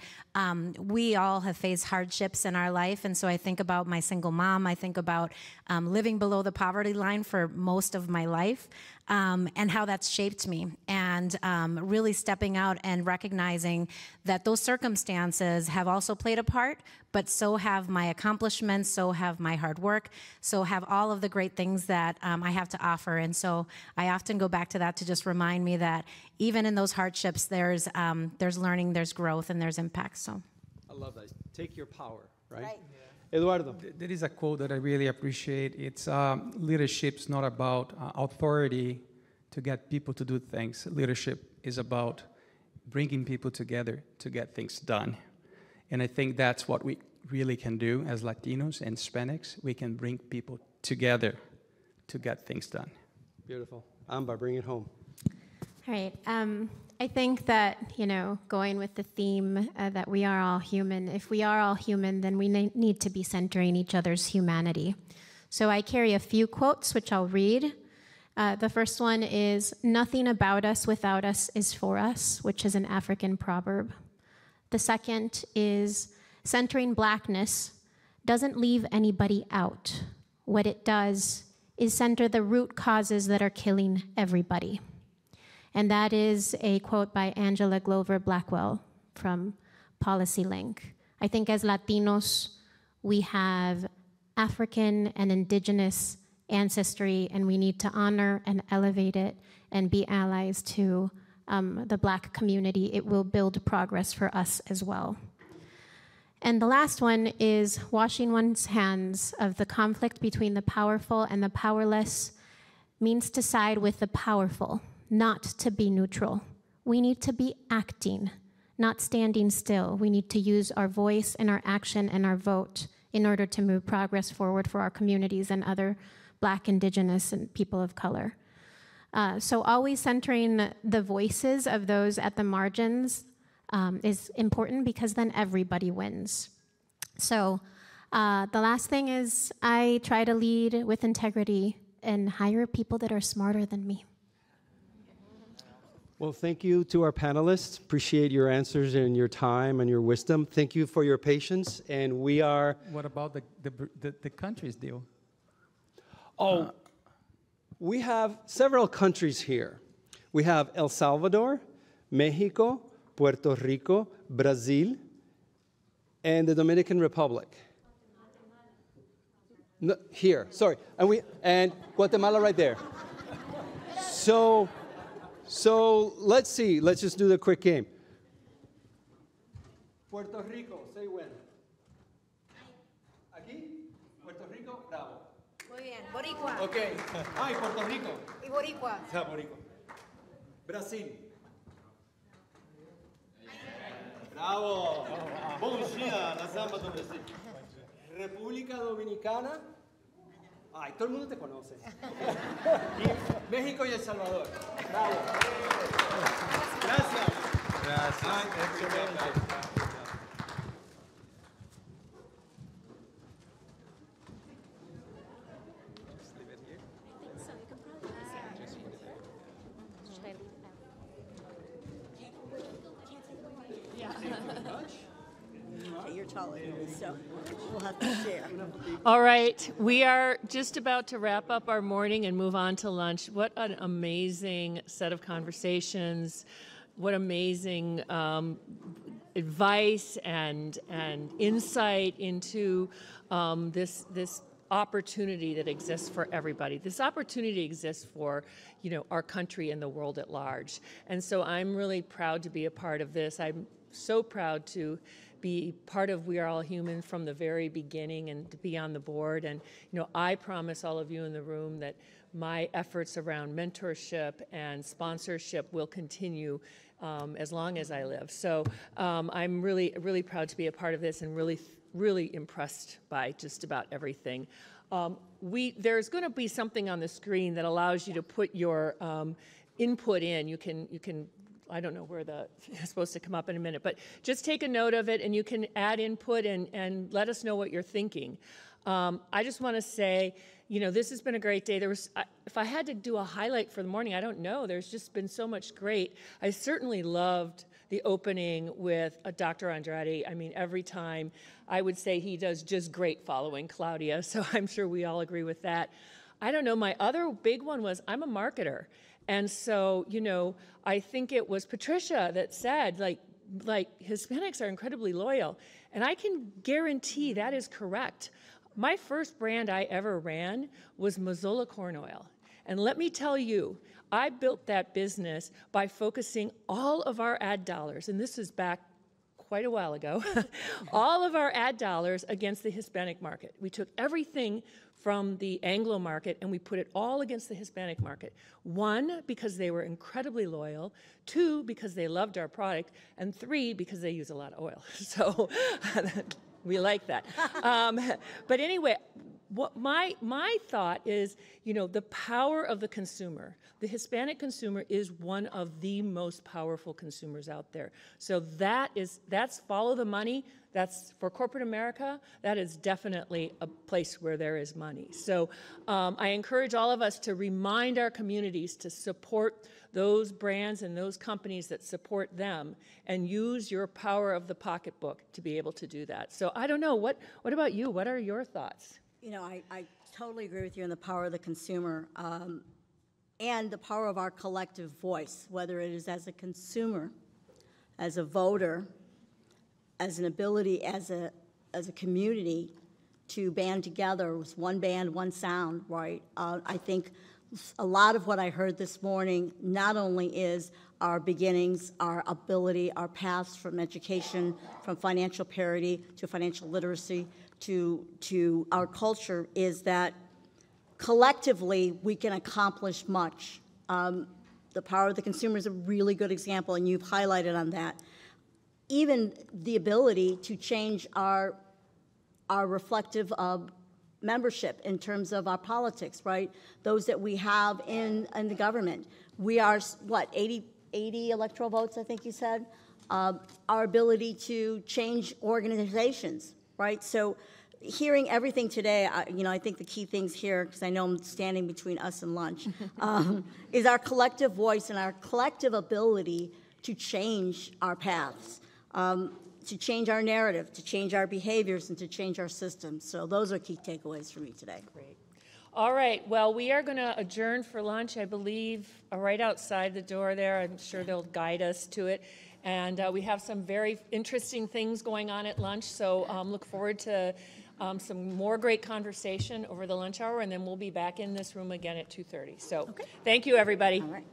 We all have faced hardships in our life. And so I think about my single mom. I think about living below the poverty line for most of my life. And how that's shaped me, and really stepping out and recognizing that those circumstances have also played a part, but so have my accomplishments, so have my hard work, so have all of the great things that I have to offer. And so I often go back to that to just remind me that even in those hardships, there's learning, there's growth, and there's impact. So I love that. Take your power, right? Eduardo. There is a quote that I really appreciate. It's leadership's not about authority to get people to do things. Leadership is about bringing people together to get things done. And I think that's what we really can do as Latinos and Hispanics. We can bring people together to get things done. Beautiful. Amber, bring it home. All right. I think that, going with the theme that we are all human, if we are all human, then we need to be centering each other's humanity. So I carry a few quotes, which I'll read. The first one is, "Nothing about us without us is for us," which is an African proverb. The second is, "Centering blackness doesn't leave anybody out. What it does is center the root causes that are killing everybody." And that is a quote by Angela Glover Blackwell from Policy Link. I think as Latinos, we have African and indigenous ancestry, and we need to honor and elevate it and be allies to the Black community. It will build progress for us as well. And the last one is, "Washing one's hands of the conflict between the powerful and the powerless means to side with the powerful, not to be neutral. We need to be acting, not standing still. We need to use our voice and our action and our vote in order to move progress forward for our communities and other Black, indigenous, and people of color." So always centering the voices of those at the margins is important, because then everybody wins. So the last thing is, I try to lead with integrity and hire people that are smarter than me. Well, thank you to our panelists. Appreciate your answers and your time and your wisdom. Thank you for your patience. And we are... What about the countries deal? Oh, we have several countries here. We have El Salvador, Mexico, Puerto Rico, Brazil, and the Dominican Republic. No, here, sorry. And Guatemala right there. So let's see. Let's just do the quick game. Puerto Rico, say when. Aquí, Puerto Rico, bravo. Muy bien. Boricua. Okay. Ay, Puerto Rico. Y Boricua. Yeah, Boricua. Brasil. Bravo. Bom dia, la samba do Brasil. República Dominicana. Ay, todo el mundo te conoce. Y México y El Salvador. Bravo. Gracias. Gracias. Ay, excelente. You're taller than me, so we'll have to share. All right, we are just about to wrap up our morning and move on to lunch. What an amazing set of conversations. What amazing advice and insight into this opportunity that exists for everybody. This opportunity exists for, our country and the world at large. And so I'm really proud to be a part of this. I'm so proud to be part of We Are All Human from the very beginning and to be on the board. And, I promise all of you in the room that my efforts around mentorship and sponsorship will continue as long as I live. So I'm really, really proud to be a part of this and really, really impressed by just about everything. There's going to be something on the screen that allows you to put your input in. You can. I don't know where it's supposed to come up in a minute, but just take a note of it, and you can add input and let us know what you're thinking. I just want to say, this has been a great day. If I had to do a highlight for the morning, I don't know. There's just been so much great. I certainly loved the opening with Dr. Andrade. I mean, every time I would say he does just great following Claudia, so I'm sure we all agree with that. I don't know, my other big one was I'm a marketer. And so, I think it was Patricia that said, like Hispanics are incredibly loyal. And I can guarantee that is correct. My first brand I ever ran was Mazola Corn Oil. And let me tell you, I built that business by focusing all of our ad dollars, and this is back quite a while ago, all of our ad dollars against the Hispanic market. We took everything from the Anglo market and we put it all against the Hispanic market. 1, because they were incredibly loyal. 2, because they loved our product. And 3, because they use a lot of oil. So we like that. But anyway, what my thought is, the power of the consumer. The Hispanic consumer is one of the most powerful consumers out there. So that's follow the money. That's for corporate America. That is definitely a place where there is money. So I encourage all of us to remind our communities to support those brands and those companies that support them, and use your power of the pocketbook to be able to do that. So I don't know. What about you? What are your thoughts? I totally agree with you on the power of the consumer and the power of our collective voice, whether it is as a consumer, as a voter, as an ability, as a community to band together with one band, one sound, right? I think a lot of what I heard this morning not only is our beginnings, our ability, our paths from education, from financial parity to financial literacy, to our culture, is that collectively we can accomplish much. The power of the consumer is a really good example, and you've highlighted on that. Even the ability to change our reflective membership in terms of our politics, right? Those that we have in the government. We are, 80 electoral votes, I think you said? Our ability to change organizations, right? So hearing everything today, I think the key things here, because I know I'm standing between us and lunch, is our collective voice and our collective ability to change our paths, to change our narrative, to change our behaviors, and to change our systems. So those are key takeaways for me today. Great. All right. Well, we are going to adjourn for lunch, I believe, right outside the door there. I'm sure they'll guide us to it. And we have some very interesting things going on at lunch, so look forward to some more great conversation over the lunch hour, and then we'll be back in this room again at 2:30. So Thank you, everybody. All right.